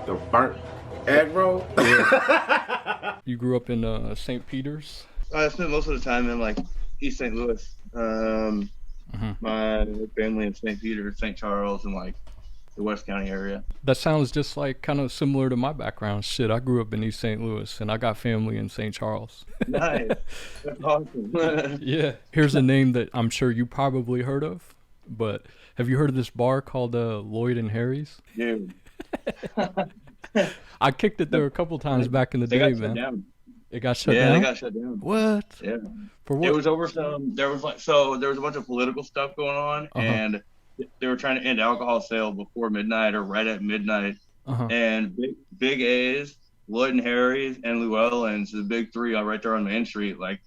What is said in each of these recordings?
The burnt egg roll? You grew up in St. Peter's? I spent most of the time in like East St. Louis. My family in St. Peter, St. Charles, and like the West County area. That sounds just like kind of similar to my background. Shit, I grew up in East St. Louis and I got family in St. Charles. Nice. That's awesome. Yeah. Here's a name that I'm sure you probably heard of, but have you heard of this bar called Lloyd and Harry's? Dude. I kicked it there a couple times back in the day, man. Down. It got shut down? Yeah, they got shut down. What? Yeah. For what? It was over there was a bunch of political stuff going on, and they were trying to end alcohol sale before midnight or right at midnight. And Big A's, Lloyd and Harry's, and Llewellyn's, the big three right there on Main Street, like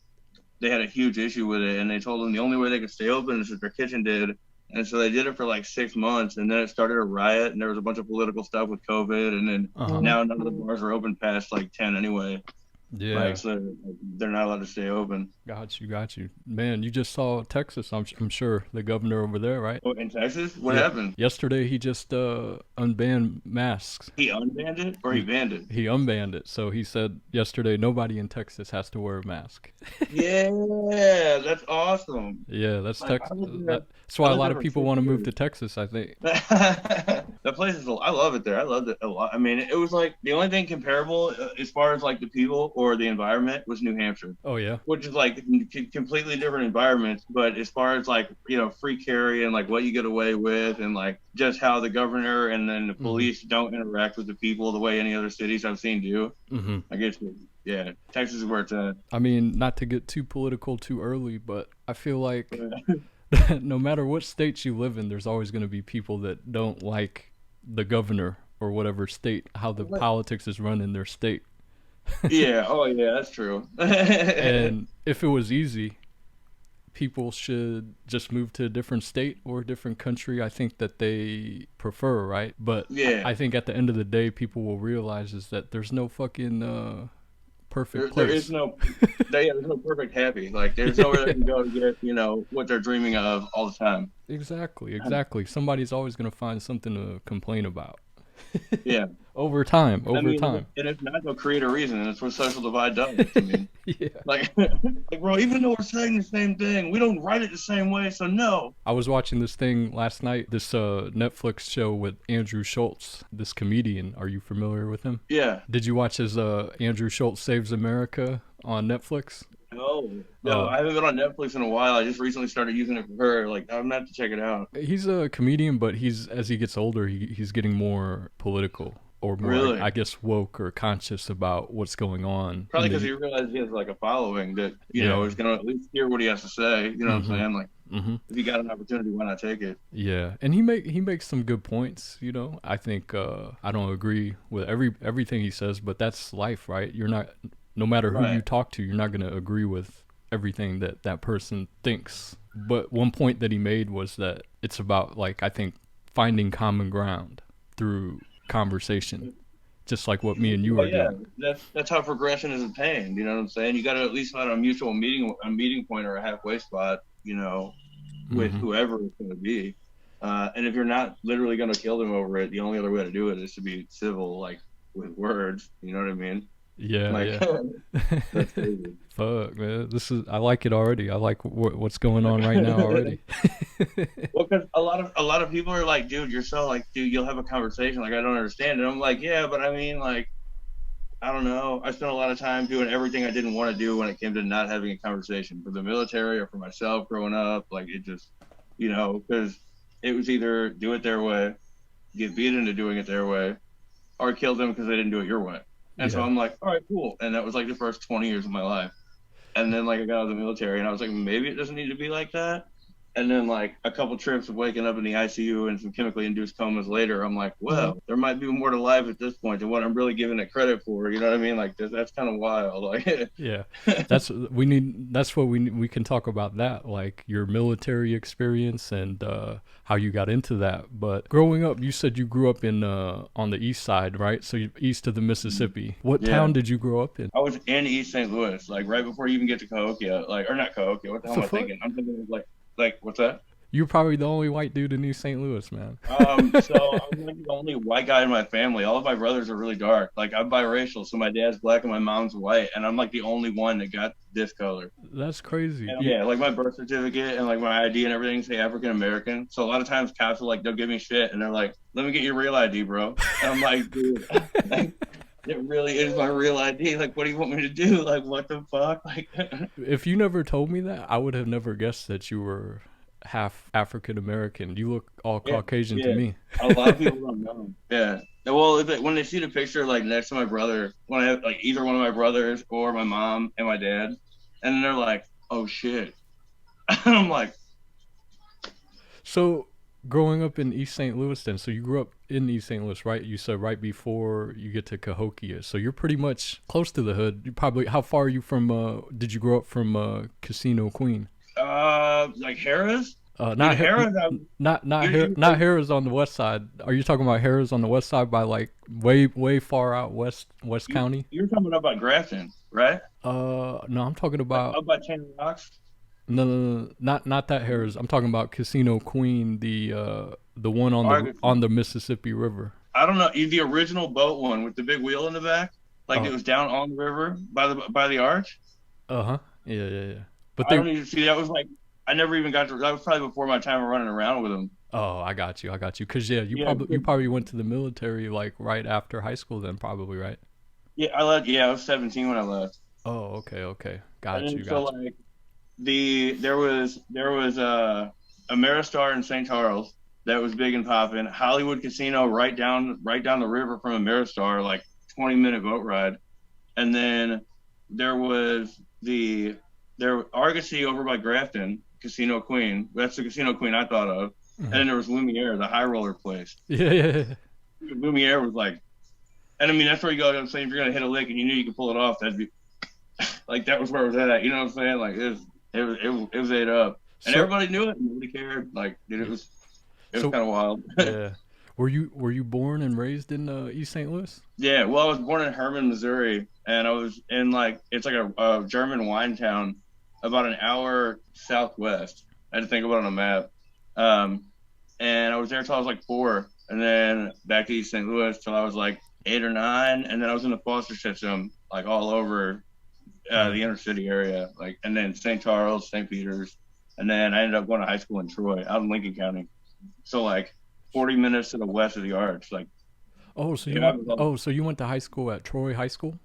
they had a huge issue with it, and they told them the only way they could stay open is if their kitchen did. And so they did it for like 6 months, and then it started a riot, and there was a bunch of political stuff with COVID, and then now none of the bars are open past like 10 anyway. Yeah. Like, so they're not allowed to stay open. Got you. Man, you just saw Texas, I'm sure, the governor over there, right? Oh, in Texas? What happened? Yesterday, he just unbanned masks. He unbanned it or he banned it? He unbanned it. So he said yesterday, nobody in Texas has to wear a mask. Yeah, that's awesome. Yeah, that's Texas. That's why a lot of people want to move to Texas, I think. That place is, I love it there. I loved it a lot. I mean, it was like the only thing comparable as far as like the people or the environment was New Hampshire. Oh, yeah. Which is like completely different environments. But as far as like, you know, free carry and like what you get away with and like just how the governor and then the police don't interact with the people the way any other cities I've seen do. I guess, yeah, Texas is where it's at. I mean, not to get too political too early, but I feel like no matter what states you live in, there's always going to be people that don't like the governor or whatever state, how the politics is run in their state. Yeah, oh yeah, that's true. And if it was easy, people should just move to a different state or a different country. I think that they prefer, right? But yeah. I think at the end of the day, people will realize is that there's no fucking perfect place. There's no perfect happy. Like there's nowhere they can go to get, you know, what they're dreaming of all the time. Exactly. Somebody's always going to find something to complain about. Yeah. Over time. And if not, they'll create a reason, and that's what social divide does. I mean, yeah. Like, bro, even though we're saying the same thing, we don't write it the same way, so no. I was watching this thing last night, this Netflix show with Andrew Schultz, this comedian. Are you familiar with him? Yeah. Did you watch his Andrew Schultz Saves America on Netflix? No, I haven't been on Netflix in a while. I just recently started using it for her. Like, I'm gonna have to check it out. He's a comedian, but as he gets older, he's getting more political. Or more, really? I guess, woke or conscious about what's going on. Probably because he realizes he has like a following that, you know, is going to at least hear what he has to say. You know what I'm saying? Like, if you got an opportunity, why not take it? Yeah, and he makes some good points. You know, I think I don't agree with everything he says, but that's life, right? You're not, no matter who you talk to, you're not going to agree with everything that person thinks. But one point that he made was that it's about, like, I think, finding common ground through conversation, just like what me and you are doing. That's how progression is attained. You know what I'm saying? You got to at least find a mutual meeting point or a halfway spot, you know, with whoever it's going to be. And if you're not literally going to kill them over it, the only other way to do it is to be civil, like with words. You know what I mean? Yeah, like, that's crazy. Fuck, man, I like it already. I like what's going on right now already. Well, because a lot of people are like, dude, you're so like, dude, you'll have a conversation. Like, I don't understand. And I'm like, yeah, but I mean, like, I don't know. I spent a lot of time doing everything I didn't want to do when it came to not having a conversation for the military or for myself growing up. Like, it just, you know, because it was either do it their way, get beat into doing it their way, or kill them because they didn't do it your way. And so I'm like, all right, cool. And that was like the first 20 years of my life. And then like I got out of the military and I was like, maybe it doesn't need to be like that. And then like a couple trips of waking up in the ICU and some chemically induced comas later, I'm like, well, there might be more to life at this point than what I'm really giving it credit for. You know what I mean? Like that's kind of wild. Like, yeah, that's what we can talk about that, like your military experience and how you got into that. But growing up, you said you grew up in on the east side, right? So east of the Mississippi. What town did you grow up in? I was in East St. Louis, like right before you even get to Cahokia, like, or not Cahokia. What the hell am I thinking? I'm thinking of like, what's that? You're probably the only white dude in East St. Louis, man. So I'm like the only white guy in my family. All of my brothers are really dark. Like I'm biracial, so my dad's black and my mom's white, and I'm like the only one that got this color. That's crazy. And, yeah, like my birth certificate and like my ID and everything say African American. So a lot of times cops are like, they'll give me shit, and they're like, "Let me get your real ID, bro." And I'm like, dude, like, it really is my real ID. Like, what do you want me to do? Like, what the fuck? Like, If you never told me that, I would have never guessed that you were half African American. You look all Caucasian to me. A lot of people don't know. Yeah. Well, when they see the picture like next to my brother, when I have like either one of my brothers or my mom and my dad, and they're like, "Oh shit," I'm like. So, growing up in East St. Louis, then, so you grew up in East St. Louis, right? You said right before you get to Cahokia, so you're pretty much close to the hood. You probably, how far are you from? Did you grow up from Casino Queen? Like Harrah's? Not Harrah's. Not Harrah's on the west side. Are you talking about Harrah's on the west side by like way far out west county? You're talking about Grafton, right? No, I'm talking about up by Chandler Rocks. No, not that Harrah's. I'm talking about Casino Queen, the one on the Mississippi River. I don't know, the original boat one with the big wheel in the back, like it was down on the river by the arch. Yeah. But I don't even see that was like I never even got to. That was probably before my time of running around with them. Oh, I got you. Cause you probably went to the military like right after high school then, probably, right? Yeah, I left. Yeah, I was 17 when I left. Oh, okay. Got you. Like there was a Ameristar in St. Charles that was big and popping. Hollywood Casino right down the river from Ameristar, like 20-minute boat ride. And then there was Argosy over by Grafton, Casino Queen. That's the Casino Queen I thought of. Mm-hmm. And then there was Lumiere, the high roller place. Yeah. Lumiere was like, and I mean, that's where you go. I'm saying if you're going to hit a lick and you knew you could pull it off, that'd be like, that was where it was at. You know what I'm saying? Like it was ate up. And everybody knew it. Nobody cared. Like, dude, it was kind of wild. Yeah. Were you born and raised in East St. Louis? Yeah. Well, I was born in Herman, Missouri, and I was in it's like a German wine town about an hour southwest. I had to think about it on a map. And I was there till I was like 4, and then back to East St. Louis till I was like 8 or 9, and then I was in the foster system like all over the inner city area, like, and then St. Charles, St. Peter's, and then I ended up going to high school in Troy, out in Lincoln County. So like 40 minutes to the west of the arch, like. So you went to high school at Troy High School?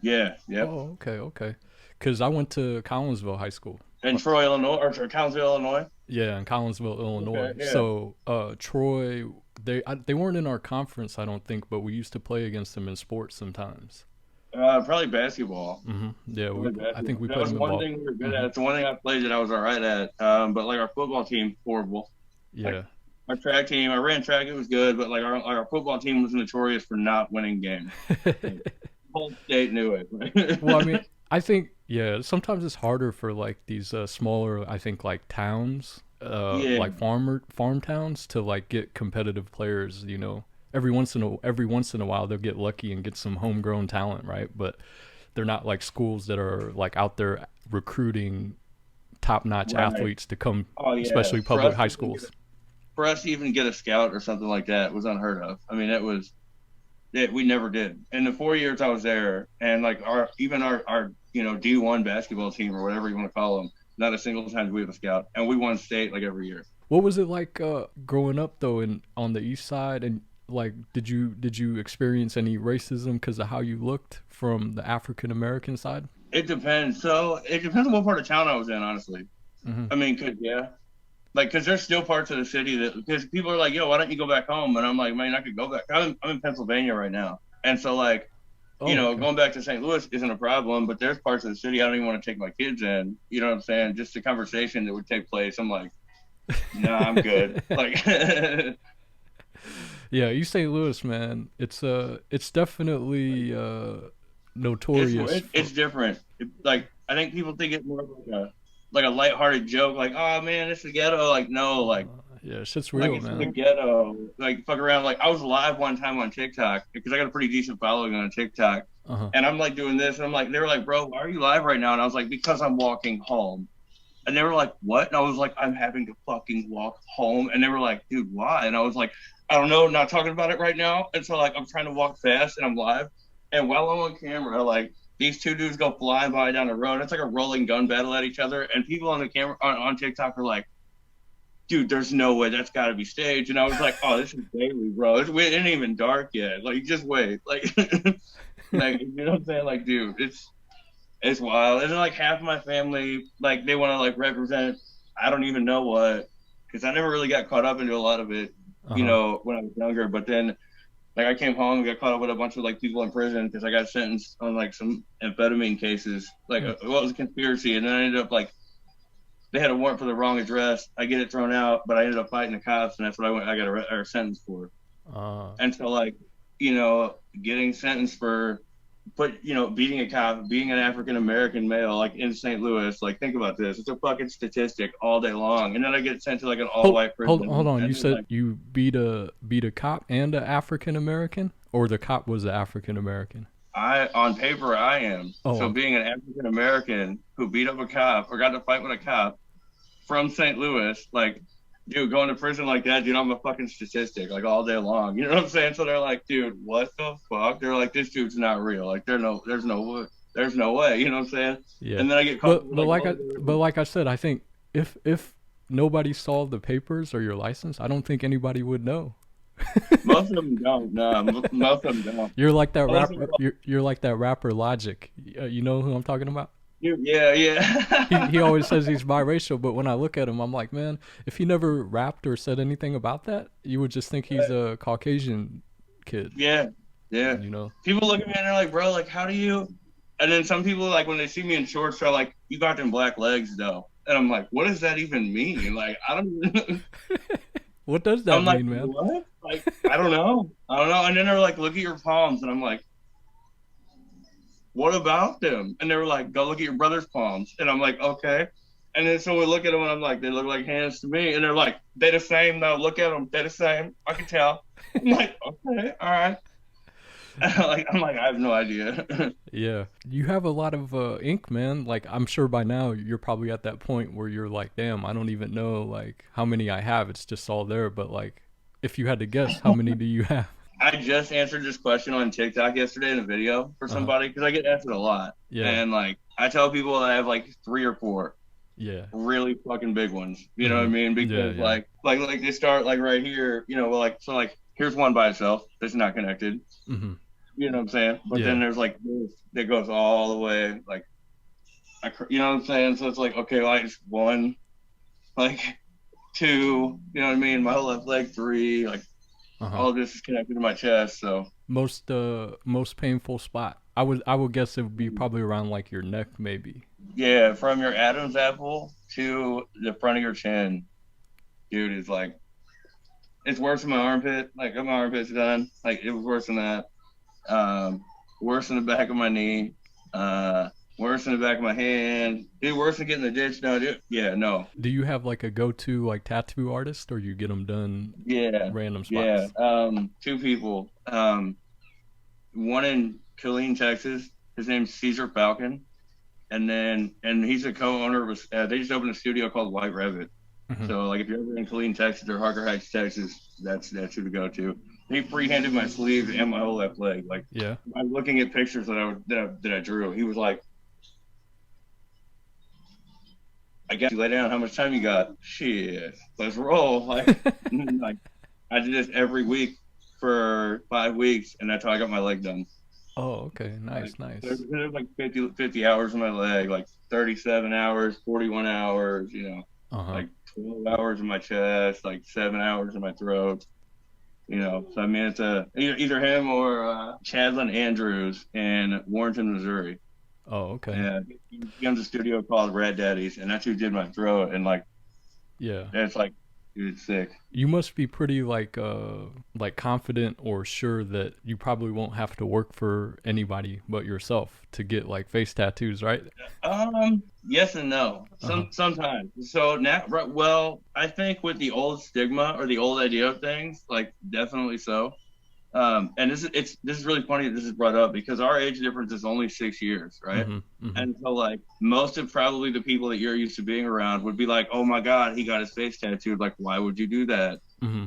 Yeah. Yep. Oh, okay. Because I went to Collinsville High School. In Troy, Illinois, or Collinsville, Illinois? Yeah, in Collinsville, Illinois. Okay, yeah. So Troy, they weren't in our conference, I don't think, but we used to play against them in sports sometimes. Probably basketball. Mm-hmm. Yeah, I think we played them in ball. That was one thing we were good at. It's the one thing I played that I was all right at. But like our football team, horrible. Yeah. Like, our track team, I ran track, it was good, but like our football team was notorious for not winning games. The whole state knew it. Well, I mean, I think, yeah, sometimes it's harder for like these smaller, I think, like towns, like farm towns, to like get competitive players. You know, every once in a while they'll get lucky and get some homegrown talent, right? But they're not like schools that are like out there recruiting top-notch athletes to come, especially public high schools. For us to even get a scout or something like that was unheard of. I mean, we never did. In the 4 years I was there, and like our D1 basketball team or whatever you want to call them, not a single time did we have a scout, and we won state like every year. What was it like growing up though on the east side, and like did you experience any racism because of how you looked from the African American side? It depends. So it depends on what part of town I was in, honestly. Mm-hmm. I mean, because there's still parts of the city because people are like, yo, why don't you go back home? And I'm like, man, I could go back. I'm in Pennsylvania right now. And so like, going back to St. Louis isn't a problem, but there's parts of the city I don't even want to take my kids in. You know what I'm saying? Just the conversation that would take place. I'm like, nah, I'm good. Like, yeah, East St. Louis, man. It's definitely notorious. It's different. I think people think it's more like a lighthearted joke, like, oh man, it's the ghetto. Like, no, like, yeah, shit's real, like, man. It's the ghetto. Like, fuck around. Like, I was live one time on TikTok because I got a pretty decent following on TikTok, and I'm like doing this, and I'm like, they were like, bro, why are you live right now? And I was like, because I'm walking home. And they were like, what? And I was like, I'm having to fucking walk home. And they were like, dude, why? And I was like, I don't know, not talking about it right now. And so like I'm trying to walk fast and I'm live. And while I'm on camera, like these two dudes go flying by down the road. It's like a rolling gun battle at each other. And people on the camera on TikTok are like, dude, there's no way, that's gotta be staged. And I was like, oh, this is daily, bro. It ain't even dark yet. Like, just wait. Like like, you know what I'm saying? Like, dude, it's wild. And then like half of my family, like they want to like represent, I don't even know what, because I never really got caught up into a lot of it, you know, when I was younger. But then like I came home and got caught up with a bunch of like people in prison because I got sentenced on like some amphetamine cases. Like what was a conspiracy, and then I ended up like they had a warrant for the wrong address. I get it thrown out, but I ended up fighting the cops, and that's what I got a sentence for. And so like, you know, getting sentenced for beating a cop, being an African American male, like in St. Louis, like think about this. It's a fucking statistic all day long. And then I get sent to like an all white prison. Hold on. You said like, you beat a cop and an African American, or the cop was an African American? On paper I am. Oh. So being an African American who beat up a cop or got to fight with a cop from St. Louis, like, dude, going to prison like that, dude, I'm a fucking statistic, like all day long. You know what I'm saying? So they're like, dude, what the fuck? They're like, this dude's not real. Like, there's no way. You know what I'm saying? Yeah. And then I get caught. But like I said, I think if nobody saw the papers or your license, I don't think anybody would know. Most of them don't. No, most of them don't. You're like that rapper. You're like that rapper Logic. You know who I'm talking about? Yeah. he always says he's biracial, but when I look at him, I'm like, man, if he never rapped or said anything about that, you would just think he's a Caucasian kid. Yeah. You know, people look at me and they're like, bro, like, how do you? And then some people, like, when they see me in shorts, they're like, you got them black legs, though. And I'm like, what does that even mean? Like, I don't. What does that mean, man? What? Like, I don't know. And then they're like, look at your palms, and I'm like, what about them? And they were like, go look at your brother's palms. And I'm like, okay. And then so we look at them and I'm like, they look like hands to me. And they're like, they're the same though. Look at them. They're the same. I can tell. I'm like, okay, all right. I'm like, I have no idea. Yeah. You have a lot of ink, man. Like, I'm sure by now you're probably at that point where you're like, damn, I don't even know like how many I have. It's just all there. But like, if you had to guess, how many do you have? I just answered this question on TikTok yesterday in a video for somebody because I get asked it a lot. Yeah. And like I tell people that I have like 3 or 4. Yeah. Really fucking big ones. You know what I mean? Because like they start like right here, you know, like so like here's one by itself that's not connected. Mm-hmm. You know what I'm saying? But then there's like this that goes all the way like you know what I'm saying? So it's like okay, like it's 1, like 2, you know what I mean? My whole left leg 3, like all of this is connected to my chest, so most painful spot. I would guess it would be probably around like your neck, maybe. Yeah, from your Adam's apple to the front of your chin, dude. Is like it's worse than my armpit. Like my armpit's done. Like it was worse than that. Worse than the back of my knee. Worse than the back of my hand. Dude, worse than getting the ditch. No, dude. Yeah, no. Do you have like a go-to like tattoo artist, or you get them done? Random spots. Yeah. 2 people. One in Killeen, Texas. His name's Caesar Falcon, and he's a co-owner of. They just opened a studio called White Revit. Mm-hmm. So like if you're ever in Killeen, Texas, or Harker Heights, Texas, that's who to go to. He freehanded my sleeves and my whole left leg. Like I'm looking at pictures that I drew. He was like, I guess you lay down. How much time you got? Shit, let's roll. Like, like I did this every week for 5 weeks, and that's how I got my leg done. Oh, okay, nice. There's like 50 hours on my leg, like 37 hours, 41 hours. You know, like 12 hours in my chest, like 7 hours in my throat. You know, so I mean, it's either him or Chadlin Andrews in Warrenton, Missouri. Oh, okay. Yeah, he owns a studio called Rat Daddies, and that's who did my throat. And like, it's like, dude, it's sick. You must be pretty like confident or sure that you probably won't have to work for anybody but yourself to get like face tattoos, right? Yes and no. Sometimes. So now, well, I think with the old stigma or the old idea of things, like definitely so. And this is really funny that this is brought up because our age difference is only 6 years, right? And so like most of probably the people that you're used to being around would be like, oh my God, he got his face tattooed. Like, why would you do that?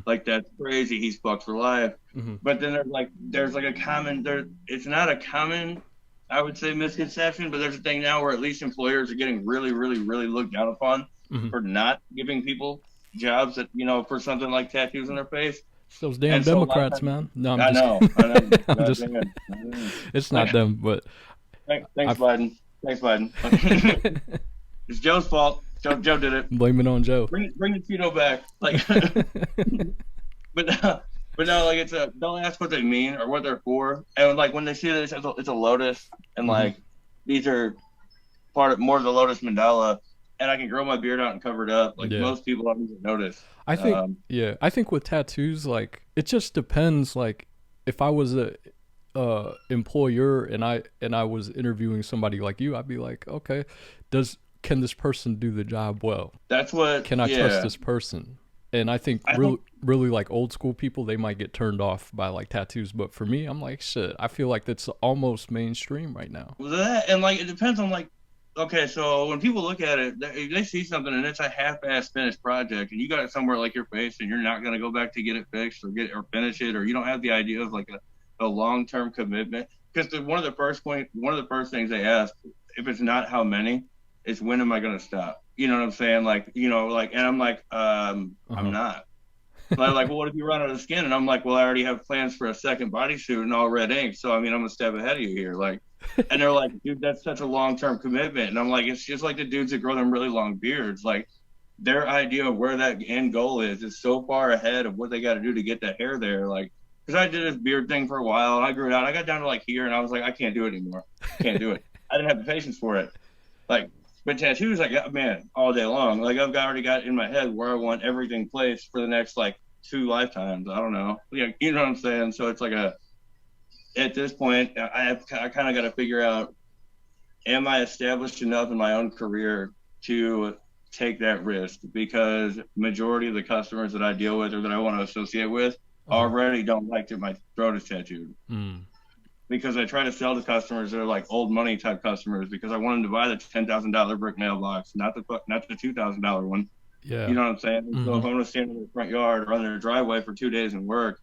Like, that's crazy. He's fucked for life. But then there's like a common it's not a common, I would say, misconception, but there's a thing now where at least employers are getting really, really, really looked down upon for not giving people jobs that, you know, for something like tattoos on their face. It's those damn Democrats, man. No, I know. I'm just, it's not them, but thanks, Biden. Thanks, Biden. It's Joe's fault. Joe did it. Blame it on Joe. Bring the keto back. Like, but no, like don't ask what they mean or what they're for. And like when they see this, it's a lotus, and like these are more of the lotus mandala. And I can grow my beard out and cover it up. Like most people don't even notice. I think, I think with tattoos, like it just depends. Like if I was a employer and I was interviewing somebody like you, I'd be like, okay, can this person do the job well? Can I trust this person? And I think really like old school people, they might get turned off by like tattoos. But for me, I'm like, shit, I feel like that's almost mainstream right now. That, and like it depends on like. Okay, so when people look at it, they see something and it's a half-ass finished project, and you got it somewhere like your face, and you're not going to go back to get it fixed or finish it, or you don't have the idea of like a long-term commitment. Because one of the first things they ask, if it's not how many, is when am I going to stop? You know what I'm saying? Like, you know, like, and I'm like, I'm not. So I'm like, well, what if you run out of skin? And I'm like, well, I already have plans for a second bodysuit and all red ink. So, I mean, I'm a step ahead of you here. Like, and they're like, dude, that's such a long-term commitment. And I'm like, it's just like the dudes that grow them really long beards. Like, their idea of where that end goal is so far ahead of what they got to do to get that hair there. Like, because I did this beard thing for a while and I grew it out. I got down to like here and I was like, I can't do it anymore. Can't do it. I didn't have the patience for it. Like, but tattoos, like, man, all day long. Like, I've already got in my head where I want everything placed for the next like 2 lifetimes. I don't know. Yeah, you know what I'm saying? So it's like at this point, I kind of got to figure out, am I established enough in my own career to take that risk? Because majority of the customers that I deal with or that I want to associate with already don't like that my throat is tattooed. Because I try to sell to customers that are like old money type customers, because I want them to buy the $10,000 brick mailbox, not the $2,000 one. Yeah. You know what I'm saying? So if I'm going to stand in their front yard or on their driveway for 2 days and work,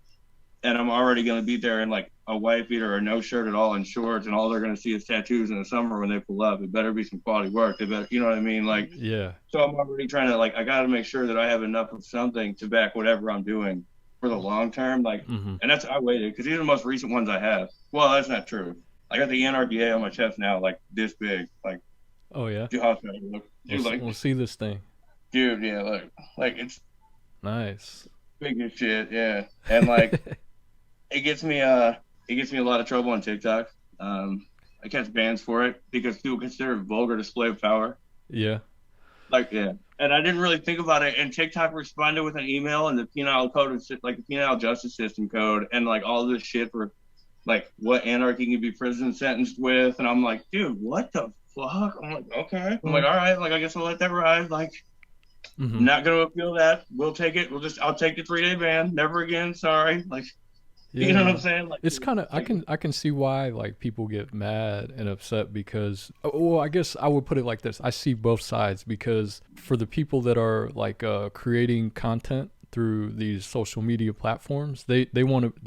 and I'm already going to be there in like a white beater or no shirt at all and shorts, and all they're going to see is tattoos in the summer when they pull up, it better be some quality work. They better, you know what I mean? Like, yeah. So I'm already trying to, like, I got to make sure that I have enough of something to back whatever I'm doing for the long term. Like, and that's, I waited, because these are the most recent ones I have. Well, that's not true. I got the NRDA on my chest now, like this big. Like, oh yeah. Dude, how bad it look? Dude, like, we'll see this thing. Dude, yeah, like it's nice. Big as shit, yeah. And like it gets me a lot of trouble on TikTok. I catch bans for it because people consider it vulgar display of power. Yeah. Like, yeah. And I didn't really think about it, and TikTok responded with an email and the penal code, like the penal justice system code, and like all this shit for like what anarchy can be prison sentenced with. And I'm like, dude, what the fuck? I'm like, okay. I'm like, all right, like I guess I'll let that ride. Like, not gonna appeal that. We'll take it. I'll take the 3-day ban. Never again. Sorry. Like, yeah. You know what I'm saying? Like, it's kind of, I can see why like people get mad and upset, because, well, I guess I would put it like this. I see both sides, because for the people that are like creating content through these social media platforms, they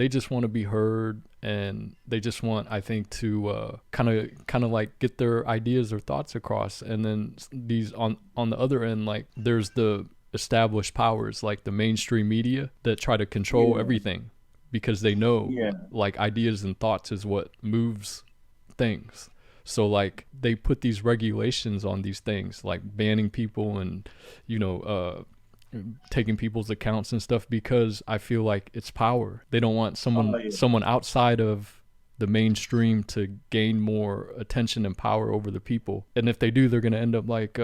just want to be heard, and they just want, I think, to kind of like get their ideas or thoughts across. And then these on the other end, like there's the established powers like the mainstream media that try to control everything, because they know like ideas and thoughts is what moves things. So like they put these regulations on these things, like banning people and, you know, taking people's accounts and stuff, because I feel like it's power. They don't want someone outside of the mainstream to gain more attention and power over the people. And if they do, they're going to end up like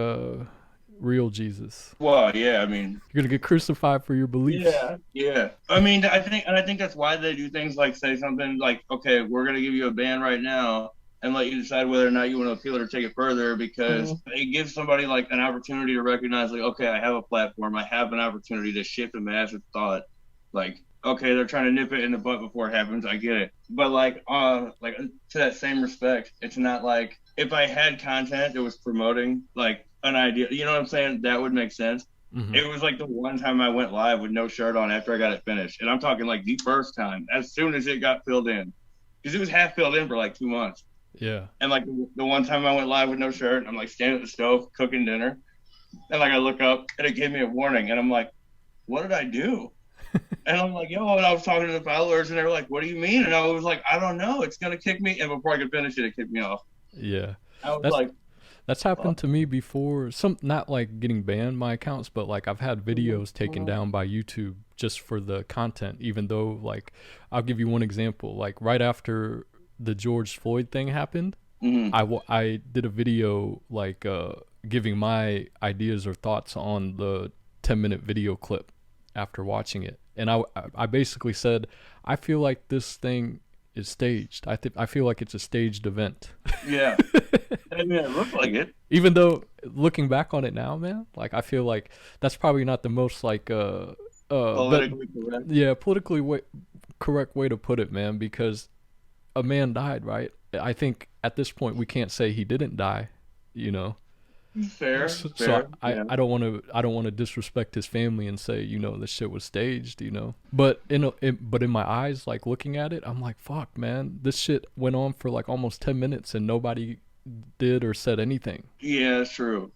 real Jesus. Well, yeah, I mean, you're going to get crucified for your beliefs. Yeah. I mean, I think that's why they do things like say something like, okay, we're going to give you a ban right now and let you decide whether or not you want to appeal it or take it further, because it gives somebody like an opportunity to recognize, like, okay, I have a platform, I have an opportunity to shift a massive thought, like, okay, they're trying to nip it in the butt before it happens. I get it. But like to that same respect, it's not like if I had content that was promoting like an idea, you know what I'm saying? That would make sense. Mm-hmm. It was like the one time I went live with no shirt on after I got it finished. And I'm talking like the first time, as soon as it got filled in. Because it was half filled in for like 2 months. Yeah. And like the one time I went live with no shirt, I'm like standing at the stove cooking dinner. And like I look up and it gave me a warning. And I'm like, what did I do? And I'm like, yo, and I was talking to the followers and they were like, what do you mean? And I was like, I don't know. It's going to kick me. And before I could finish it, it kicked me off. Yeah. I was That's happened to me before. Not like getting banned my accounts, but like I've had videos taken down by YouTube just for the content, even though like I'll give you one example. Like right after the George Floyd thing happened, I did a video like giving my ideas or thoughts on the 10-minute video clip after watching it. And I basically said, I feel like this thing is staged. I feel like it's a staged event. Yeah. I mean, it looked like it. Even though looking back on it now, man, like I feel like that's probably not the most like politically correct. Yeah, correct way to put it, man, because a man died, right? I think at this point we can't say he didn't die, you know. Fair. So I don't want to disrespect his family and say, you know, this shit was staged, you know. But in my eyes, like looking at it, I'm like, fuck, man, this shit went on for like almost 10 minutes and nobody did or said anything. Yeah, it's true.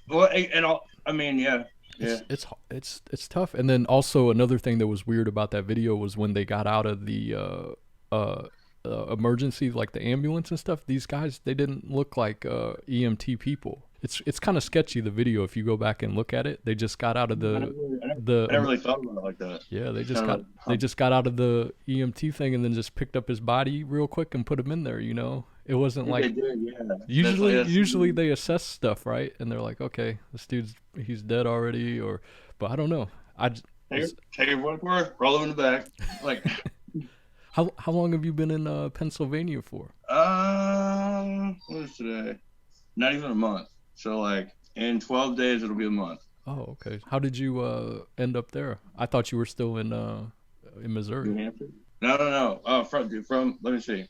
Well, I mean, yeah. It's tough. And then also another thing that was weird about that video was when they got out of the emergency, like the ambulance and stuff. These guys, they didn't look like EMT people. It's kind of sketchy, the video, if you go back and look at it. They just got out of I never really thought about it like that. Yeah, they just got out of the EMT thing and then just picked up his body real quick and put him in there, you know. It wasn't like they did, yeah. Usually they assess stuff, right? And they're like, okay, this dude's he's dead already, but I don't know. Take your word for it, roll him in the back. Like how long have you been in Pennsylvania for? What is today? Not even a month. So like in 12 days it'll be a month. Oh, okay. How did you end up there? I thought you were still in Missouri. New Hampshire? No. From let me see.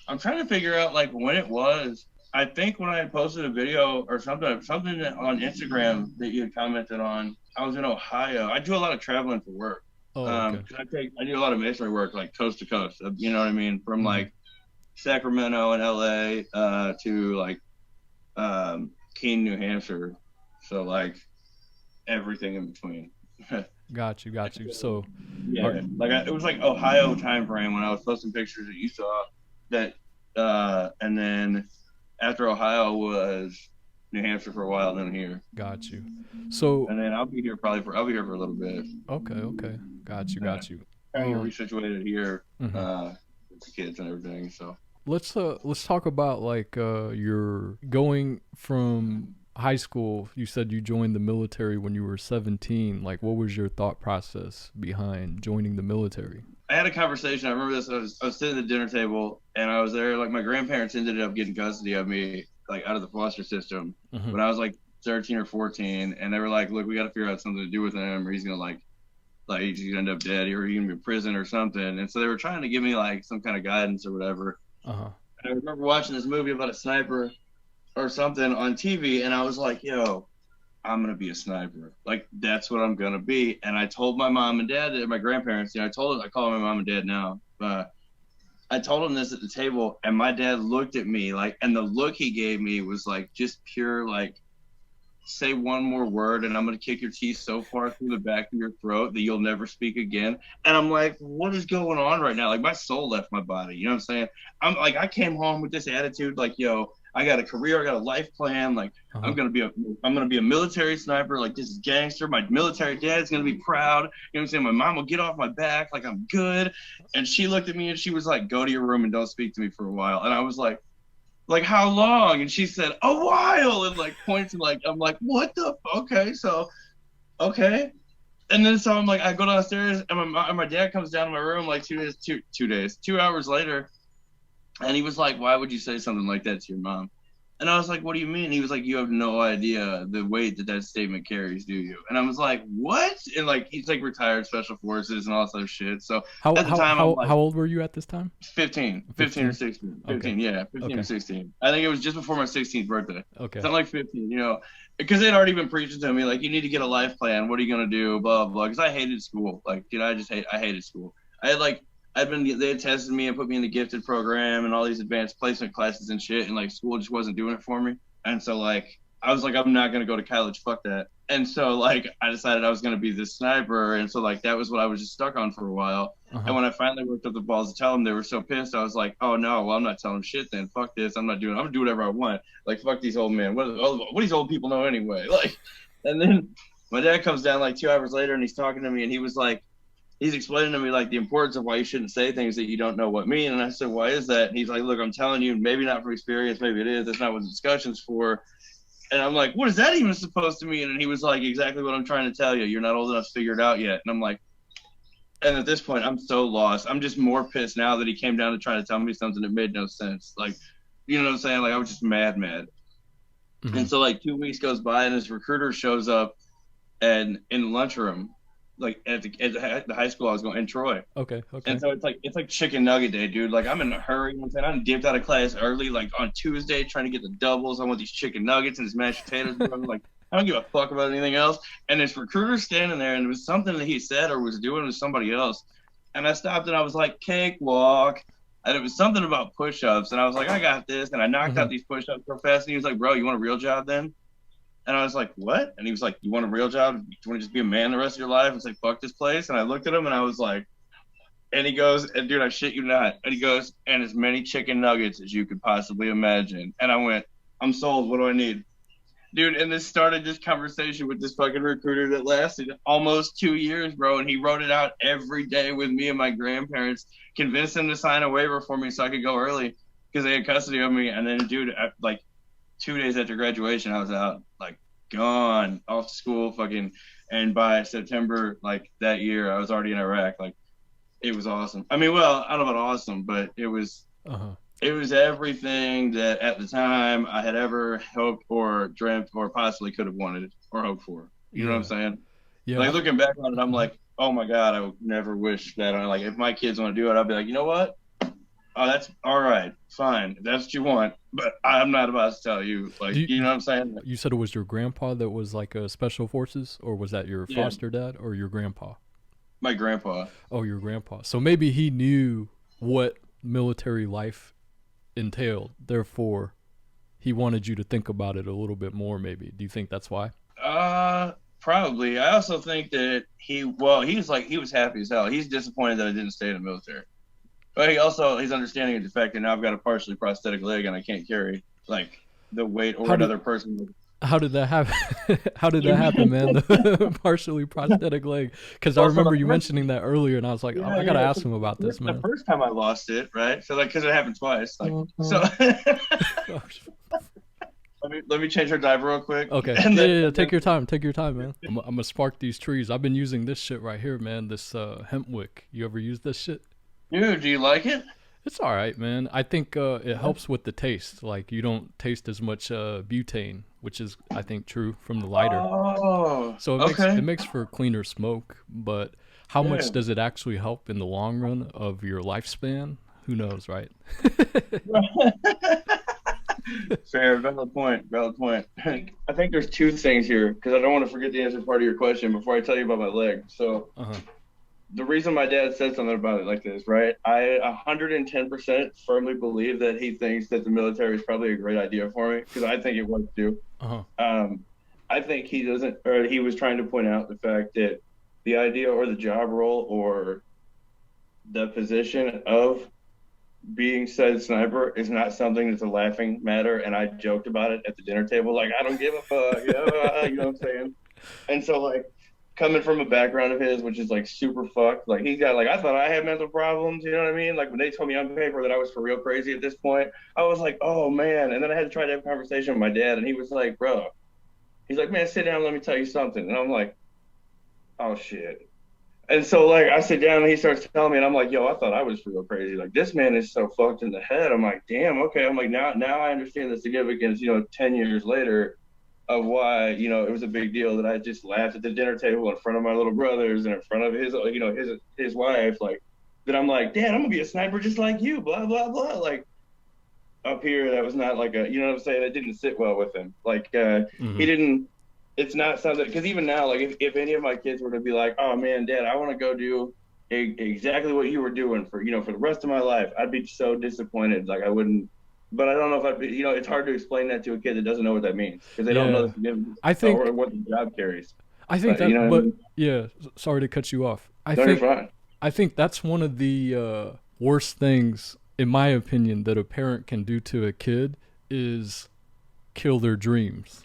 I'm trying to figure out like when it was. I think when I had posted a video or something on Instagram that you had commented on, I was in Ohio. I do a lot of traveling for work. Oh, okay. I do a lot of masonry work, like coast to coast. You know what I mean? From like Sacramento and LA to like Keene, New Hampshire. So like everything in between. Got you. So yeah, it was like Ohio time frame when I was posting pictures that you saw. That and then after Ohio was New Hampshire for a while, then here. Got you. So and then I'll be here for a little bit. Okay. Got you. Trying to get resituated here with the kids and everything. So let's talk about like your going from high school. You said you joined the military when you were 17. Like, what was your thought process behind joining the military? I had a conversation. I remember this. I was sitting at the dinner table, and I was there. Like, my grandparents ended up getting custody of me, like, out of the foster system when I was, like, 13 or 14. And they were like, look, we got to figure out something to do with him, or he's going to, like he's going to end up dead, or he's going to be in prison or something. And so they were trying to give me, like, some kind of guidance or whatever. And I remember watching this movie about a sniper or something on TV, and I was like, yo, I'm going to be a sniper. Like, that's what I'm going to be. And I told my mom and dad, my grandparents, I call my mom and dad now. I told them this at the table, and my dad looked at me, like, and the look he gave me was, like, just pure, like, say one more word, and I'm going to kick your teeth so far through the back of your throat that you'll never speak again. And I'm like, what is going on right now? Like, my soul left my body. You know what I'm saying? I'm like, I came home with this attitude, like, yo, I got a career, I got a life plan. Like, I'm gonna be a military sniper. Like, this is gangster. My military dad's gonna be proud. You know what I'm saying? My mom will get off my back. Like, I'm good. And she looked at me and she was like, go to your room and don't speak to me for a while. And I was like, how long? And she said, a while. And like points and like, I'm like, what the? Okay, so, okay. And then so I'm like, I go downstairs and my dad comes down to my room like 2 hours later. And he was like, why would you say something like that to your mom? And I was like, what do you mean? He was like, you have no idea the weight that statement carries, do you? And I was like, what? And like, he's like retired special forces and all this other shit. So How at the how time, I'm how like how old were you at this time? 15 or 15. 16, Okay. 15, yeah, 15 or Okay. 16. I think it was just before my 16th birthday. Okay. Something like 15, you know, because they'd already been preaching to me, like, you need to get a life plan. What are you going to do? Blah, blah. Because I hated school. Like, dude, I hated school. I had like, they had tested me and put me in the gifted program and all these advanced placement classes and shit. And like, school just wasn't doing it for me. And so like, I was like, I'm not going to go to college. Fuck that. And so like, I decided I was going to be this sniper. And so like, that was what I was just stuck on for a while. And when I finally worked up the balls to tell them, they were so pissed. I was like, oh no, well, I'm not telling them shit then. Fuck this. I'm gonna do whatever I want. Like, fuck these old men. What do these old people know anyway? Like, and then my dad comes down like 2 hours later and he's talking to me and he was like, he's explaining to me like the importance of why you shouldn't say things that you don't know what mean. And I said, why is that? And he's like, look, I'm telling you, maybe not from experience, maybe it is. That's not what the discussion's for. And I'm like, what is that even supposed to mean? And he was like, exactly what I'm trying to tell you. You're not old enough to figure it out yet. And I'm like, and at this point, I'm so lost. I'm just more pissed now that he came down to try to tell me something that made no sense. Like, you know what I'm saying? Like, I was just mad. Mm-hmm. And so like 2 weeks goes by and this recruiter shows up and in the lunchroom, like at the high school I was going in Troy. Okay. And so it's like chicken nugget day, dude. Like I'm in a hurry. You know what I'm saying? I'm dipped out of class early, like on Tuesday, trying to get the doubles. I want these chicken nuggets and these mashed potatoes. I'm like, I don't give a fuck about anything else. And this recruiter standing there, and it was something that he said or was doing with somebody else. And I stopped and I was like, cakewalk. And it was something about push-ups. And I was like, I got this. And I knocked out these push-ups so fast. And he was like, bro, you want a real job then? And I was like, what? And he was like, you want a real job? You want to just be a man the rest of your life? I was like, fuck this place. And I looked at him and I was like, and he goes, and dude, I shit you not. And he goes, and as many chicken nuggets as you could possibly imagine. And I went, I'm sold. What do I need? Dude, and this started this conversation with this fucking recruiter that lasted almost 2 years, bro. And he wrote it out every day with me and my grandparents, convinced him to sign a waiver for me so I could go early because they had custody of me. And then, dude, like 2 days after graduation, I was out, like gone off to school, fucking. And by September, like that year, I was already in Iraq. Like, it was awesome. I mean, well, I don't know about awesome, but it was everything that at the time I had ever hoped or dreamt or possibly could have wanted or hoped for. You know what I'm saying? Yeah. Like looking back on it, I'm like, oh my God, I would never wish that. Like if my kids want to do it, I'll be like, you know what? Oh, that's all right, fine. If that's what you want, but I'm not about to tell you. Like, you know what I'm saying? You said it was your grandpa that was like a special forces, or was that your foster dad or your grandpa? My grandpa. Oh, your grandpa. So maybe he knew what military life entailed. Therefore, he wanted you to think about it a little bit more. Maybe. Do you think that's why? Probably. I also think that he was happy as hell. He's disappointed that I didn't stay in the military. But he's understanding of the fact that now I've got a partially prosthetic leg and I can't carry like the weight or another person. How did that happen? How did that happen, man? The partially prosthetic leg. Because I remember you mentioning that earlier, and I was like, I gotta ask him about this, man. The first time I lost it, right? So like, because it happened twice. Like, so. Let me change her diaper real quick. Okay. Yeah. Take your time. Take your time, man. I'm gonna spark these trees. I've been using this shit right here, man. This hemp wick. You ever use this shit? Dude, do you like it? It's all right, man. I think it helps with the taste. Like you don't taste as much butane, which is I think true from the lighter. Oh. So it makes for cleaner smoke. But how much does it actually help in the long run of your lifespan? Who knows, right? Fair, valid point. I think there's two things here because I don't want to forget the answer part of your question before I tell you about my leg. So the reason my dad said something about it like this, right? I 110% firmly believe that he thinks that the military is probably a great idea for me because I think it was too. I think he doesn't, or he was trying to point out the fact that the idea or the job role or the position of being said sniper is not something that's a laughing matter, and I joked about it at the dinner table, like I don't give a fuck, you know what I'm saying? And so like coming from a background of his, which is like super fucked, like he got like I thought I had mental problems, you know what I mean? Like when they told me on paper that I was for real crazy at this point, I was like, oh man. And then I had to try to have a conversation with my dad, and he was like, bro, he's like, man, sit down, let me tell you something. And I'm like, oh shit. And so like I sit down and he starts telling me, and I'm like, yo, I thought I was real crazy. Like this man is so fucked in the head. I'm like, damn, okay. I'm like, now I understand the significance, 10 years later of why, it was a big deal that I just laughed at the dinner table in front of my little brothers and in front of his wife, like that I'm like, Dad, I'm gonna be a sniper just like you, blah, blah, blah. Like up here, that was not like you know what I'm saying? That didn't sit well with him. Like he didn't it's not something because even now, like if any of my kids were to be like, "Oh man, Dad, I want to go do exactly what you were doing for the rest of my life," I'd be so disappointed. Like I wouldn't, but I don't know if I'd be. It's hard to explain that to a kid that doesn't know what that means because they don't know Yeah. the significance I or think what the job carries. I think But you that, know what I but mean? yeah, sorry to cut you off. No, you're fine. I think that's one of the worst things, in my opinion, that a parent can do to a kid is kill their dreams.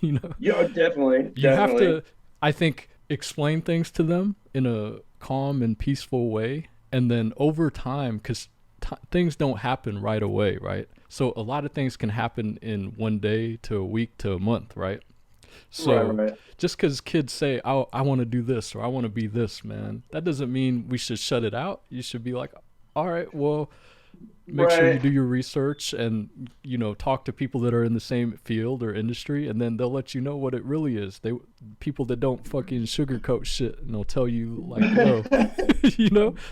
you know, Yeah, definitely, you have definitely. to, I think, explain things to them in a calm and peaceful way, and then over time, because things don't happen right away, right? So a lot of things can happen in one day to a week to a month, right? Right, So right. just because kids say, I want to do this or I want to be this, man, that doesn't mean we should shut it out. You should be like, all right, well, make sure you Right. do your research and, talk to people that are in the same field or industry, and then they'll let you know what it really is. People that don't fucking sugarcoat shit, and they'll tell you like, yo,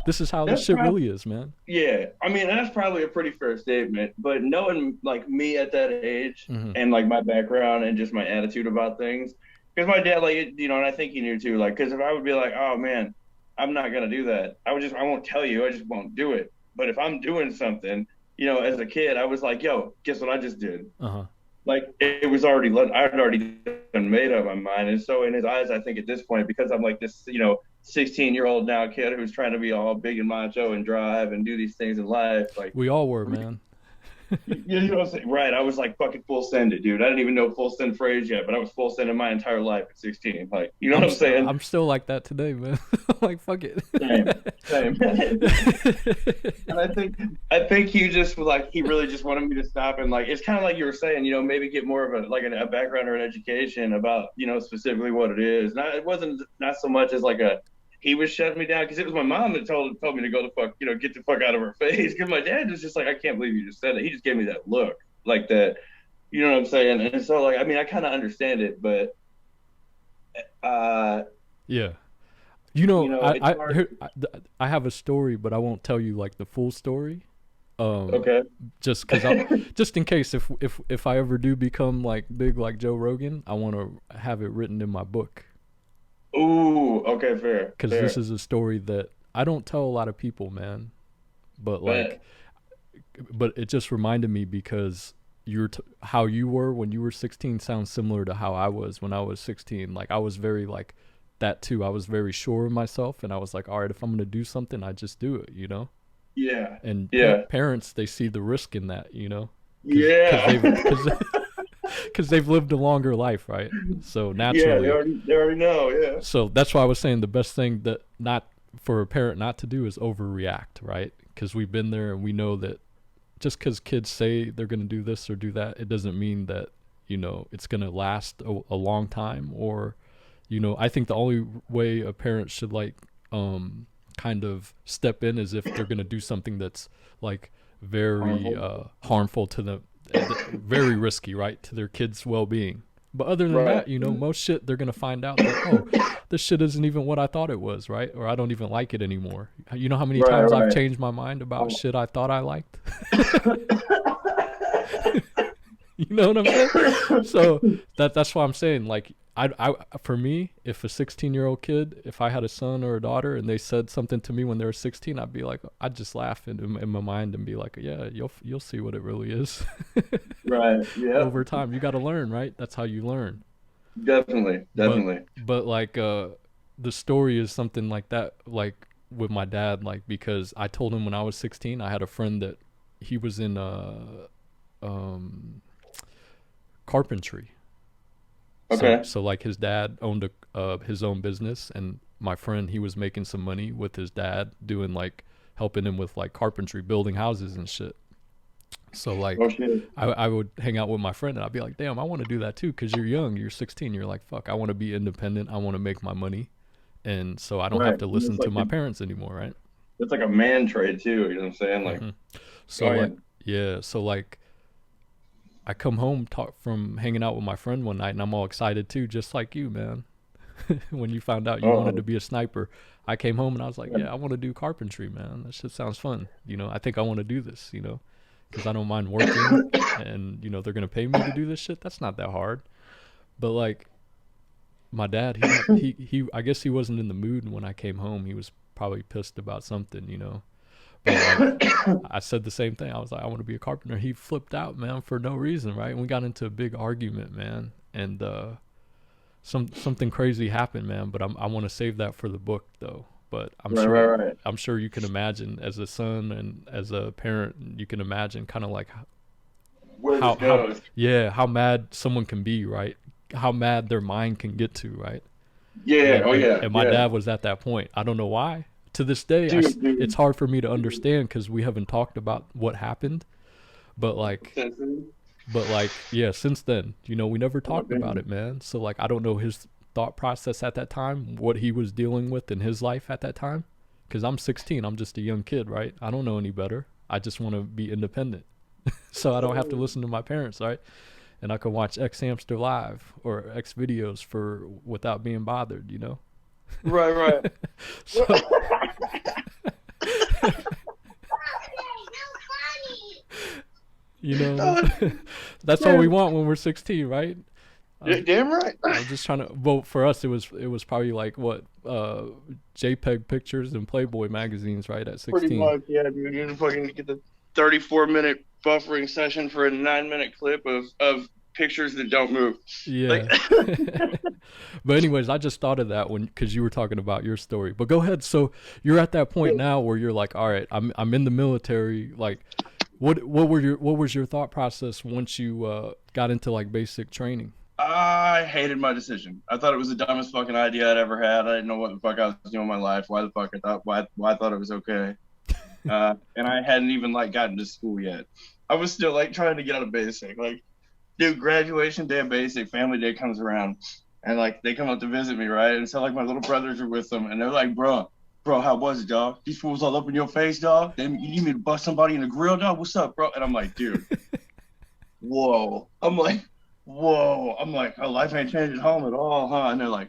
this is how this That's shit probably really is, man. Yeah, I mean that's probably a pretty fair statement. But knowing like me at that age Hmm. and like my background and just my attitude about things, because my dad and I think he knew too. Like, because if I would be like, oh man, I'm not gonna do that, I won't tell you, I just won't do it. But if I'm doing something, as a kid, I was like, yo, guess what I just did? Uh-huh. Like it was already I had already made up my mind, and so in his eyes, I think at this point, because I'm like this 16-year-old now kid who's trying to be all big and macho and drive and do these things in life, like We all were, man. you know what I'm saying? Right. I was like fucking full send it, dude. I didn't even know full send phrase yet, but I was full send in my entire life at 16. Like, you know what I'm saying? I'm still like that today, man. I'm like, fuck it. Same, same. And I think he just was like he really just wanted me to stop and like it's kind of like you were saying, maybe get more of a background or an education about specifically what it is. Not it wasn't not so much as like a he was shutting me down because it was my mom that told me to go the fuck get the fuck out of her face because my dad was just like I can't believe you just said it. He just gave me that look like that. You know what I'm saying? And so like I mean I kind of understand it, but uh Yeah. it's hard. I have a story, but I won't tell you like the full story. Um, Okay. just because just in case if I ever do become like big like Joe Rogan, I want to have it written in my book Ooh, okay, fair, because this fair. is a story that I don't tell a lot of people, man. But like, Bet. but it just reminded me because how you were when you were 16 sounds similar to how I was when I was 16. Like I was very like that too. I was very sure of myself, and I was like, all right, if I'm gonna do something, I just do it. Yeah. And Yeah. parents, they see the risk in that, because Yeah. they've lived a longer life, right? So Yeah, they naturally, already know, yeah. so that's why I was saying the best thing that not for a parent not to do is overreact, right? Because we've been there and we know that just because kids say they're going to do this or do that, it doesn't mean that it's going to last a long time. Or I think the only way a parent should like kind of step in is if they're going to do something that's like very Harmful. harmful to them, very risky, right, to their kids' well-being. But other than Right. that, most shit they're gonna find out that, oh, this shit isn't even what I thought it was, right? Or I don't even like it anymore. You know how many Right, times I've right. changed my mind about Oh. shit I thought I liked? You know what I'm saying? So that's why I'm saying, like, I for me, if a 16-year-old kid, if I had a son or a daughter and they said something to me when they were 16, I'd be like, I'd just laugh in my mind and be like, yeah, you'll see what it really is. Right. Yeah. Over time, you got to learn, right? That's how you learn. Definitely. But Definitely. like the story is something like that, like with my dad, like because I told him when I was 16, I had a friend that he was in um carpentry. So Okay. so like his dad owned his own business, and my friend, he was making some money with his dad doing like helping him with like carpentry, building houses and shit. So Oh like shit. I would hang out with my friend and I'd be like, damn, I want to do that too, because you're young, you're 16, you're like, fuck, I want to be independent, I want to make my money. And so I don't have to listen to my parents anymore, right? It's like a man trait too, you know what I'm saying? Like, so like, yeah, so like I come home from hanging out with my friend one night, and I'm all excited too, just like you, man. When you found out you wanted to be a sniper, I came home and I was like, yeah, I want to do carpentry, man. That shit sounds fun. You know, I think I want to do this, you know, because I don't mind working and, you know, they're going to pay me to do this shit. That's not that hard. But like my dad, he I guess he wasn't in the mood when I came home. He was probably pissed about something, you know. But like, I said the same thing. I was like, I want to be a carpenter. He flipped out, man, for no reason, right? And we got into a big argument, man. And something crazy happened, man. But I want to save that for the book, though. But I'm I'm sure you can imagine, as a son and as a parent, you can imagine kind of like how mad someone can be, right? How mad their mind can get to, right? Yeah. And my dad was at that point. I don't know why. To this day, it's hard for me to understand because we haven't talked about what happened. But like, yeah, since then, you know, we never talked about it, man. So like, I don't know his thought process at that time, what he was dealing with in his life at that time. Because I'm 16, I'm just a young kid, right? I don't know any better. I just want to be independent, so I don't have to listen to my parents, right? And I can watch X Hamster Live or X videos without being bothered, you know. Right. So, you know, that's all we want when we're 16, right? Damn right. I'm just trying to. Well, for us, it was probably like what JPEG pictures and Playboy magazines, right? At 16. Pretty much, yeah, dude. You fucking get the 34-minute buffering session for a 9-minute clip of pictures that don't move. Yeah. But anyways, I just thought of that because you were talking about your story. But go ahead. So you're at that point now where you're like, all right, I'm in the military. Like, what was your thought process once you got into like basic training? I hated my decision. I thought it was the dumbest fucking idea I'd ever had. I didn't know what the fuck I was doing in my life. Why I thought it was okay. And I hadn't even like gotten to school yet. I was still like trying to get out of basic. Like, dude, graduation day of basic, family day comes around, and like they come up to visit me, right? And so like my little brothers are with them, and they're like, bro, how was it, dog? These fools all up in your face, dog. You need me to bust somebody in the grill, dog? What's up, bro? And I'm like, dude, whoa. I'm like, oh, life ain't changed at home at all, huh? And they're like,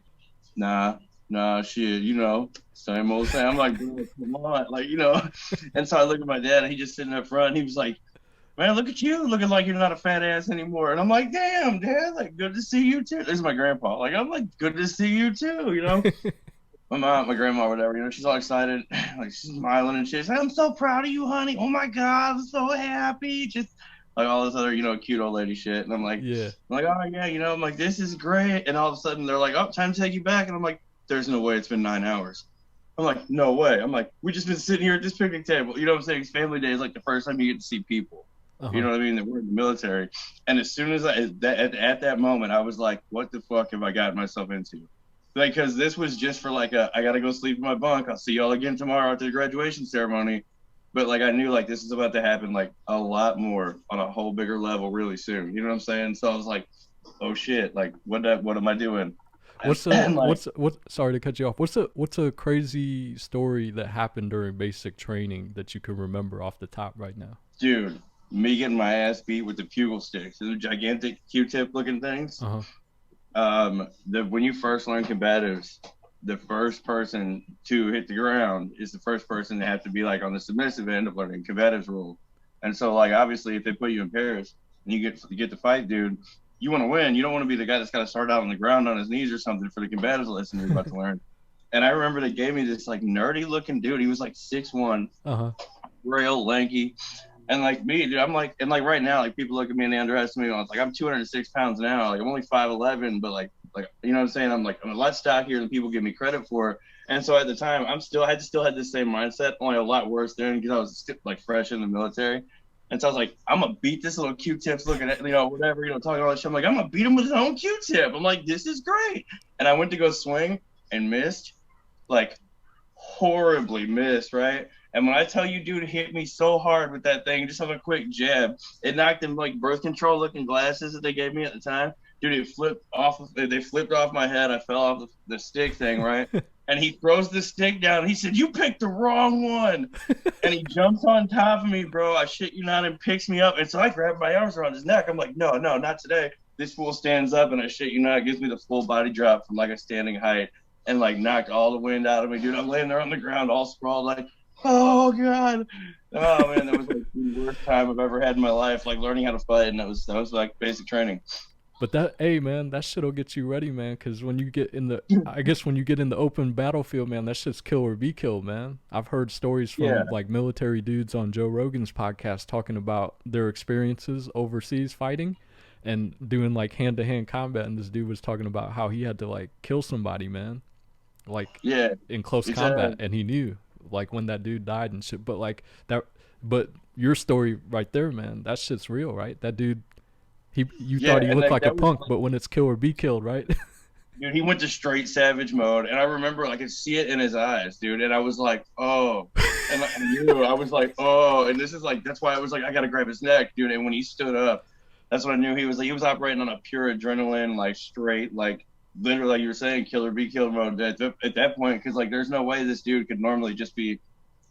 nah, shit, you know, same old thing. I'm like, dude, come on, like, you know. And so I look at my dad, and he just sitting up front, and he was like, man, look at you, looking like you're not a fat ass anymore. And I'm like, damn, Dad, like, good to see you too. This is my grandpa. Like, I'm like, good to see you too, you know. My mom, my grandma, whatever, you know, she's all excited, like she's smiling and shit. She's like, I'm so proud of you, honey. Oh my God, I'm so happy. Just like all this other, you know, cute old lady shit. And I'm like, oh yeah, you know, I'm like, this is great. And all of a sudden they're like, oh, time to take you back. And I'm like, there's no way, it's been 9 hours. I'm like, no way. I'm like, we just been sitting here at this picnic table. You know what I'm saying? It's family day is like the first time you get to see people. You know what I mean? That we're in the military. And as soon as at that moment, I was like, what the fuck have I gotten myself into? Like, because this was just for like I got to go sleep in my bunk. I'll see y'all again tomorrow at the graduation ceremony. But like, I knew like this is about to happen like a lot more on a whole bigger level really soon. You know what I'm saying? So I was like, oh shit, like what am I doing? Sorry to cut you off. What's a crazy story that happened during basic training that you can remember off the top right now? Dude, me getting my ass beat with the pugil sticks, the gigantic Q-tip looking things. When you first learn combatives, the first person to hit the ground is the first person to have to be like on the submissive end of learning combatives rule. And so like obviously if they put you in pairs and you get to fight, dude, you want to win. You don't want to be the guy that's got to start out on the ground on his knees or something for the combatives lesson you're about to learn. And I remember they gave me this like nerdy looking dude. He was like 6'1", real lanky. And like me, dude, I'm like, and like right now, like people look at me and they underestimate me. Like I'm 206 pounds now. Like I'm only 5'11", but like you know what I'm saying? I'm a lot stockier than people give me credit for. And so at the time, I still had the same mindset, only a lot worse then because I was like fresh in the military. And so I was like, I'm gonna beat this little Q-tips looking at, you know, whatever, you know, talking all that shit. I'm like, I'm gonna beat him with his own Q-tip. I'm like, this is great. And I went to go swing and missed, like horribly missed, right? And when I tell you, dude, hit me so hard with that thing, just have a quick jab, it knocked them like birth control looking glasses that they gave me at the time. Dude, they flipped off my head. I fell off the stick thing, right? and he throws the stick down. He said, "You picked the wrong one." And he jumps on top of me, bro. I shit you not, and picks me up. And so I grab my arms around his neck. I'm like, no, not today. This fool stands up, and I shit you not, gives me the full body drop from like a standing height, and like knocked all the wind out of me, dude. I'm laying there on the ground, all sprawled, like, oh god. Oh man, that was like the worst time I've ever had in my life, like learning how to fight, and that was like basic training. But that, hey man, that shit'll get you ready, man. Because when you get in the, I guess when you get in the open battlefield, man, that shit's kill or be killed, man. I've heard stories from like military dudes on Joe Rogan's podcast talking about their experiences overseas fighting and doing like hand to hand combat. And this dude was talking about how he had to like kill somebody, man, like in close combat, and he knew like when that dude died and shit. But like that, but your story right there, man, that shit's real, right? That dude. You thought he looked like a punk, but when it's kill or be killed, right? Dude, he went to straight savage mode, and I remember I could see it in his eyes, dude. And I was like, oh, and like, I knew I was like, oh, and this is like that's why I was like, I gotta grab his neck, dude. And when he stood up, that's when I knew he was operating on a pure adrenaline, like straight, like literally, like you were saying, kill or be killed mode at that point, because like there's no way this dude could normally just be.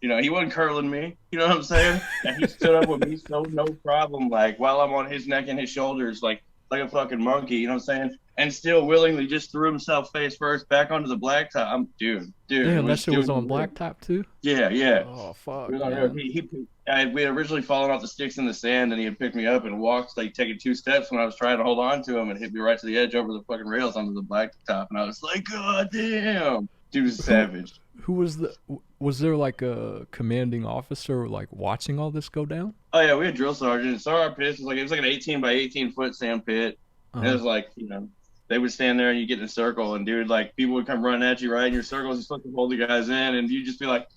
You know, he wasn't curling me. You know what I'm saying? And he stood up with me, so no problem. Like while I'm on his neck and his shoulders, like a fucking monkey. You know what I'm saying? And still willingly just threw himself face first back onto the blacktop. Dude. Damn, that shit was on blacktop too. Yeah. Oh fuck. We had originally fallen off the sticks in the sand, and he had picked me up and walked, like taking 2 steps when I was trying to hold on to him, and hit me right to the edge over the fucking rails onto the blacktop. And I was like, God damn, dude was savage. Who was there like a commanding officer like watching all this go down? Oh yeah, we had drill sergeants. So our pit was like it was like an 18 by 18 foot sand pit. And it was like, you know, they would stand there and you get in a circle, and dude, like people would come running at you right in your circles. You're supposed to hold the guys in, and you just be like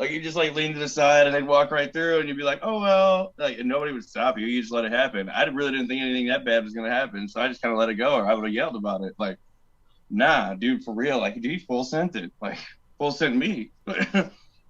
you just like lean to the side, and they'd walk right through, and you'd be like, oh well, like, and nobody would stop you. You just let it happen. I really didn't think anything that bad was gonna happen, so I just kind of let it go, or I would have yelled about it, like. Nah, dude, for real. Like, dude, he full sent it. Like, full sent me.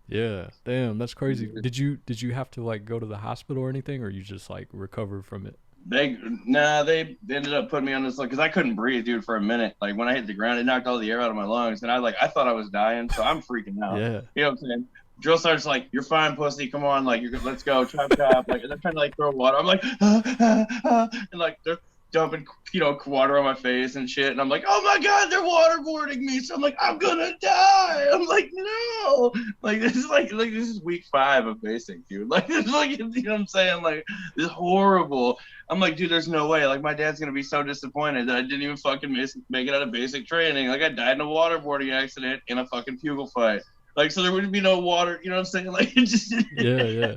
Yeah, damn, that's crazy. Did you have to like go to the hospital or anything, or you just like recover from it? They ended up putting me on this, like, because I couldn't breathe, dude, for a minute. Like when I hit the ground, it knocked all the air out of my lungs, and I thought I was dying, so I'm freaking out. Yeah, you know what I'm saying? Drill sergeant's like, you're fine, pussy. Come on, like let's go, chop. Like they're trying to like throw water. I'm like, and like they're dumping, you know, water on my face and shit, and I'm like, oh my god, they're waterboarding me. So I'm like, I'm gonna die. I'm like, no, like this is week 5 of basic, dude. Like this is like, you know what I'm saying? Like this is horrible. I'm like, dude, there's no way. Like my dad's gonna be so disappointed that I didn't even fucking make it out of basic training. Like I died in a waterboarding accident in a fucking pugil fight. Like, so there wouldn't be no water, you know what I'm saying? Like, it just... Yeah.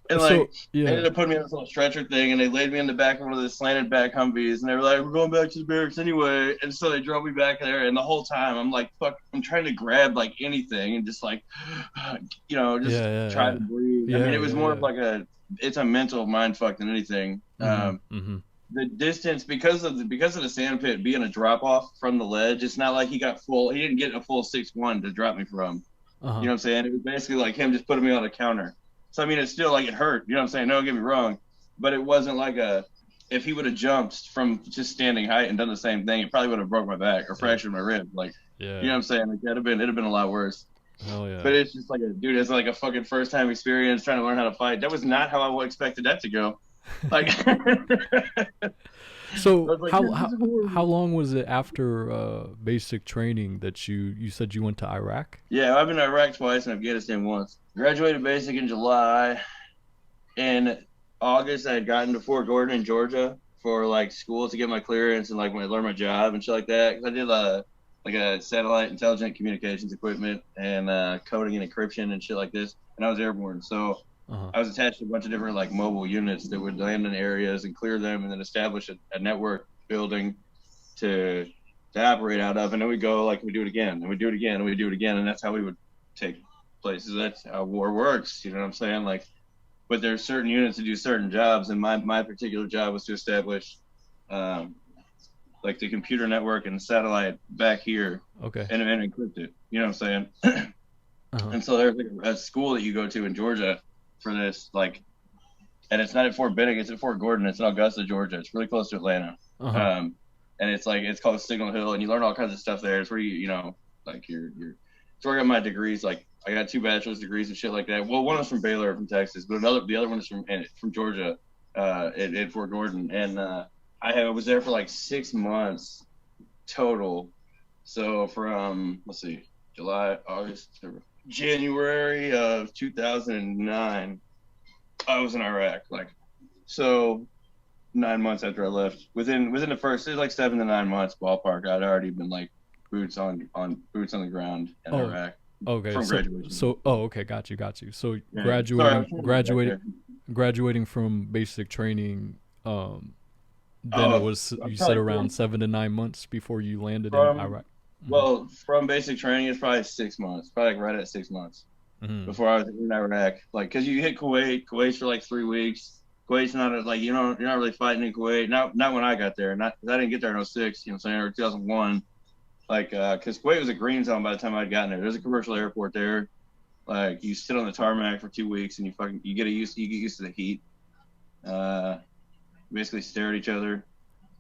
And, like, they ended up putting me on this little stretcher thing, and they laid me in the back of one of the slanted back Humvees, and they were like, we're going back to the barracks anyway. And so they drove me back there, and the whole time, I'm like, fuck, I'm trying to grab, like, anything, and just, like, you know, just try to breathe. I mean, it was more of, like, it's a mental mind fuck than anything. The distance, because of the sand pit being a drop-off from the ledge, it's not like he didn't get a full 6'1" to drop me from. You know what I'm saying? It was basically like him just putting me on a counter. So, I mean, it's still like it hurt. You know what I'm saying? Don't get me wrong. But it wasn't like if he would have jumped from just standing height and done the same thing, it probably would have broke my back or fractured my rib. Like, you know what I'm saying? Like, it'd have been a lot worse. Hell yeah. But it's just like it's like a fucking first time experience trying to learn how to fight. That was not how I expected that to go. Like, so like, how long was it after basic training that you said you went to Iraq? Yeah, I've been to Iraq twice and Afghanistan once. Graduated basic in July. In August, I had gotten to Fort Gordon in Georgia for like school to get my clearance and like when I learned my job and shit like that. 'Cause I did like a satellite intelligent communications equipment and coding and encryption and shit like this. And I was airborne, so. I was attached to a bunch of different like mobile units that would land in areas and clear them and then establish a network building to operate out of. And then we go like we do it again and we do it again and we do it again. And that's how we would take places. That's how war works. You know what I'm saying? Like, but there's certain units that do certain jobs. And my particular job was to establish like the computer network and satellite back here. Okay. And encrypt it. You know what I'm saying? And so there's like a school that you go to in Georgia for this, like, and it's not at Fort Benning, it's at Fort Gordon. It's in Augusta, Georgia. It's really close to Atlanta. and it's called Signal Hill, and you learn all kinds of stuff there. It's where you know like you're it's where I got my degrees. Like I got 2 bachelor's degrees and shit like that. Well, one was from Baylor from Texas, but the other one is from Georgia, at Fort Gordon, and I was there for like 6 months total. So from let's see, July, August, January of 2009, I was in Iraq. Like so. 9 months after I left, within the first, it was like 7 to 9 months ballpark, I'd already been like boots on the ground in Iraq. Okay, from graduation. Okay, got you. So Yeah. graduating from basic training, then it was, you said, around 7 to 9 months before you landed in Iraq. Well, from basic training, it's probably 6 months, probably like right at 6 months before I was in Iraq. Like, cause you hit Kuwait for like 3 weeks. Kuwait's not like, you're not really fighting in Kuwait. Not when I got there. Not cause I didn't get there in 06, you know what I'm saying, or 2001. Like, cause Kuwait was a green zone by the time I'd gotten there. There's a commercial airport there. Like, you sit on the tarmac for 2 weeks and you get used to the heat. Basically stare at each other,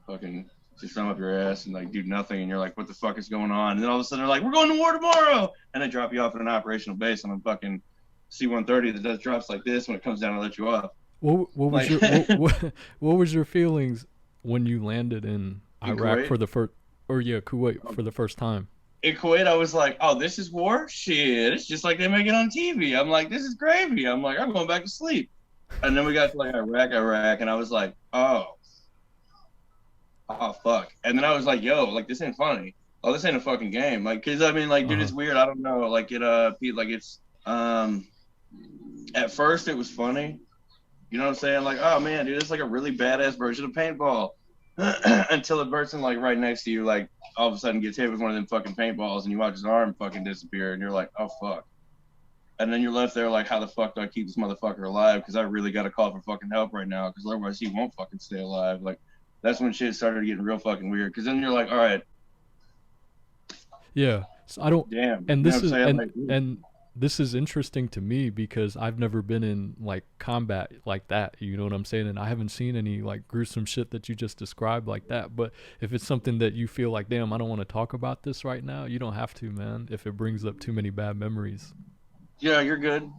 fucking just thumb up your ass and like do nothing, and you're like, what the fuck is going on? And then all of a sudden they're like, we're going to war tomorrow, and they drop you off at an operational base on a fucking C-130 that does drops like this. When it comes down, to let you off. What was your what was your feelings when you landed in Iraq Kuwait? For the first, or Kuwait for the first time? In Kuwait, I was like, oh, this is war? Shit, it's just like they make it on TV. I'm like, this is gravy. I'm like, I'm going back to sleep. And then we got to like Iraq, and I was like, oh fuck. And then I was like, yo, like this ain't funny. Oh, this ain't a fucking game. Like, cause I mean, like, dude, it's weird. I don't know. Like it's at first it was funny. You know what I'm saying? Like, oh man, dude, it's like a really badass version of paintball. Until the person like right next to you, like all of a sudden gets hit with one of them fucking paintballs, and you watch his arm fucking disappear, and you're like, oh fuck. And then you're left there like, how the fuck do I keep this motherfucker alive? Because I really got to call for fucking help right now, because otherwise he won't fucking stay alive. Like, that's when shit started getting real fucking weird. Because then you're like, all right. Yeah. So I don't. Damn. And this is and this is interesting to me because I've never been in like combat like that. You know what I'm saying? And I haven't seen any like gruesome shit that you just described like that. But if it's something that you feel like, damn, I don't want to talk about this right now, you don't have to, man. If it brings up too many bad memories. Yeah, you're good.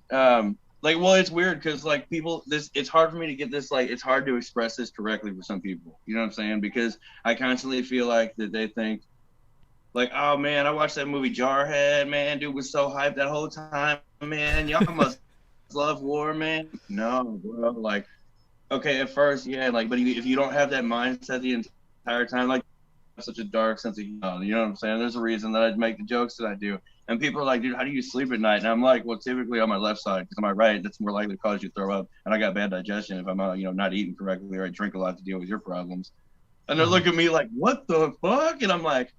Like, well, it's weird because like people, it's hard for me to get this, like, it's hard to express this correctly for some people. You know what I'm saying? Because I constantly feel like that they think like, oh man, I watched that movie Jarhead, man, dude was so hyped that whole time, man. Y'all must love war, man. No, bro. Like, okay, at first, yeah, like, but if you don't have that mindset the entire time, like, such a dark sense of humor, you know what I'm saying? There's a reason that I make the jokes that I do. And people are like, dude, how do you sleep at night? And I'm like, well, typically on my left side, because on my right, that's more likely to cause you to throw up. And I got bad digestion if I'm, not eating correctly, or I drink a lot to deal with your problems. And they're looking at me like, what the fuck? And I'm like,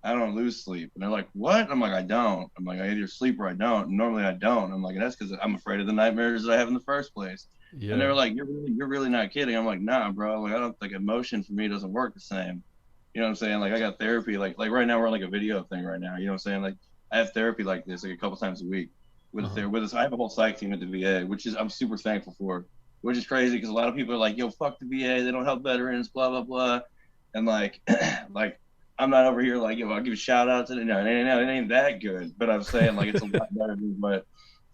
I don't lose sleep. And they're like, what? I'm like, I don't. I'm like, I either sleep or I don't. And normally I don't. I'm like, that's because I'm afraid of the nightmares that I have in the first place. Yeah. And they were like, you're really not kidding. I'm like, nah, bro. Like, I don't think emotion for me doesn't work the same. You know what I'm saying? Like, I got therapy. Like right now we're on like a video thing right now. You know what I'm saying? Like, I have therapy like this, like a couple times a week with I have a whole psych team at the VA, which is I'm super thankful for, which is crazy because a lot of people are like, yo, fuck the VA. They don't help veterans, blah, blah, blah. And like, like, I'm not over here like, yo, I'll give a shout out to it ain't that good. But I'm saying like it's a lot better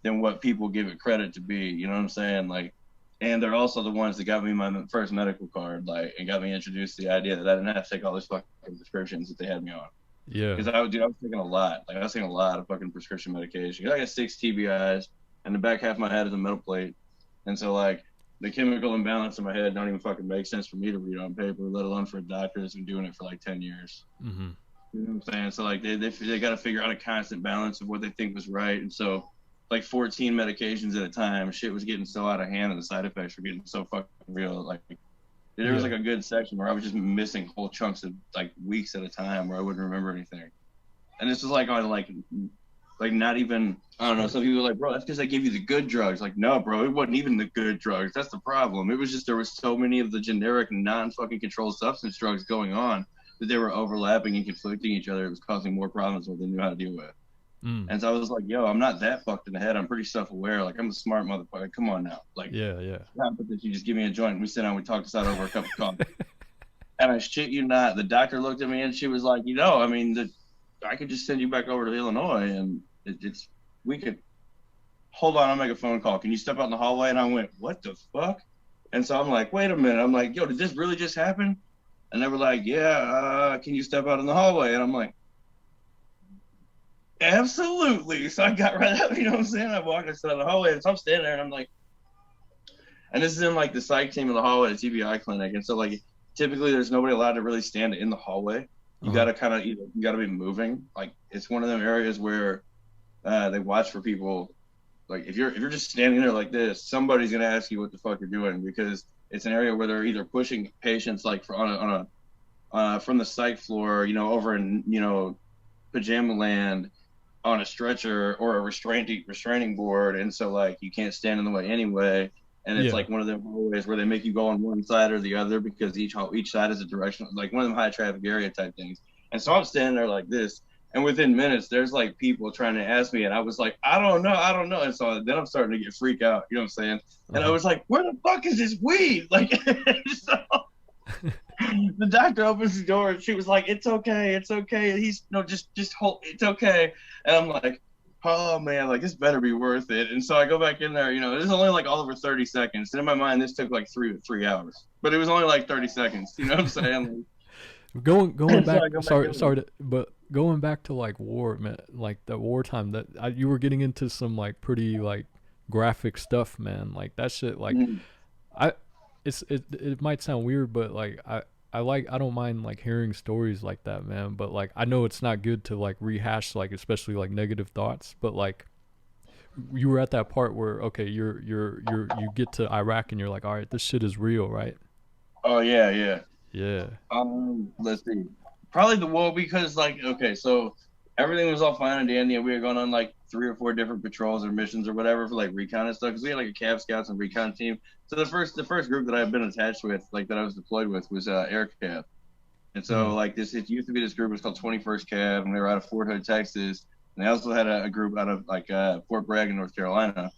than what people give it credit to be. You know what I'm saying? Like, and they're also the ones that got me my first medical card, like, and got me introduced to the idea that I didn't have to take all these fucking prescriptions that they had me on. Yeah. Because I was taking a lot. Like, I was taking a lot of fucking prescription medication. I got 6 TBIs, and the back half of my head is a metal plate. And so, like, the chemical imbalance in my head don't even fucking make sense for me to read on paper, let alone for a doctor that's been doing it for like 10 years. Mm-hmm. You know what I'm saying? So, like, they got to figure out a constant balance of what they think was right. And so, like, 14 medications at a time, shit was getting so out of hand, and the side effects were getting so fucking real. Like, there was like a good section where I was just missing whole chunks of like weeks at a time where I wouldn't remember anything. And this was like on like not even, I don't know, some people are like, bro, that's because I gave you the good drugs. Like, no, bro, it wasn't even the good drugs. That's the problem. It was just there was so many of the generic non-fucking controlled substance drugs going on that they were overlapping and conflicting each other. It was causing more problems than they knew how to deal with. And so I was like, yo, I'm not that fucked in the head. I'm pretty self-aware. Like, I'm a smart motherfucker. Come on now. Like, yeah. Not that you just give me a joint and we sit down and we talk this out over a cup of coffee. And I shit you not, the doctor looked at me and she was like, I mean, I could just send you back over to Illinois and we could, hold on, I'll make a phone call. Can you step out in the hallway? And I went, what the fuck? And so I'm like, wait a minute. I'm like, yo, did this really just happen? And they were like, yeah, can you step out in the hallway? And I'm like, absolutely. So I got right up, you know what I'm saying? I walked outside the hallway and so I'm standing there and I'm like, and this is in like the psych team in the hallway at the TBI clinic. And so like, typically there's nobody allowed to really stand in the hallway. You gotta kind of, you gotta be moving. Like it's one of them areas where they watch for people. Like if you're just standing there like this, somebody's gonna ask you what the fuck you're doing, because it's an area where they're either pushing patients like on a from the psych floor, over in pajama land on a stretcher or a restraining board, and so like you can't stand in the way anyway. And it's like one of them hallways where they make you go on one side or the other because each side is a direction, like one of them high traffic area type things. And so I'm standing there like this. And within minutes, there's like people trying to ask me, and I was like, I don't know. And so then I'm starting to get freaked out, you know what I'm saying? And I was like, where the fuck is this weed? Like, so the doctor opens the door, and she was like, it's okay. He's just hold, it's okay. And I'm like, oh man, like this better be worth it. And so I go back in there, this is only like all over 30 seconds. And in my mind, this took like three hours, but it was only like 30 seconds. You know what I'm saying? Like, going back, but going back to like war, man, like the wartime, that you were getting into some like pretty like graphic stuff, man. Like that shit, like it might sound weird, but like I don't mind like hearing stories like that, man. But like I know it's not good to like rehash like especially like negative thoughts, but like you were at that part where okay, you get to Iraq and you're like, all right, this shit is real, right? Oh yeah. Yeah. Let's see. Probably because like, okay, so everything was all fine and dandy, and we were going on like 3 or 4 different patrols or missions or whatever for like recon and stuff, because we had like a Cav Scouts and recon team. So the first group that I've been attached with, like that I was deployed with, was Air Cav. And so like it used to be this group, it was called 21st Cav, and we were out of Fort Hood, Texas. And they also had a group out of like Fort Bragg in North Carolina.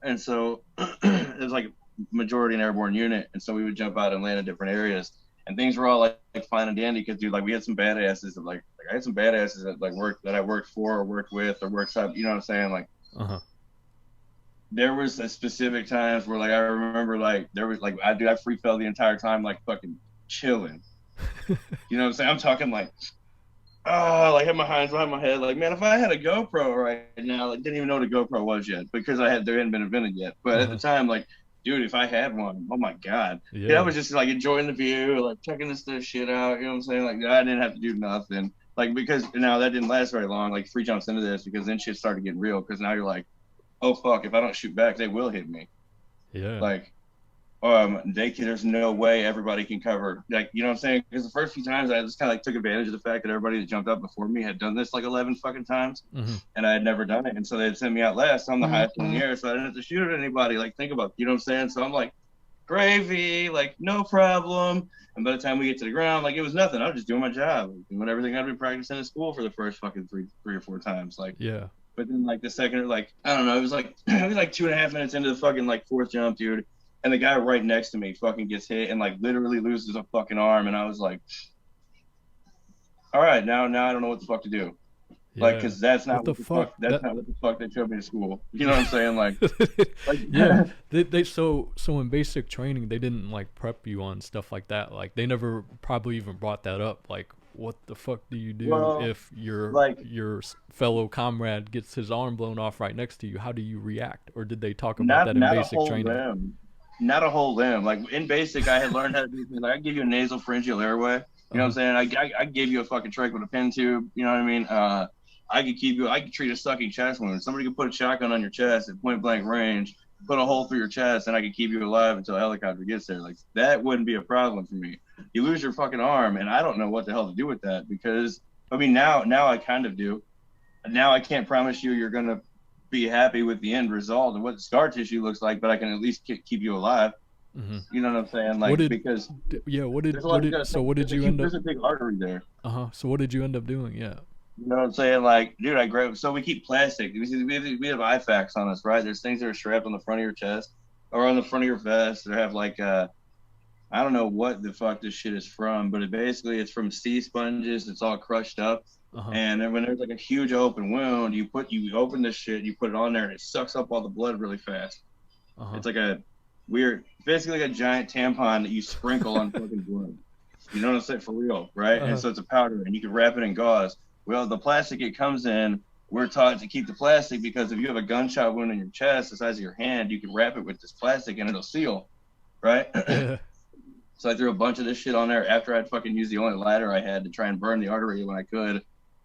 And so it was like majority an airborne unit, and so we would jump out and land in different areas. And things were all like fine and dandy because, dude, like we had some badasses that like I had some badasses that like I worked for or worked with or worked up, you know what I'm saying? Like, there was a specific times where like I remember like there was like I free fell the entire time, like fucking chilling. You know what I'm saying? I'm talking like, like had my hands behind my head, like man, if I had a GoPro right now, like didn't even know what a GoPro was yet because there hadn't been invented yet. But at the time, like, dude, if I had one, oh my god, I was just like enjoying the view, like checking this shit out. You know what I'm saying? Like I didn't have to do nothing, like because now that didn't last very long. Like free jumps into this because then shit started getting real. Because now you're like, oh fuck, if I don't shoot back, they will hit me. Yeah. Like, there's no way everybody can cover. Like, you know what I'm saying? Because the first few times I just kind of like took advantage of the fact that everybody that jumped up before me had done this like 11 fucking times, and I had never done it, and so they'd send me out last. I'm the highest in the air, so I didn't have to shoot at anybody. Like, think about, you know what I'm saying? So I'm like, gravy, like no problem. And by the time we get to the ground, like it was nothing. I was just doing my job, doing everything I'd been practicing in school for the first fucking three or four times. Like, yeah. But then like the second, like I don't know, it was like 2.5 minutes into the fucking like fourth jump, dude. And the guy right next to me fucking gets hit and like literally loses a fucking arm. And I was like, all right, now I don't know what the fuck to do. Yeah. Like, cause that's not what the fuck they showed me in school. You know what I'm saying? Like yeah. They so in basic training, they didn't like prep you on stuff like that. Like they never probably even brought that up. Like, what the fuck do you do if your fellow comrade gets his arm blown off right next to you? How do you react? Or did they talk about that in basic training? Not a whole limb. Like in basic, I had learned how to do things. Like I give you a nasal pharyngeal airway. You know what I'm saying? I gave you a fucking trach with a pen tube. You know what I mean? I could treat a sucking chest wound. Somebody could put a shotgun on your chest at point blank range, put a hole through your chest, and I could keep you alive until a helicopter gets there. Like that wouldn't be a problem for me. You lose your fucking arm, and I don't know what the hell to do with that because I mean now I kind of do. Now I can't promise you're gonna be happy with the end result and what the scar tissue looks like, but I can at least keep you alive. You know what I'm saying? Like, so what did you end up? There's a big artery there. So what did you end up doing? Yeah. You know what I'm saying? Like, dude, so we keep plastic. We have IFAKs on us, right? There's things that are strapped on the front of your chest or on the front of your vest that have like I don't know what the fuck this shit is from, but it's from sea sponges. It's all crushed up. And then when there's like a huge open wound, you open this shit, you put it on there, and it sucks up all the blood really fast. It's like a basically like a giant tampon that you sprinkle on fucking blood. You know what I'm saying? For real, right? And so it's a powder, and you can wrap it in gauze. Well, the plastic it comes in, we're taught to keep the plastic because if you have a gunshot wound in your chest the size of your hand, you can wrap it with this plastic and it'll seal, right? So I threw a bunch of this shit on there after I'd fucking used the only ladder I had to try and burn the artery when I could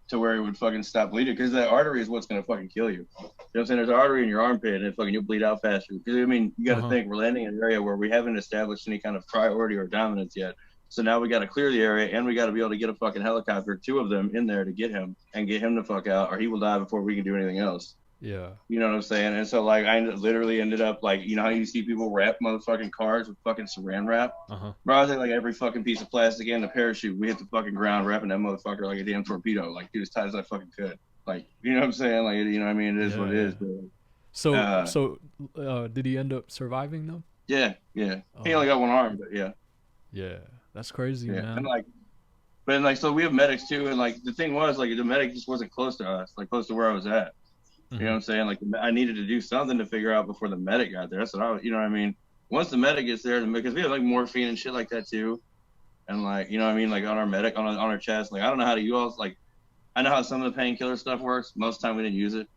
to where it would fucking stop bleeding, because that artery is what's going to fucking kill you. You know what I'm saying? There's an artery in your armpit and you'll bleed out faster. Because, I mean, you got to think, we're landing in an area where we haven't established any kind of priority or dominance yet. So now we got to clear the area, and we got to be able to get a fucking helicopter, 2 of them in there to get him and get him the fuck out, or he will die before we can do anything else. Yeah. You know what I'm saying? And so, like, I literally ended up, like, you know how you see people wrap motherfucking cars with fucking saran wrap? Bro, I was like every fucking piece of plastic and the parachute, we hit the fucking ground wrapping that motherfucker like a damn torpedo. Like, dude, as tight as I fucking could. Like, you know what I'm saying? Like, you know what I mean? It is what it is. But, so did he end up surviving, though? Yeah. He only got 1 arm, but yeah. Yeah. That's crazy, man. And, like, but, like, so we have medics, too. And, like, the thing was, like, the medic just wasn't close to us, like, close to where I was at. You know what I'm saying? Like, I needed to do something to figure out before the medic got there. That's what I was, you know what I mean? Once the medic gets there, because we have, like, morphine and shit like that, too. And, like, you know what I mean? Like, on our medic, on our chest. Like, I don't know how to use, like, I know how some of the painkiller stuff works. Most of the time we didn't use it.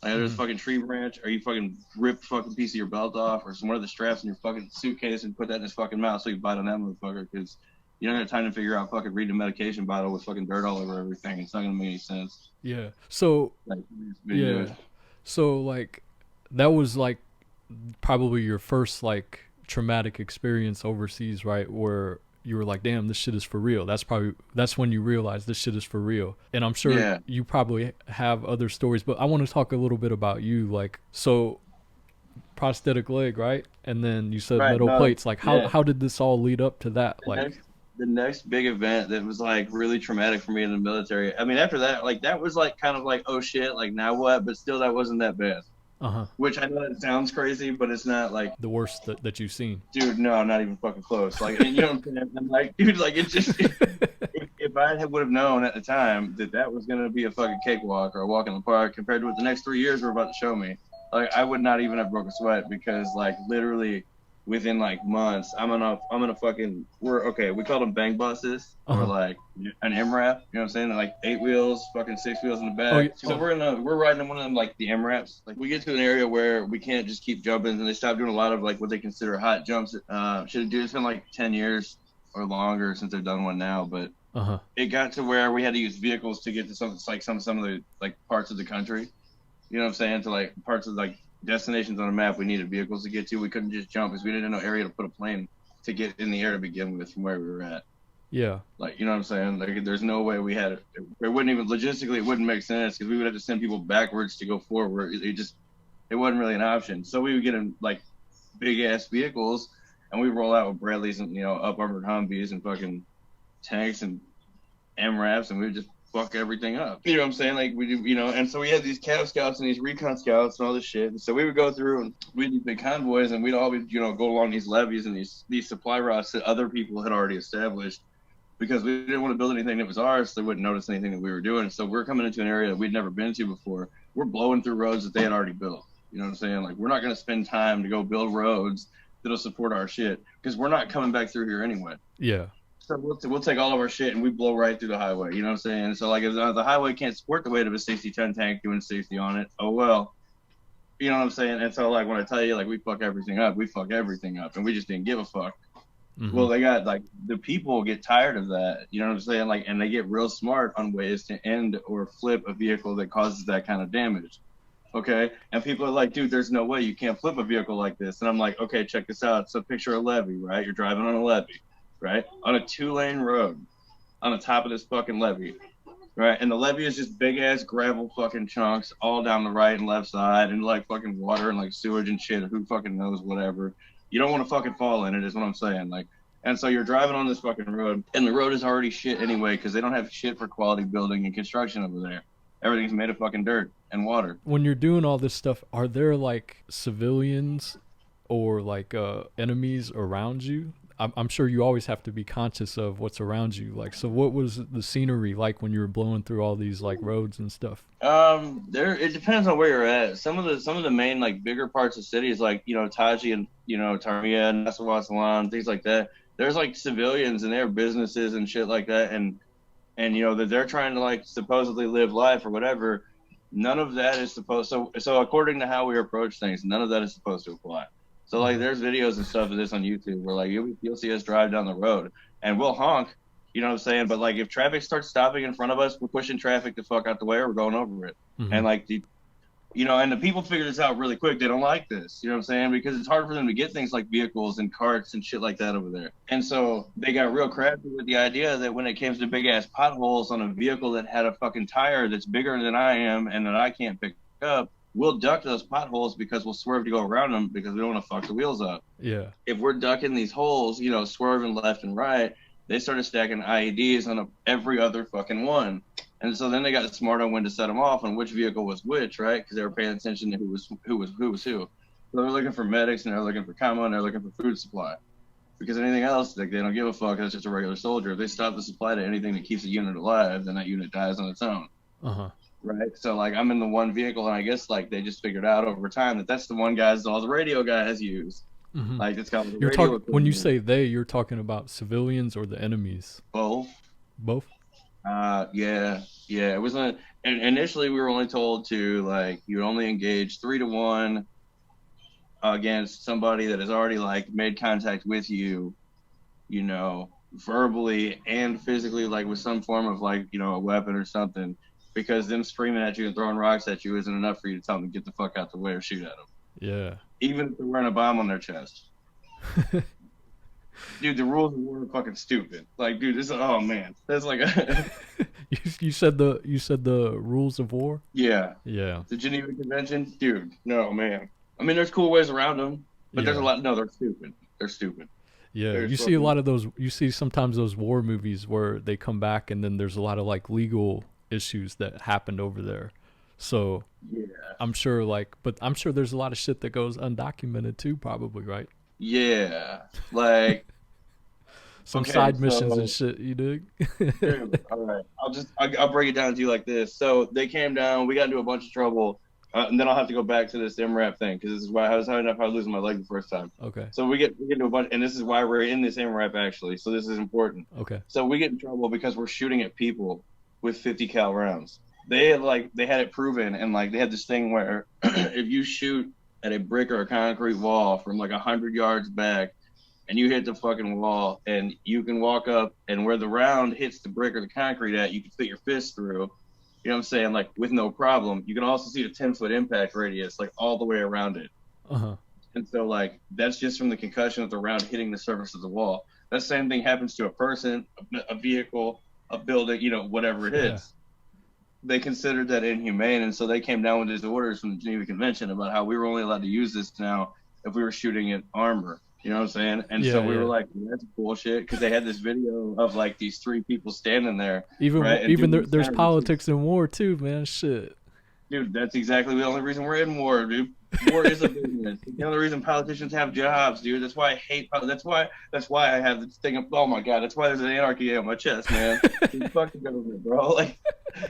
Like, there's a fucking tree branch, or you fucking rip a fucking piece of your belt off, or some one of the straps in your fucking suitcase and put that in his fucking mouth so you bite on that motherfucker, because you don't have time to figure out fucking reading a medication bottle with fucking dirt all over everything. It's not going to make any sense. Yeah. So, like, So, like, that was, like, probably your first, like, traumatic experience overseas, right? Where you were like, damn, this shit is for real. That's when you realized this shit is for real. And I'm sure you probably have other stories, but I want to talk a little bit about you. Like, so prosthetic leg, right? And then you said metal plates. Like, how did this all lead up to that? The next big event that was, like, really traumatic for me in the military. I mean, after that, like, that was, like, kind of like, oh shit, like, now what? But still, that wasn't that bad. Which I know that sounds crazy, but it's not, like, the worst that you've seen. Dude, no, not even fucking close. Like, you know what I'm saying? I'm like, dude, like, it's just, if I would have known at the time that was going to be a fucking cakewalk or a walk in the park compared to what the next 3 years were about to show me, like, I would not even have broke a sweat, because, like, literally within, like, months, I'm gonna fucking, we call them bang buses, or like an MRAP, you know what I'm saying? Like 8 wheels, fucking 6 wheels in the back. So we're riding in one of them, like the MRAPs. Like, we get to an area where we can't just keep jumping, and they stop doing a lot of, like, what they consider hot jumps. It's been like 10 years or longer since they've done one now, but it got to where we had to use vehicles to get to some of the, like, parts of the country. You know what I'm saying? To, like, parts of, like, destinations on a map we needed vehicles to get to. We couldn't just jump because we didn't have no area to put a plane to get in the air to begin with from where we were at. Yeah. Like, you know what I'm saying? Like, there's no way we had it. It wouldn't even, logistically, it wouldn't make sense, because we would have to send people backwards to go forward. It wasn't really an option. So we would get in, like, big ass vehicles, and we roll out with Bradleys and, you know, up armored Humvees and fucking tanks and MRAPs, and we would just fuck everything up. You know what I'm saying? Like, we do, you know, and so we had these Cav Scouts and these Recon Scouts and all this shit. And so we would go through, and we'd do big convoys, and we'd always, you know, go along these levees and these supply routes that other people had already established, because we didn't want to build anything that was ours, so they wouldn't notice anything that we were doing. So we're coming into an area that we'd never been to before. We're blowing through roads that they had already built. You know what I'm saying? Like, we're not going to spend time to go build roads that'll support our shit, because we're not coming back through here anyway. Yeah. So we'll take all of our shit and we blow right through the highway. You know what I'm saying? So, like, if the highway can't support the weight of a 60-ton tank doing safety on it, oh well. You know what I'm saying? And so, like, when I tell you, like, we fuck everything up, and we just didn't give a fuck. Well, they got, like, the people get tired of that. You know what I'm saying? Like, and they get real smart on ways to end or flip a vehicle that causes that kind of damage. Okay? And people are like, dude, there's no way you can't flip a vehicle like this. And I'm like, okay, check this out. So picture a levee, right? You're driving on a levee, right? On a 2-lane road, on the top of this fucking levee, right? And the levee is just big ass gravel fucking chunks all down the right and left side, and, like, fucking water and, like, sewage and shit. Who fucking knows? Whatever. You don't want to fucking fall in it, is what I'm saying. Like, and so you're driving on this fucking road, and the road is already shit anyway, because they don't have shit for quality building and construction over there. Everything's made of fucking dirt and water. When you're doing all this stuff, are there, like, civilians or, like, enemies around you I'm sure you always have to be conscious of what's around you. Like, so what was the scenery like when you were blowing through all these like roads and stuff? It depends on where you're at. Some of the main like bigger parts of cities, like Taji and Tarmiya and Nasrallah, things like that. There's like civilians and their businesses and shit like that, and that they're trying to like supposedly live life or whatever. None of that is supposed. So according to how we approach things, none of that is supposed to apply. So like there's videos and stuff of this on YouTube where like you'll see us drive down the road and we'll honk, you know what I'm saying? But like if traffic starts stopping in front of us, we're pushing traffic the fuck out the way or we're going over it. And like and the people figure this out really quick. They don't like this, you know what I'm saying? Because it's hard for them to get things like vehicles and carts and shit like that over there. And so they got real crafty with the idea that when it came to big ass potholes on a vehicle that had a fucking tire that's bigger than I am and that I can't pick up, we'll duck those potholes because we'll swerve to go around them because we don't want to fuck the wheels up. Yeah. If we're ducking these holes, swerving left and right, they started stacking IEDs on every other fucking one. And so then they got smart on when to set them off and which vehicle was which, right? Because they were paying attention to who was who. So they're looking for medics and they're looking for commo and they're looking for food supply. Because anything else, like they don't give a fuck. That's just a regular soldier. If they stop the supply to anything that keeps a unit alive, then that unit dies on its own. Right. So like I'm in the one vehicle, and I guess like they just figured out over time that that's the one guys all the radio guys use. Like it's called the radio. When you say they, you're talking about civilians or the enemies? Both. Yeah. It was initially we were only told to like you only engage 3 to 1 against somebody that has already like made contact with you, verbally and physically, like with some form of like a weapon or something. Because them screaming at you and throwing rocks at you isn't enough for you to tell them to get the fuck out the way or shoot at them. Yeah. Even if they're wearing a bomb on their chest. Dude, the rules of war are fucking stupid. Like, dude, oh man, that's like a. you said the rules of war. Yeah. Yeah. The Geneva Convention, dude. No, man. I mean, there's cool ways around them, but there's a lot. No, they're stupid. They're stupid. Yeah, you see a lot of those. You see sometimes those war movies where they come back and then there's a lot of like legal issues that happened over there. So yeah, I'm sure there's a lot of shit that goes undocumented too, probably, right? Yeah, like some side missions and shit, you dig? Dude, all right, I'll break it down to you like this. So they came down, we got into a bunch of trouble, and then I'll have to go back to this MRAP thing because this is why I was losing my leg the first time. Okay. So we get into a bunch, and this is why we're in this MRAP actually. So this is important. Okay. So we get in trouble because we're shooting at people with 50 cal rounds. They had it proven, and like they had this thing where if you shoot at a brick or a concrete wall from like 100 yards back and you hit the fucking wall and you can walk up and where the round hits the brick or the concrete at, you can fit your fist through, you know what I'm saying, like with no problem. You can also see the 10-foot impact radius like all the way around it. And so like that's just from the concussion of the round hitting the surface of the wall. That same thing happens to a person, a vehicle, a building, whatever it is. Yeah. They considered that inhumane, and so they came down with these orders from the Geneva Convention about how we were only allowed to use this now if we were shooting at armor. You know what I'm saying? And so we were like, that's bullshit, because they had this video of like these 3 people standing there. Even there's politics in war too, man. Shit. Dude, that's exactly the only reason we're in war, dude. War is a business. It's the only reason politicians have jobs, dude. That's why I hate. That's why I have this thing. Oh my god, that's why there's an anarchy on my chest, man. Fuck the government, bro. Like,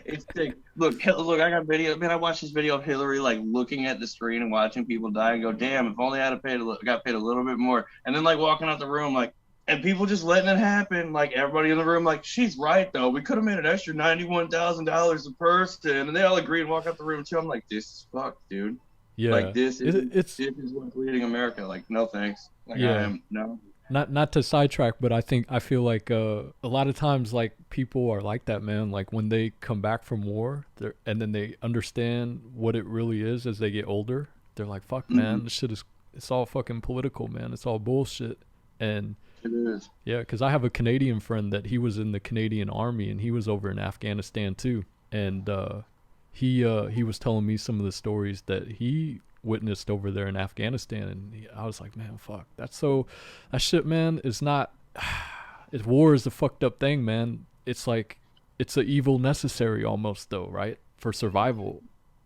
it's sick. Look, I got video. Man, I watched this video of Hillary like looking at the screen and watching people die and go, damn, if only I'd have got paid a little bit more. And then like walking out the room, like, and people just letting it happen. Like everybody in the room, like, she's right though. We could have made an extra $91,000 a person, and they all agreed and walk out the room too. I'm like, this is fucked, dude. Yeah, like this is what's leading America. Like, no thanks. Like, yeah, no. Not to sidetrack, but I feel like a lot of times like people are like that, man. Like when they come back from war, and then they understand what it really is as they get older. They're like, fuck, man, this shit it's all fucking political, man. It's all bullshit. And it is. Yeah, because I have a Canadian friend that he was in the Canadian Army and he was over in Afghanistan too, and he was telling me some of the stories that he witnessed over there in Afghanistan, and I was like, man, fuck, that shit, man, is not. War is a fucked up thing, man. It's like it's a evil necessary almost, though, right, for survival.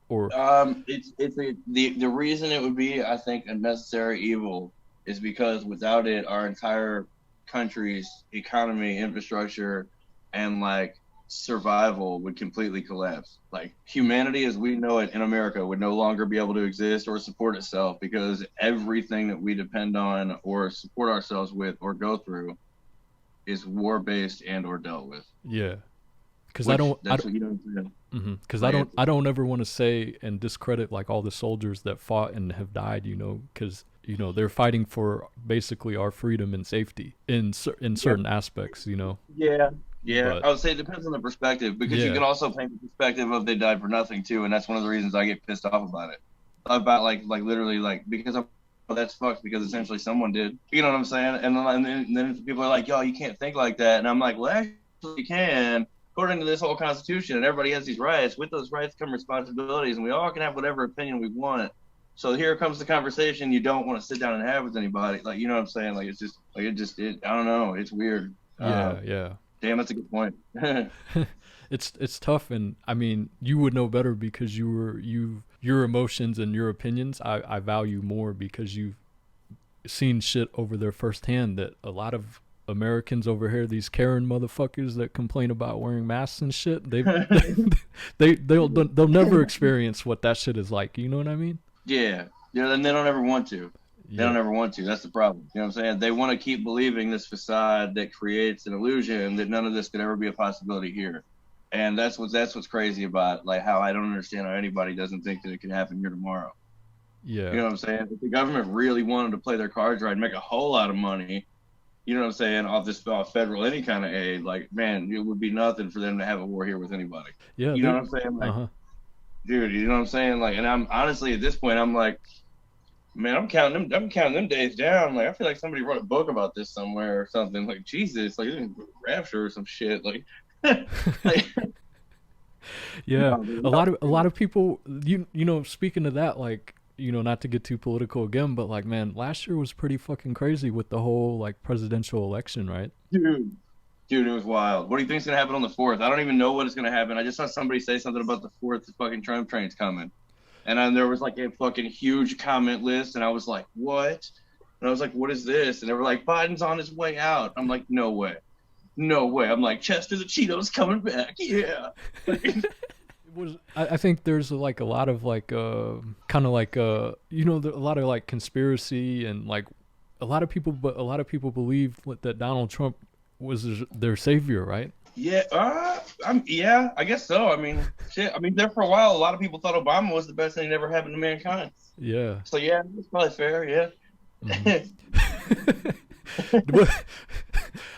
Or the reason it would be, I think, a necessary evil is because without it, our entire country's economy, infrastructure, and like survival would completely collapse. Like humanity as we know it in America would no longer be able to exist or support itself because everything that we depend on or support ourselves with or go through is war-based and or dealt with. Yeah. Because I don't ever want to say and discredit like all the soldiers that fought and have died, you know, because you know they're fighting for basically our freedom and safety in certain aspects, you know. Yeah, But, I would say it depends on the perspective, because you can also paint the perspective of they died for nothing too, and that's one of the reasons I get pissed off about it. About like literally like because I'm that's fucked because essentially someone did. You know what I'm saying? And then people are like, yo, you can't think like that, and I'm like, well, actually you can. According to this whole Constitution, and everybody has these rights. With those rights come responsibilities, and we all can have whatever opinion we want. So here comes the conversation you don't want to sit down and have with anybody. Like, you know what I'm saying? Like, it's just, like, I don't know. It's weird. Yeah. Damn, that's a good point. It's tough, and I mean, you would know better because your emotions and your opinions, I value more because you've seen shit over there firsthand that a lot of Americans over here, these Karen motherfuckers that complain about wearing masks and shit, they'll never experience what that shit is like. You know what I mean? Yeah, and they don't ever want to. They don't ever want to. That's the problem. You know what I'm saying? They want to keep believing this facade that creates an illusion that none of this could ever be a possibility here. And that's what's crazy about like how I don't understand how anybody doesn't think that it can happen here tomorrow. Yeah. You know what I'm saying? If the government really wanted to play their cards right and make a whole lot of money, you know what I'm saying, off this federal any kind of aid, like, man, it would be nothing for them to have a war here with anybody. Yeah. You know what I'm saying? Like, dude, you know what I'm saying? Like, and I'm honestly at this point, I'm like, man, I'm counting them days down. Like, I feel like somebody wrote a book about this somewhere or something. Like, Jesus, like Rapture or some shit. Like, yeah, a lot of people, you know, speaking of that, like, you know, not to get too political again, but like, man, last year was pretty fucking crazy with the whole like presidential election, right? Dude, it was wild. What do you think's gonna happen on the 4th? I don't even know what is gonna happen. I just saw somebody say something about the 4th. The fucking Trump train's coming, and then there was like a fucking huge comment list, and I was like, what? And I was like, what is this? And they were like, Biden's on his way out. I'm like, no way. I'm like, Chester the Cheeto's coming back. Yeah. I think there's like a lot of like kind of like you know, a lot of like conspiracy and like a lot of people believe that Donald Trump was their savior, right? Yeah, I guess so. I mean, shit. I mean, there for a while, a lot of people thought Obama was the best thing that ever happened to mankind. Yeah. So yeah, it's probably fair. Yeah. Mm-hmm.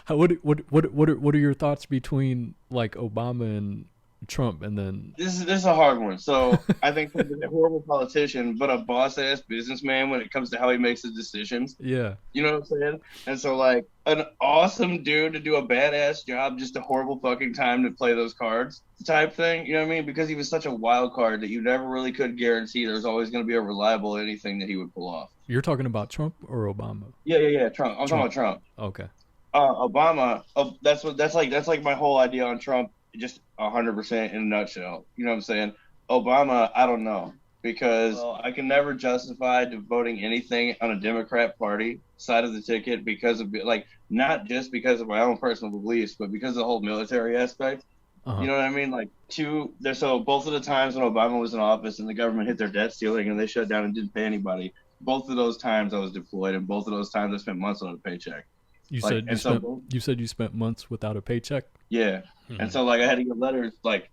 What are your thoughts between like Obama and Trump? And then this is a hard one. So I think he's a horrible politician, but a boss ass businessman when it comes to how he makes his decisions. Yeah. You know what I'm saying? And so like an awesome dude to do a badass job, just a horrible fucking time to play those cards type thing. You know what I mean? Because he was such a wild card that you never really could guarantee there's always going to be a reliable anything that he would pull off. You're talking about Trump or Obama? Yeah. Trump. I'm talking about Trump. Okay. Obama. That's like my whole idea on Trump. Just 100% in a nutshell. You know what I'm saying? Obama, I don't know, because I can never justify voting anything on a Democrat Party side of the ticket because of like not just because of my own personal beliefs, but because of the whole military aspect. You know what I mean? Like so both of the times when Obama was in office and the government hit their debt ceiling and they shut down and didn't pay anybody, both of those times I was deployed, and both of those times I spent months on a paycheck. You said you spent months without a paycheck? Yeah. Mm-hmm. And so like I had to get letters like,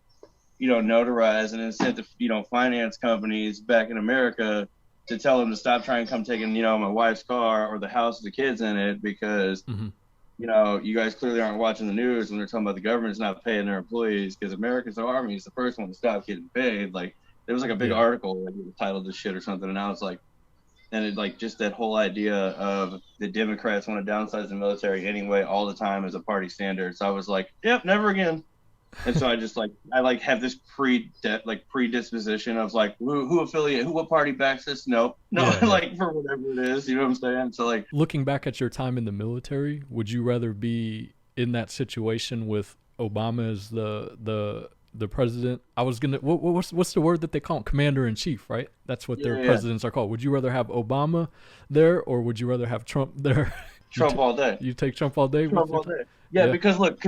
you know, notarized and then sent to, you know, finance companies back in America to tell them to stop trying to come taking, you know, my wife's car or the house with the kids in it because, you know, you guys clearly aren't watching the news when they're talking about the government's not paying their employees because America's Army is the first one to stop getting paid. Like there was like a big article like titled this shit or something, and I was like, and it like just that whole idea of the Democrats want to downsize the military anyway all the time as a party standard. So I was like, yep, never again. And so I just like have this predisposition of like what party backs this? No, like for whatever it is, you know what I'm saying? So like looking back at your time in the military, would you rather be in that situation with Obama as the president? I was gonna what's the word that they call him? Commander in chief, right? That's what their presidents are called. Would you rather have Obama there or would you rather have Trump there? Trump all day. You take Trump all day? Trump all day. Yeah, because look,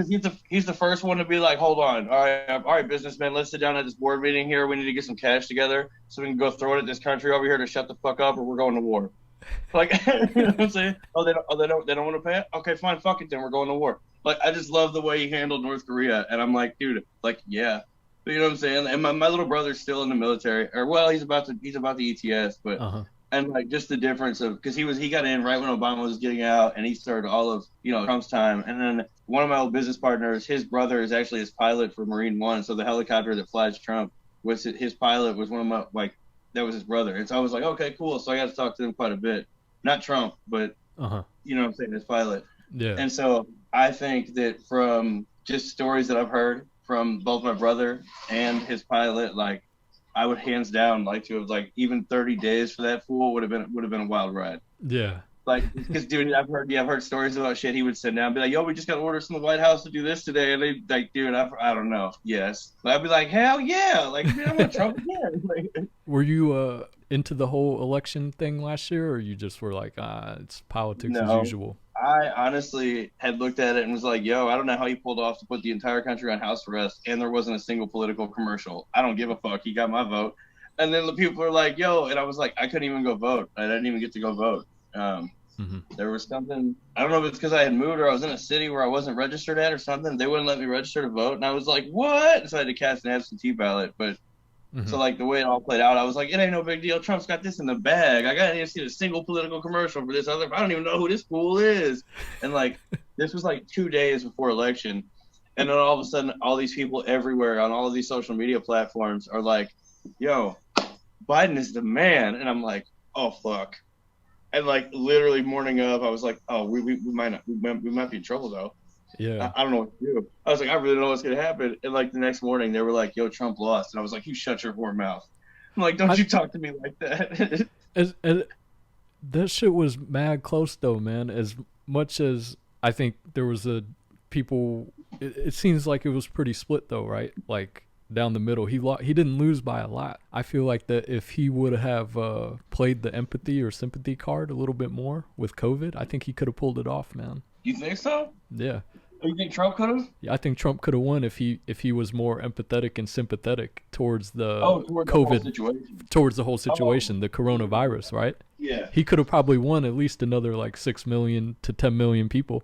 he's the first one to be like, hold on, all right, businessman, let's sit down at this board meeting here. We need to get some cash together so we can go throw it at this country over here to shut the fuck up, or we're going to war. Like, you know what I'm saying? They don't want to pay it. Okay, fine, fuck it then. We're going to war. Like, I just love the way he handled North Korea, and I'm like, dude, like, yeah, but you know what I'm saying? And my little brother's still in the military, or well, he's about the ETS, but. And like just the difference of because he got in right when Obama was getting out, and he started all of Trump's time. And then one of my old business partners, his brother is actually his pilot for Marine One, so the helicopter that flies Trump was his pilot was one of my that was his brother. And so I was like, okay, cool. So I got to talk to him quite a bit, not Trump, but you know what I'm saying, his pilot. Yeah. And so I think that from just stories that I've heard from both my brother and his pilot, like. I would hands down like to have like even 30 days for that fool would have been a wild ride. Yeah. Like because dude, I've heard stories about shit he would sit down and be like, yo, we just got orders from the White House to do this today, and they like, dude, I don't know. Yes. But I'd be like, hell yeah, like dude, I want Trump again. Like, were you into the whole election thing last year, or you just were like, it's politics as usual? I honestly had looked at it and was like, yo, I don't know how he pulled off to put the entire country on house arrest and there wasn't a single political commercial. I don't give a fuck. He got my vote. And then the people were like, yo, and I was like, I couldn't even go vote. I didn't even get to go vote. There was something, I don't know if it's because I had moved or I was in a city where I wasn't registered at or something. They wouldn't let me register to vote. And I was like, what? So I had to cast an absentee ballot. But so like the way it all played out, I was like, it ain't no big deal. Trump's got this in the bag. I got to see a single political commercial for this. I don't even know who this fool is. And like, this was like 2 days before election. And then all of a sudden, all these people everywhere on all of these social media platforms are like, yo, Biden is the man. And I'm like, oh, fuck. And like literally morning of, I was like, oh, we might be in trouble though. Yeah. I don't know what to do. I was like, I really don't know what's going to happen. And like the next morning, they were like, yo, Trump lost. And I was like, you shut your whore mouth. I'm like, don't you talk to me like that. That shit was mad close though, man. As much as I think there was it seems like it was pretty split though, right? Like down the middle. He didn't lose by a lot. I feel like that if he would have played the empathy or sympathy card a little bit more with COVID, I think he could have pulled it off, man. You think so? Yeah. You think Trump could have? Yeah, I think Trump could have won if he was more empathetic and sympathetic towards the COVID, towards the whole situation, the coronavirus, right? Yeah. He could have probably won at least another like 6 million to 10 million people.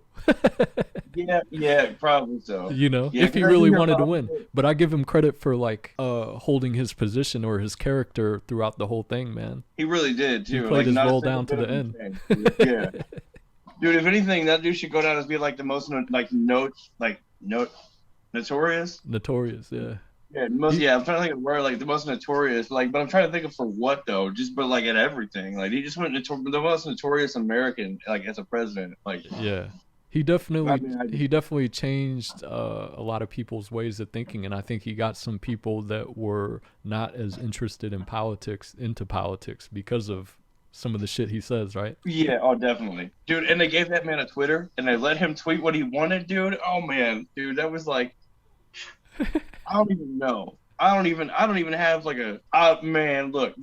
yeah, probably so. You know, if he really wanted to win. But I give him credit for like holding his position or his character throughout the whole thing, man. He really did too. He played his role down to the end. Yeah. Dude, if anything, that dude should go down as being like the most notorious. Notorious, yeah. Yeah, I'm trying to think of where like the most notorious, like, but I'm trying to think of for what though. But like at everything, like he just went the most notorious American, like as a president, like. Yeah, he definitely changed a lot of people's ways of thinking, and I think he got some people that were not as interested in politics into politics because of some of the shit he says, right? Yeah, oh, definitely. Dude, and they gave that man a Twitter, and they let him tweet what he wanted, dude. Oh, man. Dude, that was like... I don't even know. I don't even have like a... man, look.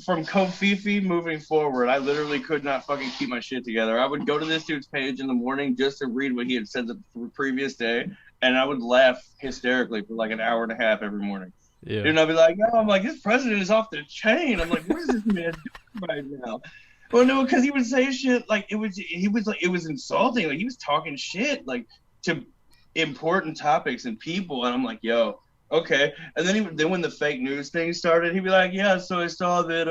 From Kofifi moving forward, I literally could not fucking keep my shit together. I would go to this dude's page in the morning just to read what he had said the previous day, and I would laugh hysterically for like an hour and a half every morning. Yeah. And I'll be like, no, I'm like, this president is off the chain. I'm like, what is this man doing right now? Well, no, because he would say shit like it was insulting. Like he was talking shit like to important topics and people, and I'm like, yo, okay. And then when the fake news thing started, he'd be like, yeah, so I saw that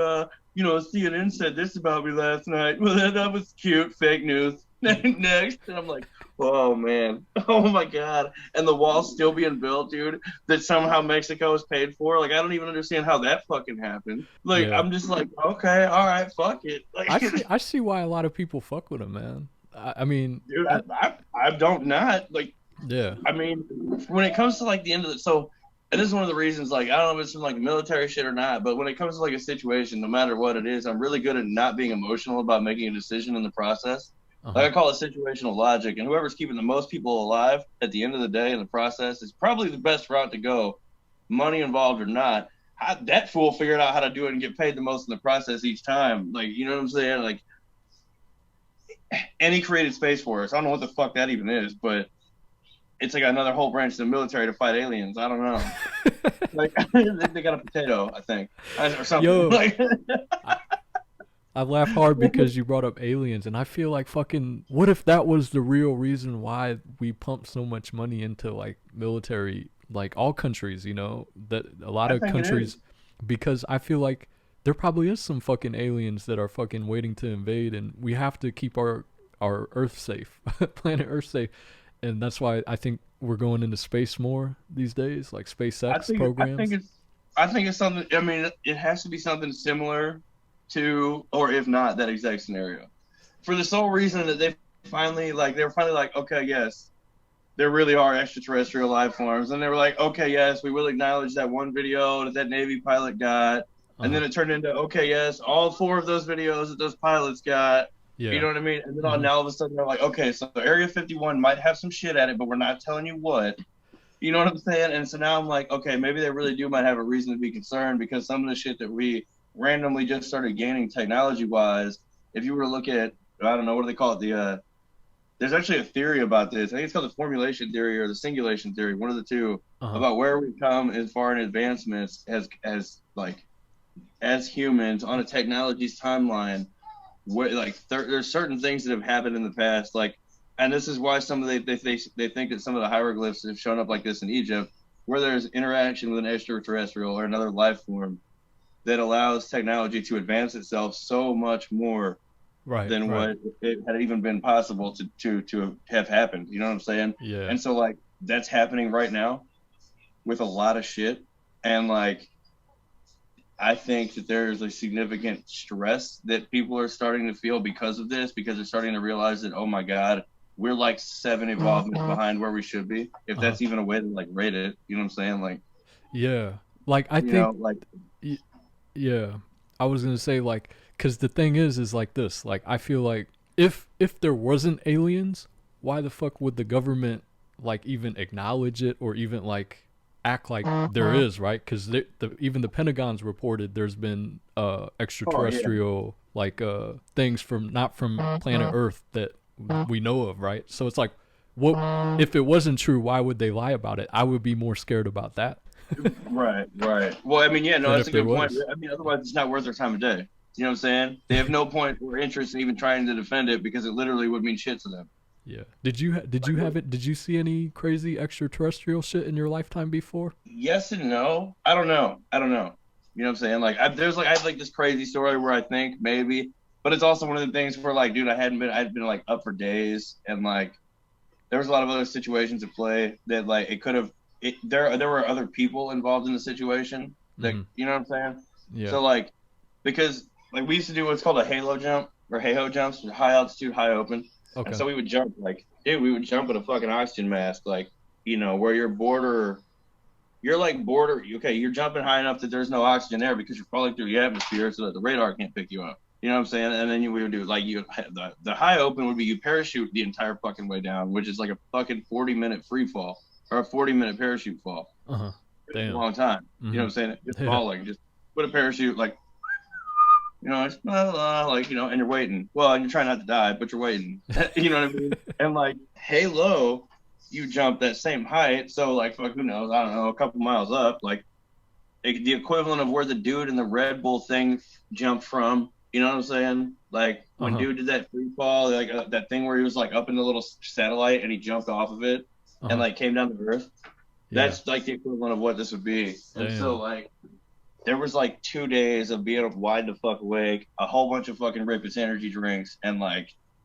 CNN said this about me last night. Well, that was cute, fake news. Next, and I'm like, oh man, oh my god, and the wall's still being built, dude. That somehow Mexico is paid for. Like, I don't even understand how that fucking happened. Like, yeah. I'm just like, okay, all right, fuck it. Like, I see why a lot of people fuck with him, man. I mean, dude, I don't not like. Yeah. I mean, when it comes to like the end of it, so. And this is one of the reasons, like, I don't know if it's from like military shit or not, but when it comes to like a situation, no matter what it is, I'm really good at not being emotional about making a decision in the process. Like I call it situational logic, and whoever's keeping the most people alive at the end of the day in the process is probably the best route to go, money involved or not. That fool figured out how to do it and get paid the most in the process each time. Like, you know what I'm saying? Like, and he created Space Force. I don't know what the fuck that even is, but it's like another whole branch of the military to fight aliens. I don't know. Like they got a potato, I think, or something. Yo, Like, I laugh hard because you brought up aliens, and I feel like fucking. What if that was the real reason why we pump so much money into like military, like all countries? You know, that a lot I of think countries, because I feel like there probably is some fucking aliens that are fucking waiting to invade, and we have to keep our Earth safe, planet Earth safe, and that's why I think we're going into space more these days, like SpaceX programs. I think it's something. I mean, it has to be something similar to, or if not, that exact scenario. For the sole reason that they were finally like, okay, yes, there really are extraterrestrial life forms, and they were like, okay, yes, we will acknowledge that one video that Navy pilot got, and then it turned into, okay, yes, all 4 of those videos that those pilots got. Yeah. You know what I mean? And then now all of a sudden they're like, okay, so Area 51 might have some shit at it, but we're not telling you what. You know what I'm saying? And so now I'm like, okay, maybe they really might have a reason to be concerned, because some of the shit that we randomly just started gaining technology-wise, if you were to look at, I don't know, what do they call it? There's actually a theory about this. I think it's called the formulation theory or the singulation theory, one of the two, about where we've come as far in advancements as humans on a technology's timeline. Where there's certain things that have happened in the past, and this is why some of they think that some of the hieroglyphs have shown up like this in Egypt, where there's interaction with an extraterrestrial or another life form that allows technology to advance itself so much more than what it had even been possible to have happened. You know what I'm saying? Yeah. And so that's happening right now with a lot of shit, and I think that there's a significant stress that people are starting to feel because of this, because they're starting to realize that, oh my God, we're like 7 evolvements behind where we should be, if that's even a way to rate it. You know what I'm saying? Yeah. I think, yeah, I was going to say because the thing is like this, I feel like if there wasn't aliens, why the fuck would the government even acknowledge it or even act like there is, right? Because even the Pentagon's reported there's been extraterrestrial things not from planet Earth that we know of, right? So it's what if it wasn't true? Why would they lie about it? I would be more scared about that. Right. Well, I mean, yeah, no, that's a good point. I mean, otherwise it's not worth their time of day. You know what I'm saying? They have no point or interest in even trying to defend it, because it literally would mean shit to them. Yeah. Did you see any crazy extraterrestrial shit in your lifetime before? Yes and no. I don't know. You know what I'm saying? I had this crazy story where I think maybe, but it's also one of the things where dude, I'd been up for days, and there was a lot of other situations at play that it could have, there were other people involved in the situation that, you know what I'm saying? Yeah. So because we used to do what's called a halo jump or HAHO jumps, high altitude, high open. Okay. And so we would jump we would jump with a fucking oxygen mask, where you're you're jumping high enough that there's no oxygen there because you're falling through the atmosphere so that the radar can't pick you up. You know what I'm saying? And then we would do the high open would be you parachute the entire fucking way down, which is a fucking 40-minute free fall or a 40-minute parachute fall. Damn. It's a long time. You know what I'm saying? Just fall, just put a parachute it's and you're waiting. Well, and you're trying not to die, but you're waiting. You know what I mean? And Halo, you jump that same height, so who knows? I don't know, a couple miles up, the equivalent of where the dude in the Red Bull thing jumped from. You know what I'm saying? When dude did that free fall, that thing where he was up in the little satellite and he jumped off of it and came down to Earth. Yeah. That's the equivalent of what this would be. Damn. And so there was 2 days of being wide the fuck awake, a whole bunch of fucking Rippus energy drinks, and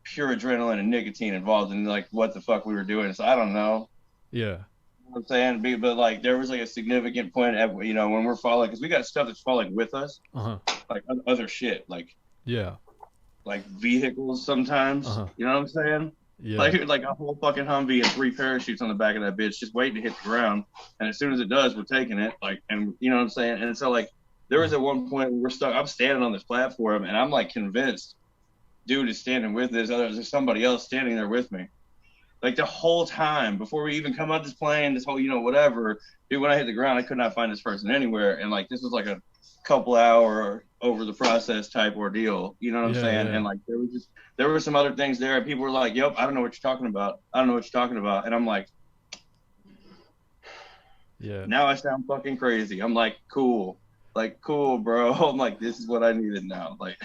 pure adrenaline and nicotine involved in what the fuck we were doing. So I don't know. Yeah. You know what I'm saying? But there was a significant point at when we're falling, because we got stuff that's falling with us, other shit, yeah, vehicles sometimes. You know what I'm saying? Yeah. A whole fucking Humvee and 3 parachutes on the back of that bitch, just waiting to hit the ground. And as soon as it does, we're taking it. And you know what I'm saying? And so there was at one point where we're stuck. I'm standing on this platform and I'm convinced dude is standing with this. There's somebody else standing there with me. The whole time before we even come out this plane, this whole, whatever. Dude, when I hit the ground, I could not find this person anywhere. And this was a couple hour over the process type ordeal. You know what I'm saying? Yeah. And like there were some other things there, and people were like, "Yep, I don't know what you're talking about. I don't know what you're talking about." And I'm like, Yeah. now I sound fucking crazy. I'm like, cool, bro. I'm like, this is what I needed now. Like,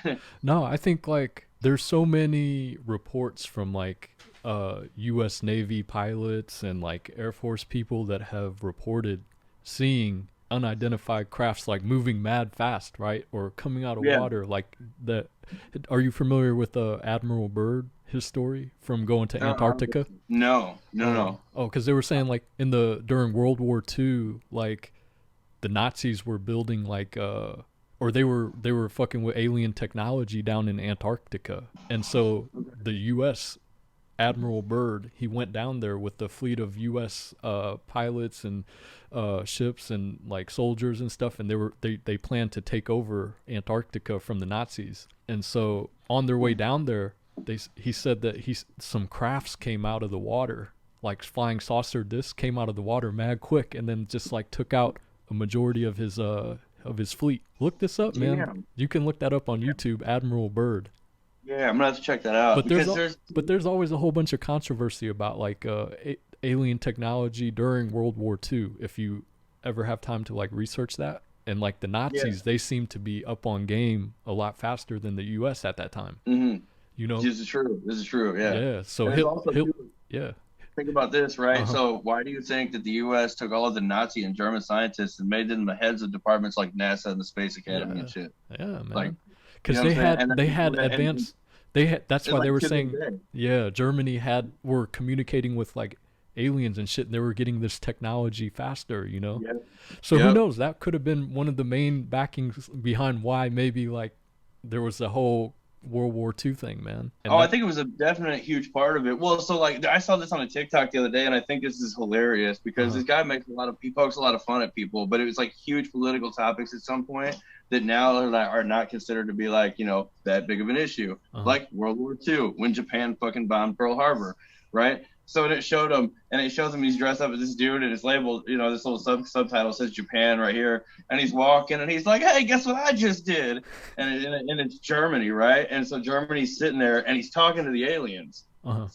No, I think like there's so many reports from like US Navy pilots and like Air Force people that have reported seeing unidentified crafts like moving mad fast, right? Or coming out of yeah. water like that. Are you familiar with Admiral Byrd, his story from going to Antarctica? No. Oh, because they were saying like during World War II, like the Nazis were building like or they were fucking with alien technology down in Antarctica, and so the U.S. Admiral Byrd, he went down there with the fleet of U.S. Pilots and ships and like soldiers and stuff, and they planned to take over Antarctica from the Nazis. And so on their way down there, he said that some crafts came out of the water, like flying saucer discs came out of the water mad quick, and then just like took out a majority of his fleet. Look this up, man. Damn. You can look that up on YouTube, Admiral Byrd. Yeah, I'm gonna have to check that out. But there's always a whole bunch of controversy about like alien technology during World War II. If you ever have time to like research that, and like the Nazis, they seem to be up on game a lot faster than the U.S. at that time. Mm-hmm. You know, this is true. Yeah. Yeah. So yeah. Think about this, right? Uh-huh. So why do you think that the U.S. took all of the Nazi and German scientists and made them the heads of departments like NASA and the Space Academy and shit? Yeah, man. Like, because they had advanced. That's why like they were to saying, this day. yeah, Germany were communicating with like aliens and shit, and they were getting this technology faster, you know. Yep. So who knows? That could have been one of the main backings behind why maybe like there was a whole World War II thing, man. And I think it was a definite huge part of it. Well, so like I saw this on a TikTok the other day, and I think this is hilarious because this guy he pokes a lot of fun at people, but it was like huge political topics at some point that now are not considered to be like, you know, that big of an issue. Like World War II, when Japan fucking bombed Pearl Harbor, right? So it showed him, and it shows him he's dressed up as this dude, and it's labeled, you know, this little subtitle says Japan right here, and he's walking, and he's like, hey, guess what I just did? And it's Germany, right? And so Germany's sitting there, and he's talking to the aliens,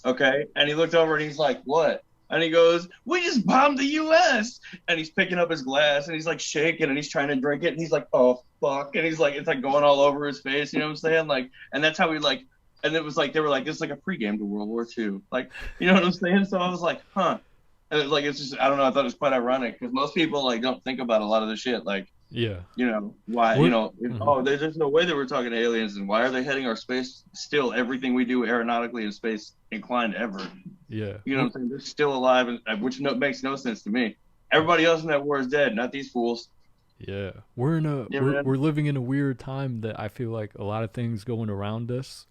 okay? And he looked over, and he's like, what? And he goes, we just bombed the U.S. And he's picking up his glass, and he's like shaking, and he's trying to drink it, and he's like, oh, fuck. And he's like, it's like going all over his face, you know what I'm saying? Like, and that's how he like, and it was like, they were like, it's like a pregame to World War II. Like, you know what I'm saying? So I was like, huh. And it was like, it's just, I don't know, I thought it was quite ironic because most people like don't think about a lot of the shit. Like, yeah, you know, why, you know, there's no way that we're talking to aliens, and why are they heading our space still? Everything we do aeronautically in space inclined ever. Yeah. You know what I'm saying? They're still alive, and which makes no sense to me. Everybody else in that war is dead, not these fools. Yeah. We're living in a weird time that I feel like a lot of things going around us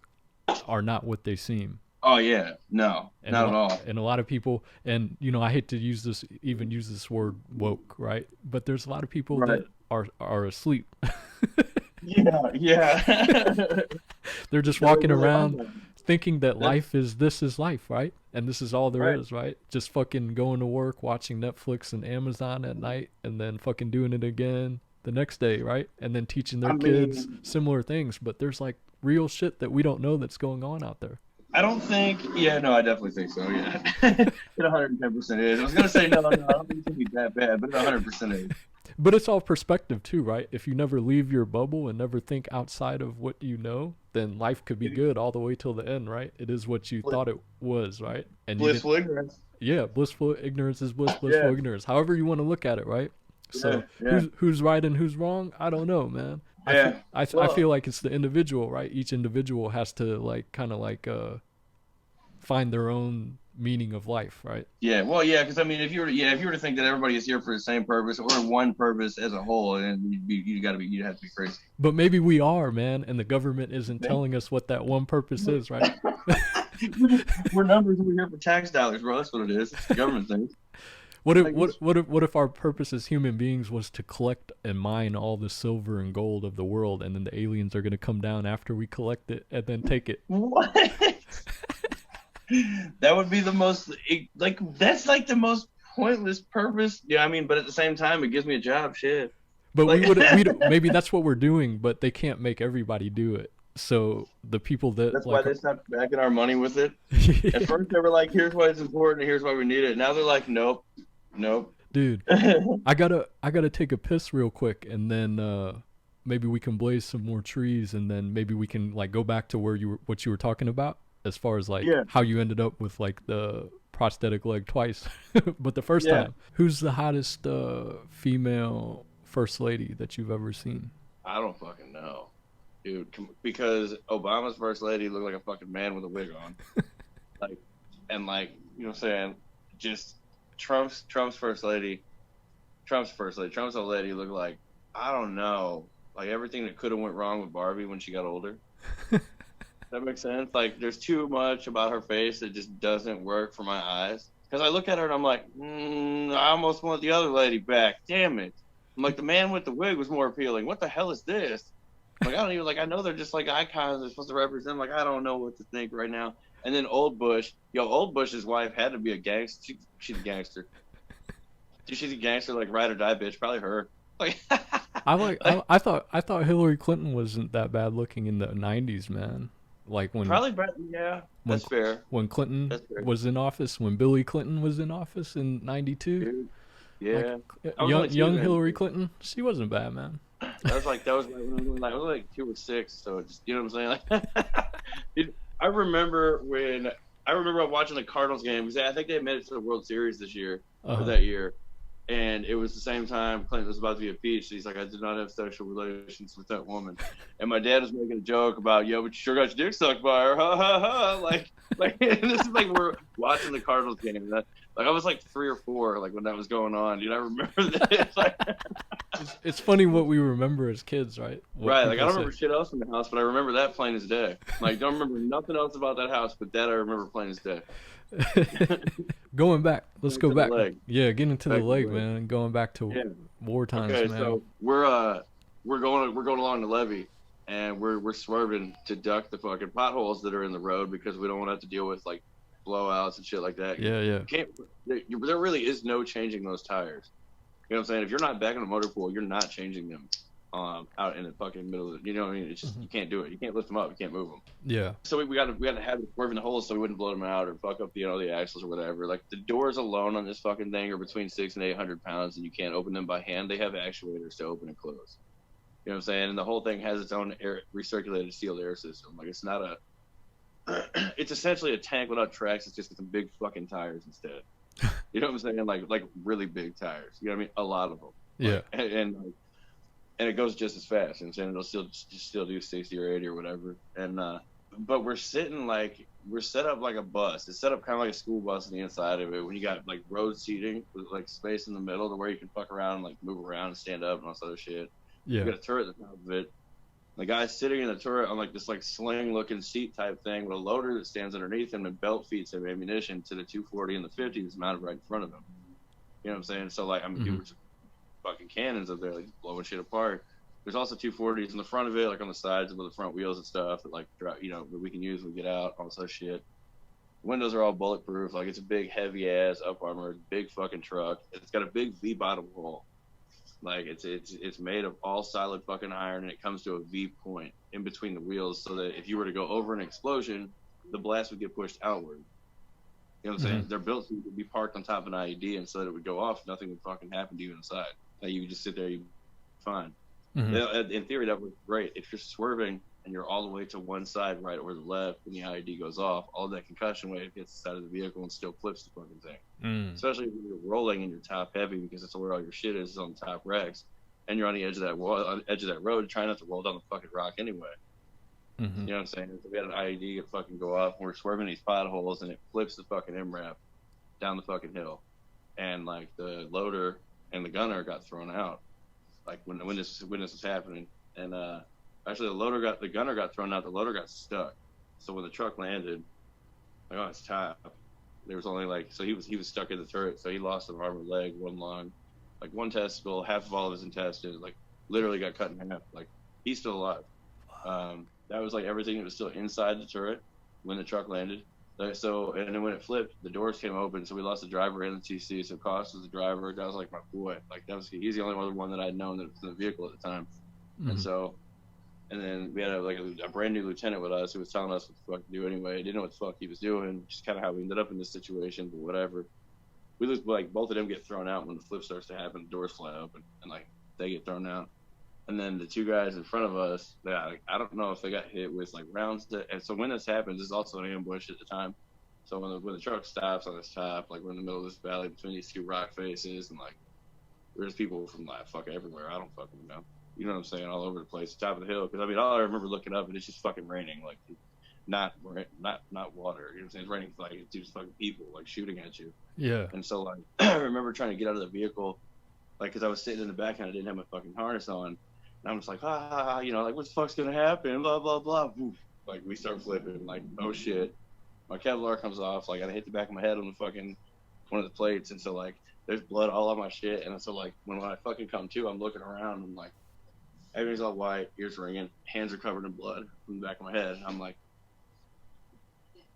are not what they seem. Oh yeah, no, not at all. And a lot of people, and you know, I hate to use this word woke, right? But there's a lot of people that are asleep. Yeah. They're just walking around thinking that life is life, right? And this is all there is, right? Just fucking going to work, watching Netflix and Amazon at night, and then fucking doing it again the next day, right? And then teaching their kids similar things. But there's like real shit that we don't know that's going on out there. I don't think, I definitely think so, yeah. It 110% is. I was going to say, no, I don't think it's going to be that bad, but it 100% is. But it's all perspective too, right? If you never leave your bubble and never think outside of what you know, then life could be good all the way till the end, right? It is what you thought it was, right? And blissful ignorance. Yeah, blissful ignorance is blissful ignorance. However you want to look at it, right? So who's right and who's wrong? I don't know, man. I feel like it's the individual, right? Each individual has to like kind of like find their own meaning of life, right? Yeah, well, yeah, because I mean, if you were to think that everybody is here for the same purpose or one purpose as a whole, and you'd have to be crazy. But maybe we are, man, and the government isn't telling us what that one purpose is, right? We're numbers. We're here for tax dollars, bro. That's what it is. It's the government thing. What if our purpose as human beings was to collect and mine all the silver and gold of the world, and then the aliens are going to come down after we collect it and then take it? What? That would be the most, that's like the most pointless purpose. Yeah, I mean, but at the same time, it gives me a job. Shit. But Like, maybe that's what we're doing, but they can't make everybody do it. So the people that that's why like, they stopped backing our money with it. At first they were like, here's why it's important, and here's why we need it. Now they're like, nope, nope. dude, I gotta take a piss real quick, and then maybe we can blaze some more trees, and then maybe we can like go back to what you were talking about as far as like Yeah. how you ended up with like the prosthetic leg twice, but the first Yeah. time. Who's the hottest female first lady that you've ever seen? I don't fucking know, dude. Because Obama's first lady looked like a fucking man with a wig on, like, and like, you know what I'm saying? Just Trump's first lady, Trump's old lady looked like, I don't know, like everything that could have went wrong with Barbie when she got older. That makes sense. Like, there's too much about her face that just doesn't work for my eyes. Because I look at her and I'm like, I almost want the other lady back. Damn it. I'm like, the man with the wig was more appealing. What the hell is this? Like, I don't even, like, I know they're just like icons. They're supposed to represent. Like, I don't know what to think right now. And then Old Bush's wife had to be a gangster. She's a gangster. Dude, she's a gangster, like, ride or die bitch. Probably her. Like, I thought Hillary Clinton wasn't that bad looking in the 90s, man. Like when probably, yeah, that's fair. When Clinton was in office, when Billy Clinton was in office in '92. Dude, yeah, like, young Hillary Clinton, she wasn't bad, man. That was like when I was like 2 or 6, so just, you know what I'm saying? Like, dude, I remember watching the Cardinals game because I think they made it to the World Series this year or that year. And it was the same time Clinton was about to be impeached. He's like, I did not have sexual relations with that woman. And my dad was making a joke about, yo, but you sure got your dick sucked by her. Ha, ha, ha. Like this is like we're watching the Cardinals game. Like, I was like 3 or 4, like, when that was going on. Dude, I remember this. Like, it's funny what we remember as kids, right? Right. Like, I don't remember shit else in the house, but I remember that plain as day. Like, don't remember nothing else about that house, but that I remember plain as day. Going back, let's go back. Yeah, getting into the leg, leg, man. Going back to war times, okay, man. So we're going along the levee, and we're swerving to duck the fucking potholes that are in the road because we don't want to have to deal with like blowouts and shit like that. Yeah. There really is no changing those tires. You know what I'm saying? If you're not back in a motor pool, you're not changing them out in the fucking middle of the, you know what I mean? It's just, you can't do it. You can't lift them up. You can't move them. Yeah. So we got to have it swerving the holes so we wouldn't blow them out or fuck up the axles or whatever. Like, the doors alone on this fucking thing are between 600 and 800 pounds, and you can't open them by hand. They have actuators to open and close. You know what I'm saying? And the whole thing has its own recirculated sealed air system. Like, it's not it's essentially a tank without tracks. It's just some big fucking tires instead. You know what I'm saying? Like really big tires. You know what I mean? A lot of them. Yeah. And it goes just as fast. You know what I'm saying? It'll still do 60 or 80 or whatever. And but we're set up like a bus. It's set up kind of like a school bus on the inside of it. When you got like road seating with like space in the middle to where you can fuck around and like move around and stand up and all this other shit. Yeah. You got a turret at the top of it. The guy's sitting in the turret on like this like sling looking seat type thing with a loader that stands underneath him and belt feeds him ammunition to the 240 and the 50 that's mounted right in front of him. You know what I'm saying? So like, I mean, dude, fucking cannons up there, like blowing shit apart. There's also 240s in the front of it, like on the sides with the front wheels and stuff that like, you know, that we can use when we get out, all this other shit. Windows are all bulletproof. Like, it's a big, heavy ass up armored, big fucking truck. It's got a big V bottom hull. Like, it's made of all solid fucking iron, and it comes to a V point in between the wheels, so that if you were to go over an explosion, the blast would get pushed outward. You know what I'm saying? They're built so you could be parked on top of an IED, and so that it would go off, nothing would fucking happen to you inside. Like, you would just sit there, you'd be fine. In theory, that would be great. If you're swerving and you're all the way to one side, right or the left, when the IED goes off, all that concussion wave hits the side of the vehicle and still flips the fucking thing. Especially when you're rolling and you're top heavy, because that's where all your shit is on the top racks, and you're on the edge of that road, trying not to roll down the fucking rock anyway. You know what I'm saying? So we had an IED get fucking go off, and we're swerving these potholes, and it flips the fucking MRAP down the fucking hill, and like the loader and the gunner got thrown out. Like when this was happening, and actually the gunner got thrown out. The loader got stuck. So when the truck landed, like, oh, it's top. There was only like, so he was stuck in the turret. So he lost an arm, a leg, one lung, like one testicle, half of all of his intestines, like literally got cut in half. Like, he's still alive. That was like everything that was still inside the turret when the truck landed. So, and then when it flipped, the doors came open, so we lost the driver and the TC. So Cost was the driver. That was like my boy. Like he's the only other one that I'd known that was in the vehicle at the time. Mm-hmm. And then we had a brand new lieutenant with us who was telling us what the fuck to do anyway. He didn't know what the fuck he was doing. Just kind of how we ended up in this situation, but whatever. We lose, like, both of them get thrown out when the flip starts to happen. The doors fly open and like they get thrown out. And then the two guys in front of us, I don't know if they got hit with like rounds. And so when this happens, this is also an ambush at the time. So when the truck stops on this top, like we're in the middle of this valley between these two rock faces, and like there's people from like fuck everywhere. I don't fucking know. You know what I'm saying? All over the place, top of the hill. Because I mean, all I remember looking up and it's just fucking raining, like not water. You know what I'm saying? It's raining, like it's just fucking people like shooting at you. Yeah. And so like I remember trying to get out of the vehicle, like because I was sitting in the back and I didn't have my fucking harness on. And I'm just like, you know, like, what the fuck's gonna happen? Blah, blah, blah. Woof. Like, we start flipping, like, oh shit. My Kevlar comes off, like, I hit the back of my head on the fucking, one of the plates. And so, like, there's blood all on my shit. And so, like, when I fucking come to, I'm looking around and, like, everything's all white, ears ringing, hands are covered in blood from the back of my head. And I'm like,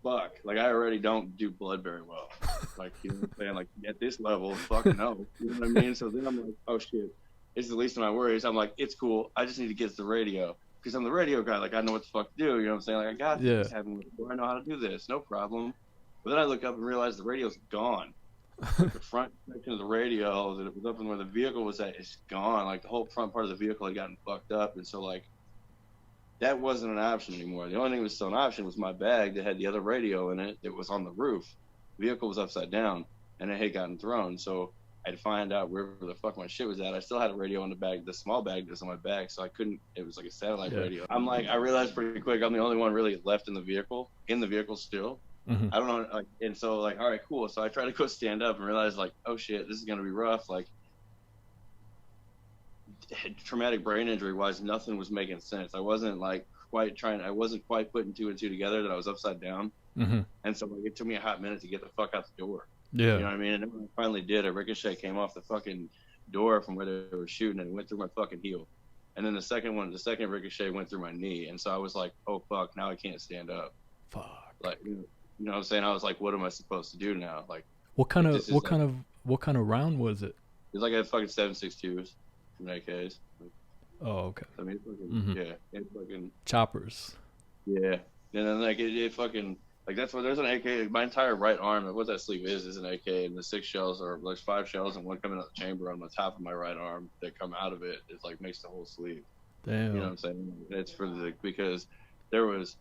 fuck. Like, I already don't do blood very well. Like, you know what I'm saying? Like, at this level, fuck no. You know what I mean? So then I'm like, oh shit. It's the least of my worries. I'm like, it's cool. I just need to get to the radio because I'm the radio guy. Like, I know what the fuck to do. You know what I'm saying? Like, I got this. I know how to do this. No problem. But then I look up and realize the radio's gone. Like, the front section of the radio that it was up in where the vehicle was at is gone. Like, the whole front part of the vehicle had gotten fucked up. And so, like, that wasn't an option anymore. The only thing that was still an option was my bag that had the other radio in it that was on the roof. The vehicle was upside down and it had gotten thrown. So I had to find out wherever the fuck my shit was at. I still had a radio in the bag, the small bag that's on my back, so I couldn't. It was like a satellite radio. I'm like, I realized pretty quick I'm the only one really left in the vehicle still. Mm-hmm. I don't know, like, and so like, all right, cool. So I tried to go stand up and realize like, oh shit, this is gonna be rough. Like, traumatic brain injury wise, nothing was making sense. I wasn't quite putting two and two together that I was upside down. Mm-hmm. And so like, it took me a hot minute to get the fuck out the door. Yeah. You know what I mean? And then when I finally did, a ricochet came off the fucking door from where they were shooting and it went through my fucking heel. And then the second ricochet went through my knee. And so I was like, oh fuck, now I can't stand up. Fuck. Like, you know what I'm saying? I was like, what am I supposed to do now? Like, what kind of round was it? It was like a fucking 7.62s from AKs. Oh, okay. I mean, it's fucking choppers. Yeah. And then like it fucking. Like, that's where there's an AK, my entire right arm, what that sleeve is an AK, and the 6 shells there's 5 shells and one coming out the chamber on the top of my right arm that come out of it. It's like, makes the whole sleeve. Damn. You know what I'm saying? It's because there was,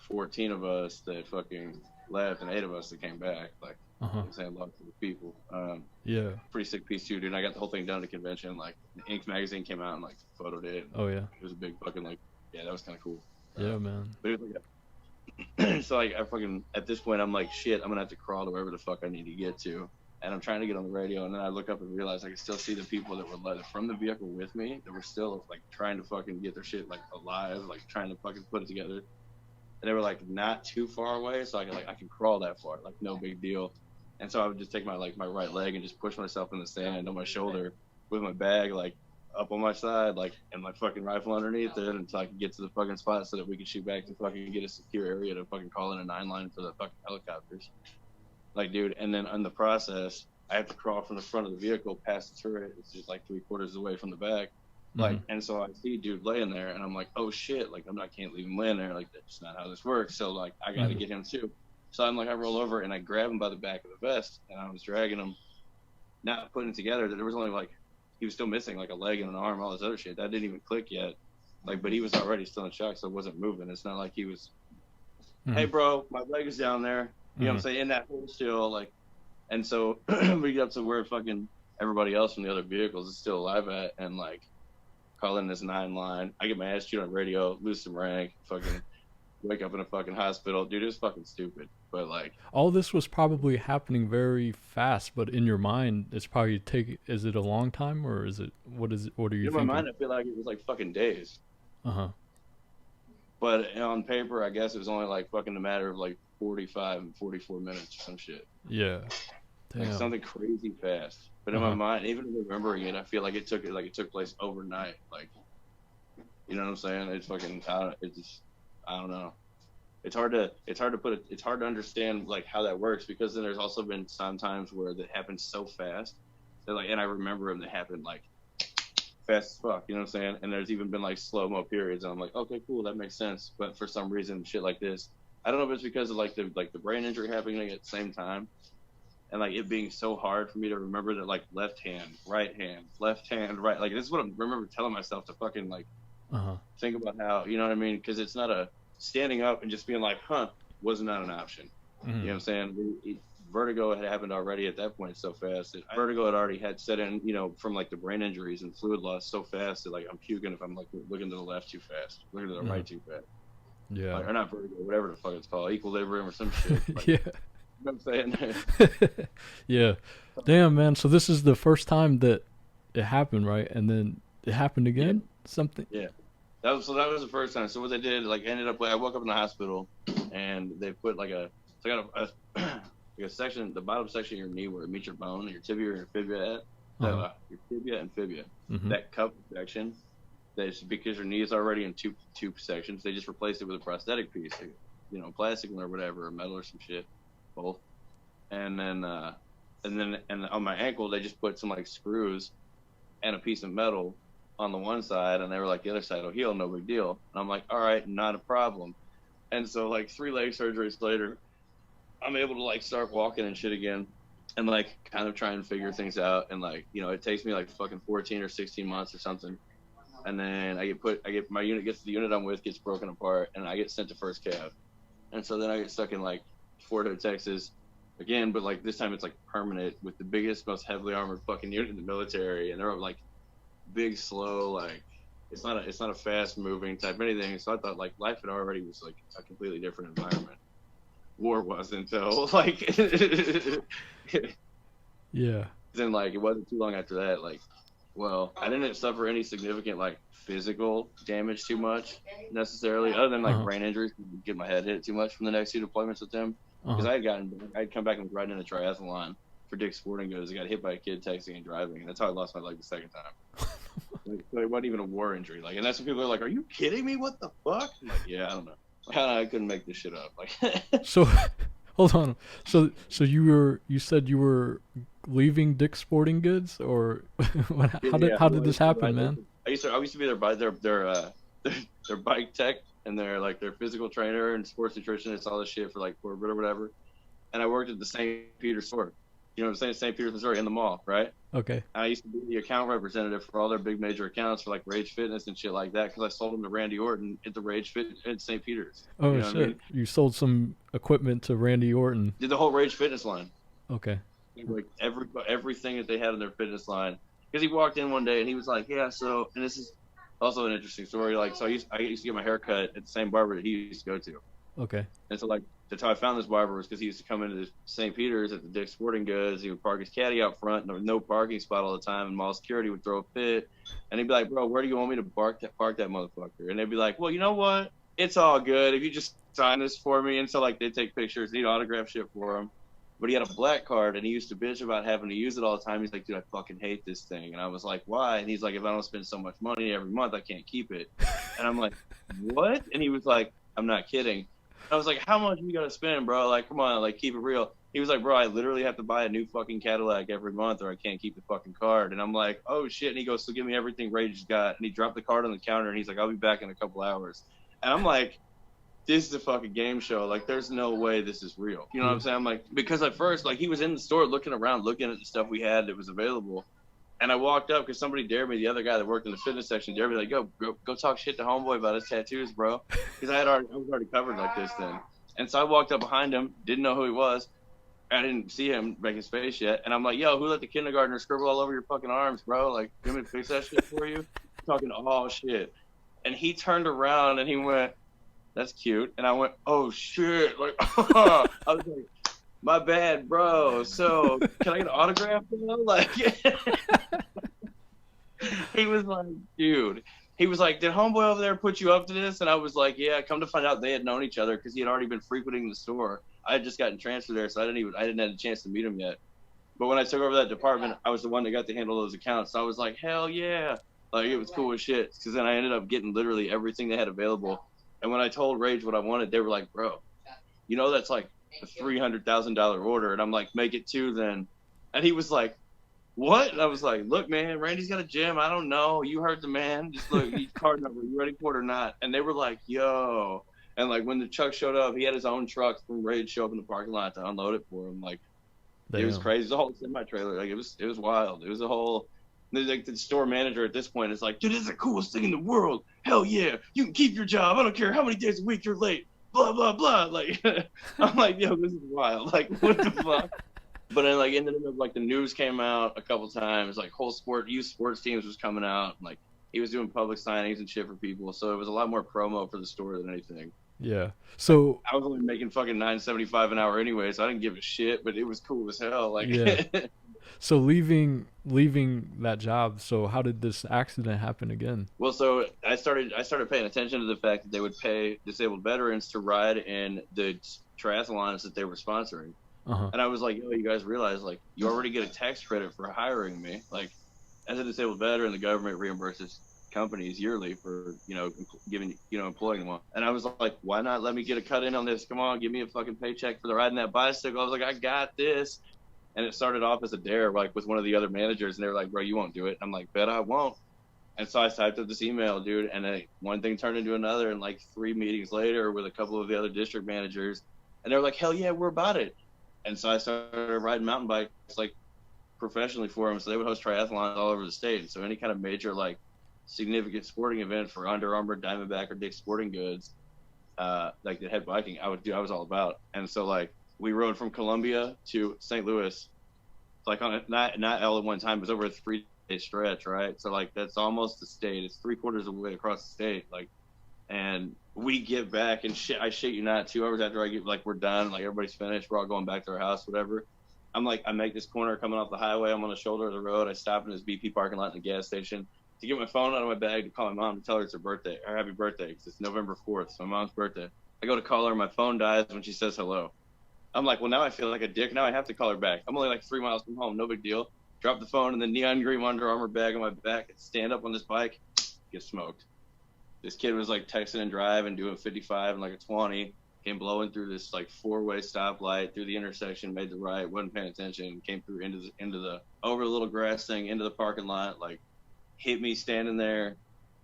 14 of us that fucking left and 8 of us that came back. Like, I'm saying lots of people. Yeah. Pretty sick piece too, dude. And I got the whole thing done at the convention. Like, the Inc. magazine came out and, like, photoed it. Oh, yeah. It was a big fucking, like, yeah, that was kind of cool. Yeah, man. But it was like, so like I fucking at this point I'm like, shit, I'm gonna have to crawl to wherever the fuck I need to get to, and I'm trying to get on the radio, and then I look up and realize I can still see the people that were led from the vehicle with me that were still like trying to fucking get their shit like alive, like trying to fucking put it together, and they were like not too far away, so I can crawl that far, like no big deal. And so I would just take my right leg and just push myself in the sand on my shoulder with my bag like up on my side, like, and my fucking rifle underneath it until I could get to the fucking spot so that we could shoot back to fucking get a secure area to fucking call in a 9-line for the fucking helicopters. Like, dude, and then in the process, I have to crawl from the front of the vehicle past the turret. It's just like 3/4 away from the back. Like, and so I see dude laying there, and I'm like, oh shit, like, can't leave him laying there. Like, that's not how this works. So, like, I gotta get him too. So I'm like, I roll over and I grab him by the back of the vest, and I was dragging him, not putting it together. There was only like, he was still missing like a leg and an arm, all this other shit. That didn't even click yet. Like, but he was already still in shock, so it wasn't moving. It's not like he was, hey bro, my leg is down there. You know what I'm saying? In that hole still, like, and so we get up to where fucking everybody else from the other vehicles is still alive at, and like, call in this 9-line. I get my ass chewed on radio, lose some rank, fucking wake up in a fucking hospital. Dude, it was fucking stupid. But like, all this was probably happening very fast, but in your mind, it's probably is it a long time, or is it, what are you thinking? In my mind, I feel like it was like fucking days. But on paper, I guess it was only like fucking a matter of like 45 and 44 minutes or some shit. Yeah. Damn. Like something crazy fast. But in my mind, even remembering it, I feel like it took place overnight. Like, you know what I'm saying? It's fucking, I don't know. it's hard to understand like how that works, because then there's also been sometimes where that happens so fast that like, and I remember them that happened like fast as fuck, you know what I'm saying? And there's even been like slow-mo periods, and I'm like, okay, cool, that makes sense. But for some reason, shit like this, I don't know if it's because of like the brain injury happening at the same time, and like it being so hard for me to remember that like left hand, right, right. Like this is what I remember telling myself to fucking like think about how, you know what I mean? Because it's not a standing up and just being like, was not an option. You know what I'm saying? Vertigo had happened already at that point so fast. Vertigo had already had set in, you know, from like the brain injuries and fluid loss so fast that like I'm puking if I'm like looking to the left too fast, looking to the right too fast. Yeah. Like, or not vertigo, whatever the fuck it's called, equilibrium or some shit. Like, yeah. You know what I'm saying? Yeah. Damn, man. So this is the first time that it happened, right? And then it happened again? Something? Yeah. That was the first time. So what they did, like, ended up, I woke up in the hospital, and they put like so I got like a section, the bottom section of your knee where it meets your bone, your tibia or your fibula at, your tibia and fibula. That cup section, that's because your knee is already in two sections. They just replaced it with a prosthetic piece, like, you know, plastic or whatever, or metal or some shit, both. And then on my ankle, they just put some like screws and a piece of metal on the one side, and they were like, the other side will heal, no big deal. And I'm like, all right, not a problem. And so like 3 leg surgeries later, I'm able to like start walking and shit again, and like kind of try and figure things out. And like, you know, it takes me like fucking 14 or 16 months or something. And then my unit gets the unit I'm with gets broken apart, and I get sent to first cav. And so then I get stuck in like Fort Hood, Texas again, but like this time it's like permanent with the biggest, most heavily armored fucking unit in the military. And they're like big, slow, like it's not a fast moving type of anything. So I thought like life had already was like a completely different environment. War wasn't until like yeah. Then like it wasn't too long after that, like, well, I didn't suffer any significant like physical damage too much necessarily, other than like brain injuries, get my head hit too much from the next 2 deployments with them, because I'd come back and was riding in a triathlon for Dick's Sporting Goods. I got hit by a kid texting and driving, and that's how I lost my leg the second time. Like, so it wasn't even a war injury, like, and that's when people are like, "Are you kidding me? What the fuck?" I'm like, yeah, I don't know. I couldn't make this shit up. Like, so, hold on. So you said you were leaving Dick's Sporting Goods, or how did this happen, man? I used to be their bike tech and their physical trainer and sports nutritionist, all this shit for like corporate or whatever. And I worked at the St. Peter's store. You know what I'm saying? St. Peter's, Missouri, in the mall, right? Okay. I used to be the account representative for all their big major accounts for like Rage Fitness and shit like that, because I sold them to Randy Orton at the Rage Fit at St. Peter's. Oh, you know shit! I mean? You sold some equipment to Randy Orton. Did the whole Rage Fitness line. Okay. Like everything that they had in their fitness line, because he walked in one day and he was like, yeah, so, and this is also an interesting story. Like, so I used to get my hair cut at the same barber that he used to go to. Okay. And so like that's how I found this barber, was because he used to come into St. Peter's at the Dick's Sporting Goods. He would park his caddy out front, and there was no parking spot all the time, and mall security would throw a fit, and he'd be like, bro, where do you want me to park that motherfucker? And they'd be like, well, you know what, it's all good if you just sign this for me. And so like they'd take pictures, he'd autograph shit for him. But he had a black card, and he used to bitch about having to use it all the time. He's like, dude, I fucking hate this thing. And I was like, why? And he's like, if I don't spend so much money every month, I can't keep it. And I'm like, what? And he was like, I'm not kidding. I was like, how much you gotta spend, bro? Like, come on, like, keep it real. He was like, bro, I literally have to buy a new fucking Cadillac every month, or I can't keep the fucking card. And I'm like, oh shit. And he goes, so give me everything Rage got. And he dropped the card on the counter, and he's like, I'll be back in a couple hours. And I'm like, this is a fucking game show. Like, there's no way this is real. You know what I'm saying? I'm like, because at first, like, he was in the store looking around, looking at the stuff we had that was available. And I walked up because somebody dared me, the other guy that worked in the fitness section dared me, like, go talk shit to homeboy about his tattoos, bro. Because I was already covered like this then. And so I walked up behind him, didn't know who he was. I didn't see him make his face yet. And I'm like, yo, who let the kindergartner scribble all over your fucking arms, bro? Like, you want me to fix that shit for you? Talking all shit. And he turned around and he went, that's cute. And I went, oh shit. Like, I was like, my bad, bro. So can I get an autograph, bro? Like, he was like, dude. He was like, did homeboy over there put you up to this? And I was like, yeah. Come to find out, they had known each other because he had already been frequenting the store. I had just gotten transferred there, so I didn't have a chance to meet him yet. But when I took over that department, I was the one that got to handle those accounts. So I was like, hell yeah. Like, it was cool as shit. Because then I ended up getting literally everything they had available. And when I told Rage what I wanted, they were like, bro, you know, that's like a $300,000 order. And I'm like, make it 2 then. And he was like, what? And I was like, look, man, Randy's got a gym. I don't know. You heard the man. Just look, he's card number. You ready for it or not? And they were like, yo. And like when the truck showed up, he had his own truck from Rage show up in the parking lot to unload it for him. Like, it was crazy. It was a whole semi-trailer. Like, it was wild. It was a whole, like, the store manager at this point is like, dude, this is the coolest thing in the world. Hell yeah. You can keep your job. I don't care how many days a week you're late. Blah, blah, blah. Like, I'm like, yo, this is wild. Like, what the fuck? But then, like, ended up, like, the news came out a couple times. Like, whole youth sports teams was coming out. Like, he was doing public signings and shit for people. So it was a lot more promo for the store than anything. Yeah. So I was only making fucking $9.75 an hour anyway, so I didn't give a shit. But it was cool as hell. Like, yeah. So leaving that job. So how did this accident happen again? Well, so I started paying attention to the fact that they would pay disabled veterans to ride in the triathlons that they were sponsoring. And I was like, yo, you guys realize, like, you already get a tax credit for hiring me. Like, as a disabled veteran, the government reimburses companies yearly for, you know, employing them. And I was like, why not let me get a cut in on this? Come on, give me a fucking paycheck for the riding that bicycle. I was like, I got this. And it started off as a dare, like, with one of the other managers. And they were like, bro, you won't do it. I'm like, bet I won't. And so I typed up this email, dude. And one thing turned into another. And like 3 meetings later with a couple of the other district managers. And they were like, hell yeah, we're about it. And so I started riding mountain bikes, like, professionally for them. So they would host triathlons all over the state. And so any kind of major, like, significant sporting event for Under Armour, Diamondback, or Dick's Sporting Goods, like, that had biking, I was all about. And so, like, we rode from Columbia to St. Louis, like, on not all at one time. It was over a 3-day stretch, right? So, like, that's almost the state. It's 3/4 of the way across the state. Like, and we get back, and shit, I shit you not, 2 hours after I get, like, we're done, like, everybody's finished, we're all going back to our house, whatever. I'm like, I make this corner coming off the highway, I'm on the shoulder of the road, I stop in this BP parking lot in the gas station to get my phone out of my bag to call my mom to tell her it's her birthday, or happy birthday, because it's November 4th, it's my mom's birthday. I go to call her, my phone dies when she says hello. I'm like, well, now I feel like a dick, now I have to call her back. I'm only like 3 miles from home, no big deal. Drop the phone in the neon green Under Armour bag on my back, and stand up on this bike, get smoked. This kid was like texting and driving, doing 55 and like a 20, came blowing through this like 4-way stoplight through the intersection, made the right, wasn't paying attention, came through into the over the little grass thing, into the parking lot, like hit me standing there,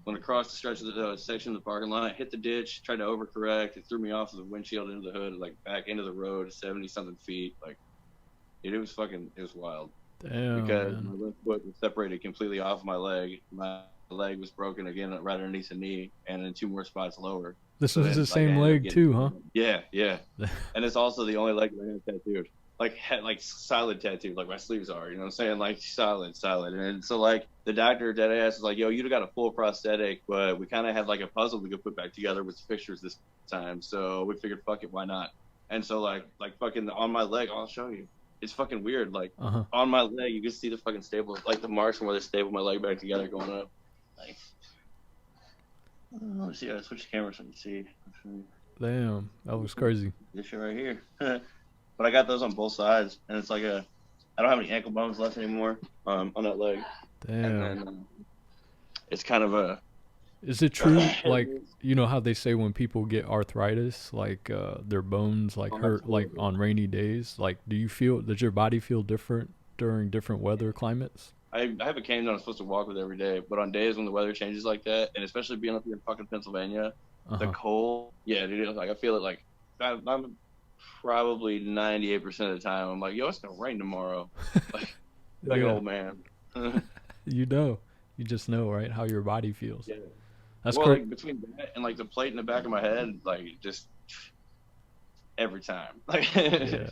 went across the stretch of the section of the parking lot, hit the ditch, tried to overcorrect, it threw me off of the windshield into the hood, like back into the road, 70 something feet, like, dude, it was wild. Damn, because man. my left foot was separated completely off my leg. My leg was broken again right underneath the knee, and then 2 more spots lower. This was the same leg too, huh? Yeah. And it's also the only leg that I have tattooed. Like solid tattooed, like my sleeves are, you know what I'm saying? Like solid. And so, like, the doctor dead ass is like, yo, you'd got a full prosthetic, but we kind of had like a puzzle we could put back together with the pictures this time. So we figured, fuck it, why not? And so like fucking on my leg, I'll show you. It's fucking weird. Like, on my leg, you can see the fucking staple, like the marks from where they stapled my leg back together going up. Like, let's see. I switch the camera so you can see. Damn, that looks crazy. This shit right here. But I got those on both sides, and it's like I don't have any ankle bones left anymore on that leg. Damn. And then it's kind of a. Is it true, like, you know how they say when people get arthritis, like their bones like hurt like on rainy days? Like, does your body feel different during different weather climates? I have a cane that I'm supposed to walk with every day, but on days when the weather changes like that, and especially being up here in fucking Pennsylvania, the cold, yeah, dude, like I feel it. Like I'm probably 98% of the time, I'm like, yo, it's gonna rain tomorrow, like an old man. You just know, right, how your body feels. Yeah. That's well, correct. like, between that and like the plate in the back of my head, like just every time. Like, yeah.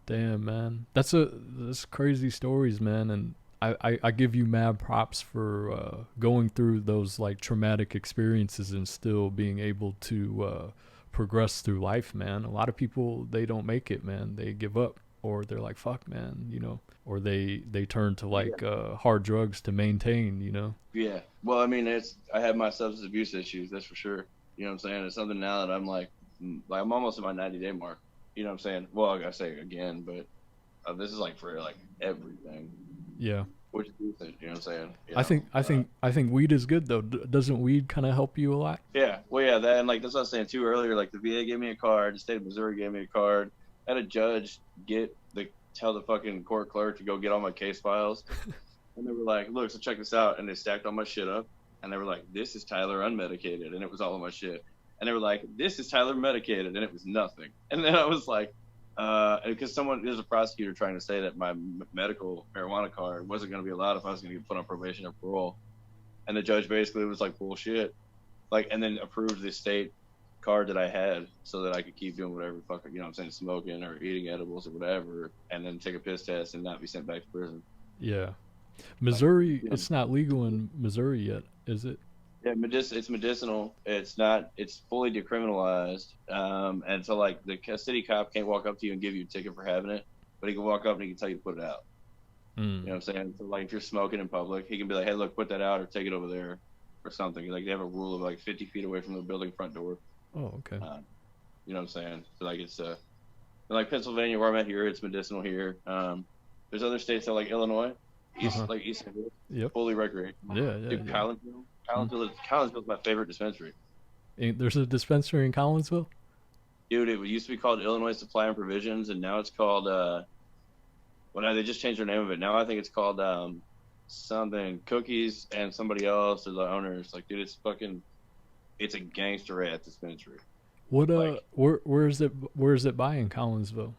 Damn, man. That's crazy stories, man. And I give you mad props for going through those like traumatic experiences and still being able to progress through life, man. A lot of people, they don't make it, man. They give up, or they're like, fuck, man, you know, or they turn to like hard drugs to maintain, you know. Yeah. Well, I mean, I have my substance abuse issues, that's for sure. You know what I'm saying? It's something now that I'm like I'm almost at my 90-day mark. You know what I'm saying? Well, I gotta say it again, but this is like for like everything. Yeah. which is decent. You know what I'm saying? I think weed is good though. Doesn't weed kind of help you a lot? Yeah, well, yeah, that and like that's what I was saying too earlier. Like the VA gave me a card, the state of Missouri gave me a card. I had a judge tell the fucking court clerk to go get all my case files, and they were like, "Look, so check this out," and they stacked all my shit up, and they were like, "This is Tyler unmedicated," and it was all of my shit, and they were like, "This is Tyler medicated," and it was nothing, and then I was like, because there's a prosecutor trying to say that my medical marijuana card wasn't going to be allowed if I was going to get put on probation or parole, and the judge basically was like, "Bullshit." Like, and then approved the state card that I had so that I could keep doing whatever fuck, you know what I'm saying, smoking or eating edibles or whatever, and then take a piss test and not be sent back to prison. Yeah. Missouri, Like, it's not legal in Missouri yet, is it? Yeah, it's medicinal. It's not, it's fully decriminalized. And so, like, the city cop can't walk up to you and give you a ticket for having it, but he can walk up and he can tell you to put it out. You know what I'm saying? So, like, if you're smoking in public, he can be like, "Hey, look, put that out or take it over there." Or something. Like they have a rule of like 50 feet away from the building front door. Oh, okay. You know what I'm saying? So like it's like Pennsylvania where I'm at here, it's medicinal here. There's other states that like Illinois, East St. Louis, yep. fully recreational. Yeah. Dude, Collinsville is my favorite dispensary. There's a dispensary in Collinsville? Dude, it used to be called Illinois Supply and Provisions, and now it's called they just changed their name of it. Now I think it's called something Cookies and somebody else are the owners. Like, dude, it's a gangster ass dispensary. What where is it by in Collinsville?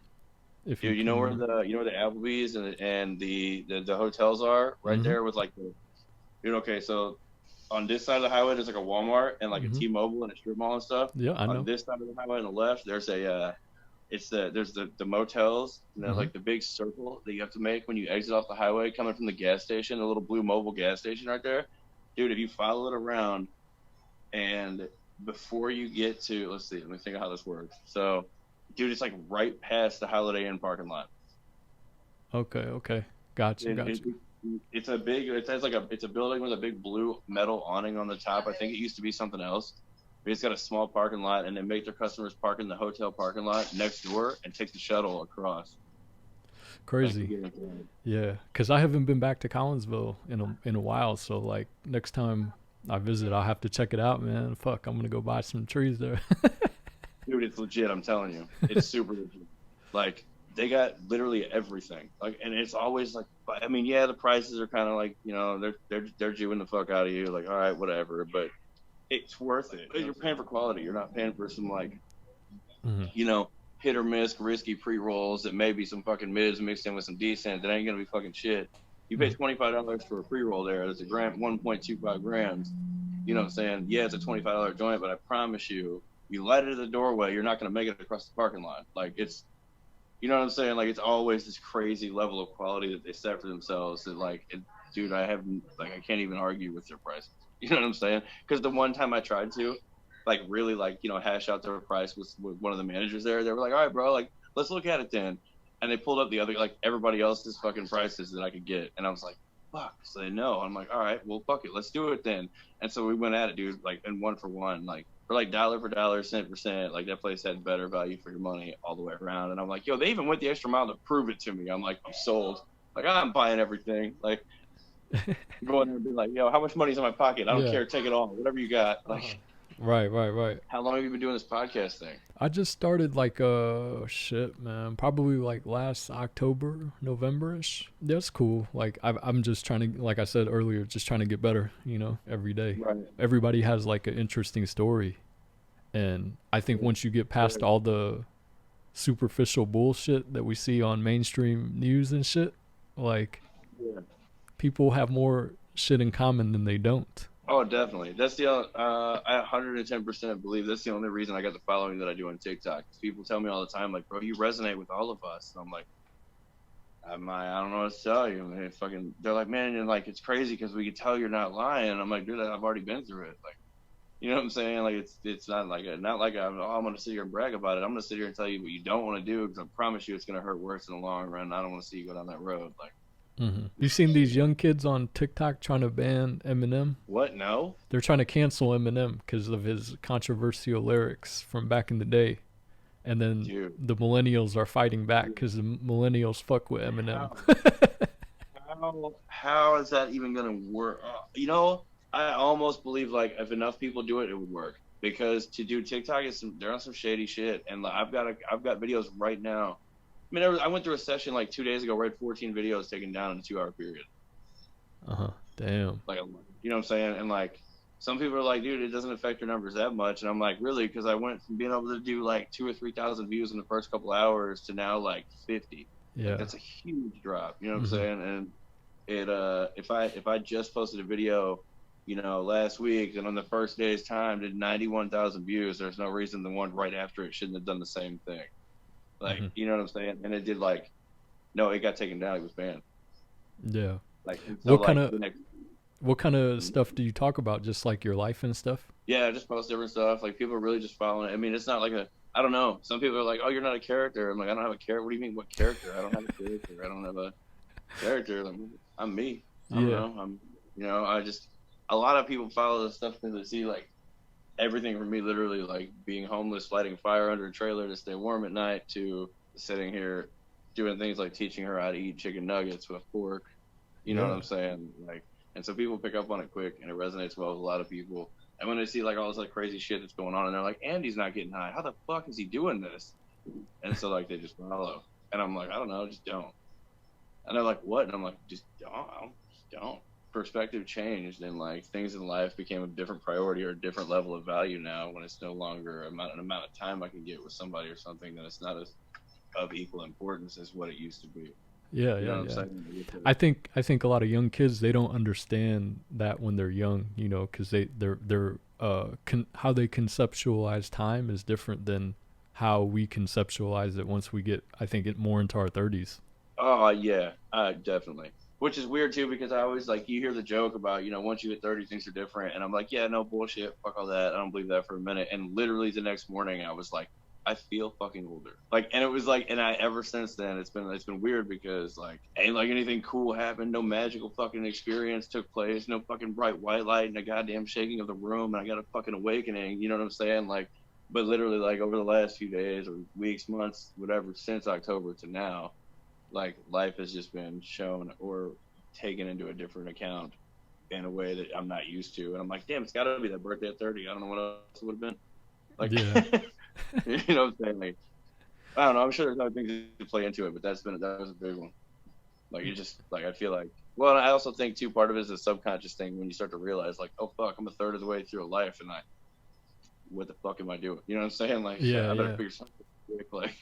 If dude, you know where the Applebee's and the hotels are right there with like okay, so on this side of the highway there's like a Walmart and like a T-Mobile and a strip mall and stuff. Yeah, I know. On this side of the highway on the left there's there's the motels, like the big circle that you have to make when you exit off the highway coming from the gas station, the little blue mobile gas station right there. Dude, if you follow it around and before you get to, let me think of how this works. So, dude, it's like right past the Holiday Inn parking lot. Okay. Gotcha. It's a building with a big blue metal awning on the top. I think it used to be something else. It's got a small parking lot, and they make their customers park in the hotel parking lot next door and take the shuttle across. Crazy. Yeah, because I haven't been back to Collinsville in a while, so like next time I visit, I'll have to check it out, man. Fuck, I'm gonna go buy some trees there. Dude, it's legit. I'm telling you, it's super legit. Like they got literally everything. Like, and it's always like, I mean, yeah, the prices are kind of like, they're Jewing the fuck out of you. Like, all right, whatever, but it's worth it. You're paying for quality. You're not paying for some like, hit or miss, risky pre-rolls that may be some fucking mids mixed in with some decent. That ain't gonna be fucking shit. You pay $25 for a pre-roll there. That's a gram, 1.25 grams. You know what I'm saying? Yeah, it's a $25 joint, but I promise you, you light it at the doorway, you're not gonna make it across the parking lot. Like it's, you know what I'm saying? Like it's always this crazy level of quality that they set for themselves. That dude, I can't even argue with their prices. You know what I'm saying? Because the one time I tried to, really hash out their price with one of the managers there, they were like, "All right, bro, like let's look at it then," and they pulled up the other everybody else's fucking prices that I could get, and I was like, "Fuck!" So they know. I'm like, "All right, well, fuck it, let's do it then." And so we went at it, dude, and one for one, for dollar for dollar, cent for cent, that place had better value for your money all the way around. And I'm like, "Yo, they even went the extra mile to prove it to me." I'm like, "I'm sold." I'm buying everything. Go in there and be like, "Yo, how much money's in my pocket? I don't care. Take it all. Whatever you got." Right. How long have you been doing this podcast thing? I just started man, probably last October, November-ish. That's cool. I'm just trying to, like I said earlier, just trying to get better, every day. Right. Everybody has an interesting story. And I think once you get past all the superficial bullshit that we see on mainstream news and shit, people have more shit in common than they don't. Oh, definitely. That's I 110% believe that's the only reason I got the following that I do on TikTok. People tell me all the time, bro, you resonate with all of us. And I'm like, I don't know what to tell you. Man, they're like, man, and it's crazy because we can tell you're not lying. I'm like, dude, I've already been through it. You know what I'm saying? It's not I'm going to sit here and brag about it. I'm going to sit here and tell you what you don't want to do because I promise you it's going to hurt worse in the long run. I don't want to see you go down that road. You seen these young kids on TikTok trying to ban Eminem? What? No? They're trying to cancel Eminem because of his controversial lyrics from back in the day. And then the millennials are fighting back because the millennials fuck with Eminem. how is that even gonna work? You know, I almost believe like if enough people do it, it would work. Because to do TikTok is they're on some shady shit, and like, I've got videos right now. I mean, I went through a session like 2 days ago where I had 14 videos taken down in a 2 hour period. Damn. Like, you know what I'm saying? And like, some people are like, dude, it doesn't affect your numbers that much. And I'm like, really? Because I went from being able to do like 2,000 or 3,000 views in the first couple hours to now like 50. Yeah. Like, that's a huge drop. You know what I'm saying? And it if I just posted a video, you know, last week and on the first day's time did 91,000 views, there's no reason the one right after it shouldn't have done the same thing. Like, you know what I'm saying? And it did like, no, it got taken down. It was banned. Yeah. Like, so what kind of stuff do you talk about? Just like your life and stuff? Yeah, I just post different stuff. Like, people are really just following it. I mean, it's not like I don't know. Some people are like, oh, you're not a character. I'm like, I don't have a character. What do you mean, what character? I don't have a character. I don't have a character. Like, I'm me. I don't know. You know, a lot of people follow this stuff because they see like everything from me, literally like being homeless, lighting fire under a trailer to stay warm at night, to sitting here doing things like teaching her how to eat chicken nuggets with pork. You know what I'm saying? Like, and so people pick up on it quick, and it resonates well with a lot of people. And when they see like all this like crazy shit that's going on, and they're like, Andy's not getting high. How the fuck is he doing this? And so like they just follow. And I'm like, I don't know, just don't. And they're like, what? And I'm like, just don't. Perspective changed, and like things in life became a different priority or a different level of value now, when it's no longer an amount of time I can get with somebody or something, that it's not as of equal importance as what it used to be. Yeah. I think a lot of young kids, they don't understand that when they're young, you know, because they're how they conceptualize time is different than how we conceptualize it once we get, I think, it more into our 30s. Oh yeah, definitely. Which is weird too, because I always like, you hear the joke about, you know, once you hit 30, things are different, and I'm like, yeah, no bullshit, fuck all that. I don't believe that for a minute. And literally the next morning, I was like, I feel fucking older. Like, and it was like, and I ever since then, it's been weird, because like, ain't like anything cool happened, no magical fucking experience took place, no fucking bright white light and a goddamn shaking of the room, and I got a fucking awakening. You know what I'm saying? Like, but literally like over the last few days or weeks, months, whatever, since October to now, like life has just been shown or taken into a different account in a way that I'm not used to. And I'm like, damn, it's got to be that birthday at 30. I don't know what else it would have been. Like, yeah. You know what I'm saying? Like, I don't know. I'm sure there's other things to play into it, but that was a big one. Like, it just, like, I feel like, well, I also think too, part of it is a subconscious thing when you start to realize, like, oh fuck, I'm a third of the way through a life, and what the fuck am I doing? You know what I'm saying? Like, I better figure something quick. Like,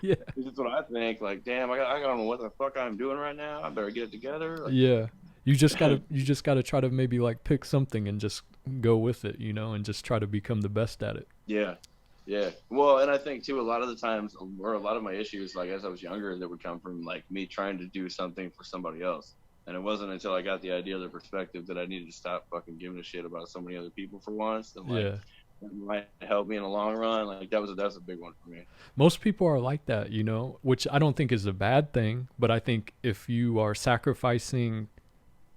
yeah, this is what I think. Like, damn, I don't know what the fuck I'm doing right now. I better get it together. Like, yeah. You just gotta try to maybe like pick something and just go with it, you know, and just try to become the best at it. Yeah. Well, and I think too, a lot of the times, or a lot of my issues, like as I was younger, that would come from like me trying to do something for somebody else. And it wasn't until I got the idea, the perspective, that I needed to stop fucking giving a shit about so many other people for once. And like, that might help me in the long run. Like, that's a big one for me. Most people are like that, you know, which I don't think is a bad thing, but I think if you are sacrificing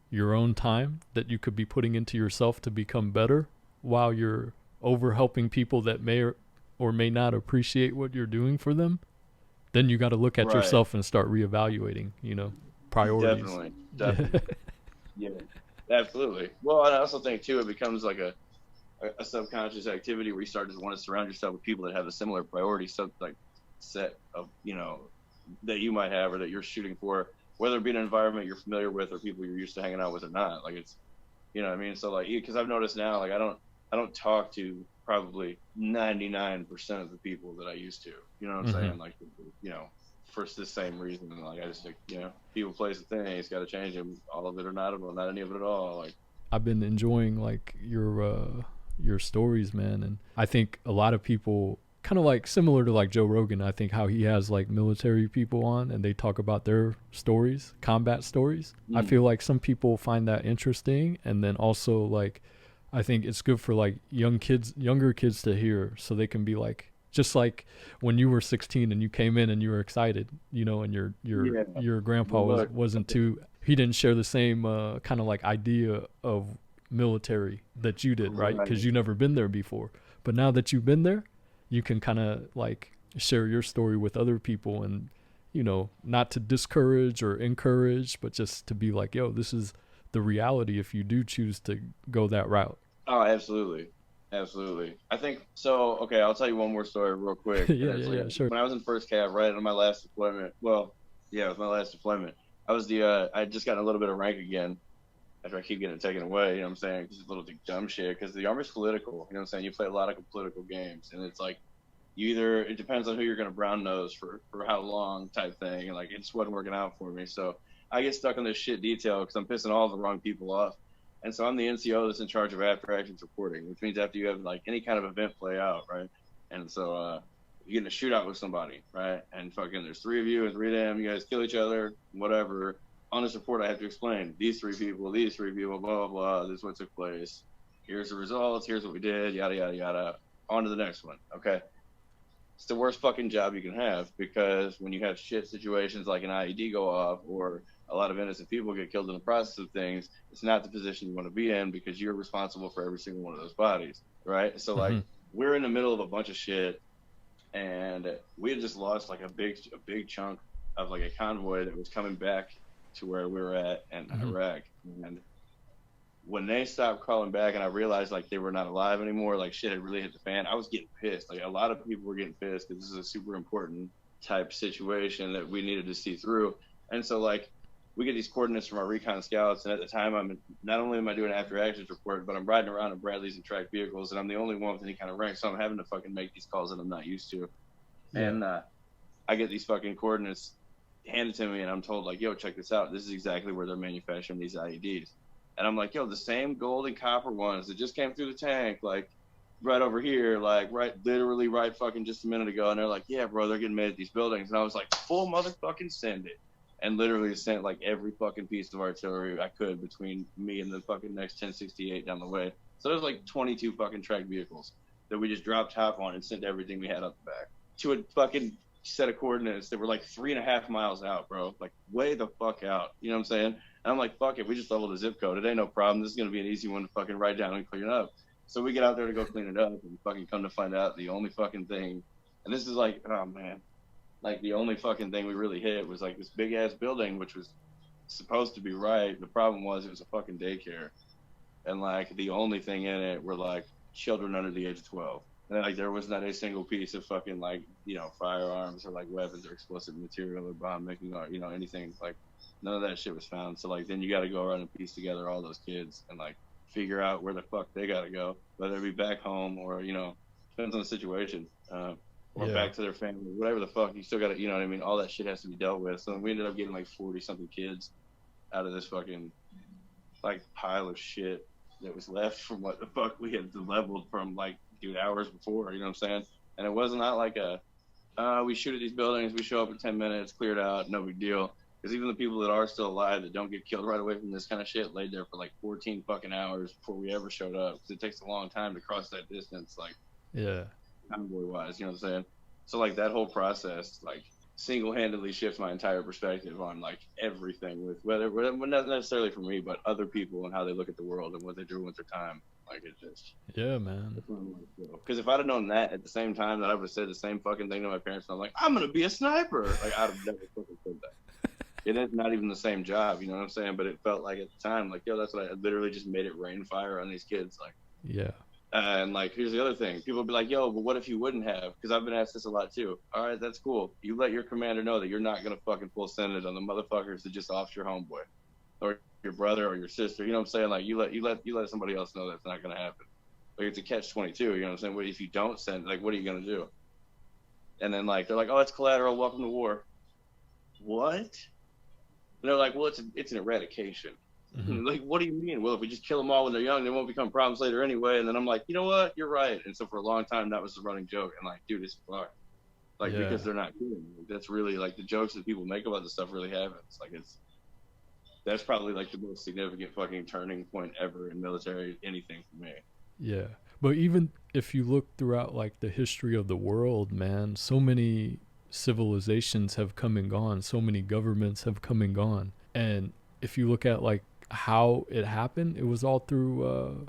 your own time that you could be putting into yourself to become better, while you're over helping people that may or may not appreciate what you're doing for them, then you got to look at yourself and start reevaluating, you know, priorities. Definitely. Yeah, absolutely. Well, and I also think too, it becomes like a subconscious activity where you start to want to surround yourself with people that have a similar priority set of, you know, that you might have or that you're shooting for, whether it be an environment you're familiar with or people you're used to hanging out with or not. Like, it's, you know what I mean? So like, because I've noticed now, like, I don't talk to probably 99% of the people that I used to, you know what I'm saying? Like, you know, for the same reason. Like, I just think, you know, people, place, a thing, it's got to change them, all of it or not any of it at all. Like, I've been enjoying like your stories, man. And I think a lot of people, kind of like similar to like Joe Rogan, I think how he has like military people on and they talk about their stories, combat stories. I feel like some people find that interesting. And then also like, I think it's good for like younger kids to hear, so they can be like, just like when you were 16 and you came in and you were excited, you know, and your grandpa wasn't too, he didn't share the same kind of like idea of military that you did, right? Because you never been there before. But now that you've been there, you can kind of like share your story with other people, and not to discourage or encourage, but just to be like, yo, this is the reality if you do choose to go that route. Oh, absolutely. Absolutely. I think so. Okay, I'll tell you one more story real quick. Yeah, sure. When I was in first cav, right, on my last deployment, well, yeah, it was my last deployment. I was I had just gotten a little bit of rank again after I keep getting it taken away, you know what I'm saying? Because it's a little dumb shit. Because the Army's political, you know what I'm saying? You play a lot of political games, and it's like, it depends on who you're going to brown nose for how long type thing. And like, it just wasn't working out for me. So I get stuck on this shit detail because I'm pissing all the wrong people off. And so I'm the NCO that's in charge of after actions reporting, which means after you have like any kind of event play out, right? And so you get in a shootout with somebody, right? And fucking there's 3 of you and 3 of them, you guys kill each other, whatever. On this report, I have to explain these 3 people, blah, blah, blah. This is what took place. Here's the results. Here's what we did, yada, yada, yada. On to the next one, okay? It's the worst fucking job you can have, because when you have shit situations like an IED go off or a lot of innocent people get killed in the process of things, it's not the position you want to be in, because you're responsible for every single one of those bodies, right? So like, we're in the middle of a bunch of shit, and we had just lost like a big chunk of like a convoy that was coming back to where we were at in Iraq. And when they stopped crawling back and I realized like they were not alive anymore, like shit had really hit the fan, I was getting pissed. Like a lot of people were getting pissed because this is a super important type situation that we needed to see through. And so like, we get these coordinates from our recon scouts, and at the time not only am I doing after actions report, but I'm riding around in Bradleys and tracked vehicles, and I'm the only one with any kind of rank, so I'm having to fucking make these calls that I'm not used to. Yeah. And I get these fucking coordinates handed to me, and I'm told like, yo, check this out, this is exactly where they're manufacturing these IEDs. And I'm like, yo, the same gold and copper ones that just came through the tank, like right over here, like literally right fucking just a minute ago. And they're like, yeah, bro, they're getting made at these buildings. And I was like, full motherfucking send it. And literally sent like every fucking piece of artillery I could between me and the fucking next 1068 down the way. So there's like 22 fucking tracked vehicles that we just dropped top on and sent everything we had up the back to a fucking set of coordinates that were like 3.5 miles out, bro. Like way the fuck out. You know what I'm saying? And I'm like, fuck it, we just leveled the zip code. It ain't no problem. This is gonna be an easy one to fucking write down and clean it up. So we get out there to go clean it up, and fucking come to find out the only fucking thing, and this is like, oh man, like the only fucking thing we really hit was like this big ass building, which was supposed to be right. The problem was it was a fucking daycare, and like the only thing in it were like children under the age of 12. And like there was not a single piece of fucking like, firearms or like weapons or explosive material or bomb making or anything. Like none of that shit was found. So like then you got to go around and piece together all those kids and like figure out where the fuck they got to go, whether it be back home or depends on the situation. Or back to their family, whatever the fuck, you still got to, what I mean? All that shit has to be dealt with. So we ended up getting like 40 something kids out of this fucking like pile of shit that was left from what the fuck we had leveled from like, dude, hours before, you know what I'm saying? And it was not like we shoot at these buildings, we show up in 10 minutes, cleared out, no big deal. Because even the people that are still alive that don't get killed right away from this kind of shit laid there for like 14 fucking hours before we ever showed up. Because it takes a long time to cross that distance, like, convoy wise, you know what I'm saying? So like that whole process like single-handedly shifts my entire perspective on like everything, with whether not necessarily for me, but other people and how they look at the world and what they do with their time. Like it just man, because if I'd have known that at the same time, that I would have said the same fucking thing to my parents, and I'm like, I'm gonna be a sniper, like I'd have never fucking said that. It is not even the same job, you know what I'm saying? But it felt like at the time, like, yo, that's what I literally just made it rain fire on these kids, like and like, here's the other thing. People be like, yo, but what if you wouldn't have? Because I've been asked this a lot too. All right, that's cool. You let your commander know that you're not going to fucking full send it on the motherfuckers that just offed your homeboy or your brother or your sister. You know what I'm saying? Like, you let somebody else know that's not going to happen. Like, it's a catch-22. You know what I'm saying? What if you don't send, like, what are you going to do? And then, like, they're like, oh, it's collateral. Welcome to war. What? And they're like, well, it's an eradication. Like, what do you mean? Well, if we just kill them all when they're young, they won't become problems later anyway. And then I'm like, you know what? You're right. And so for a long time, that was the running joke. And like, dude, it's fucked. Like, because they're not kidding. That's really like the jokes that people make about this stuff really happens. Like, that's probably like the most significant fucking turning point ever in military anything for me. Yeah. But even if you look throughout like the history of the world, man, so many civilizations have come and gone. So many governments have come and gone. And if you look at like how it happened, it was all through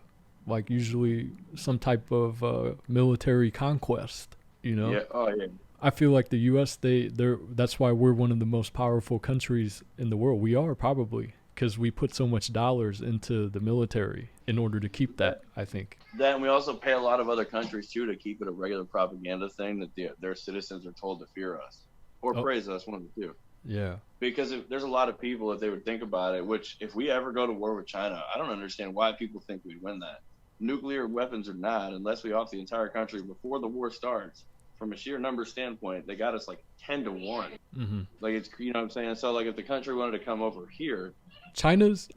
like usually some type of military conquest, Yeah. Oh yeah. I feel like the U.S. They're that's why we're one of the most powerful countries in the world. We are probably because we put so much dollars into the military in order to keep that. I think. Then we also pay a lot of other countries too to keep it a regular propaganda thing that their citizens are told to fear us or praise us, one of the two. Yeah. Because there's a lot of people, if they would think about it, which if we ever go to war with China, I don't understand why people think we'd win that. Nuclear weapons or not, unless we off the entire country before the war starts, from a sheer number standpoint, they got us like 10 to 1. Mm-hmm. Like, it's, you know what I'm saying? So like if the country wanted to come over here, China's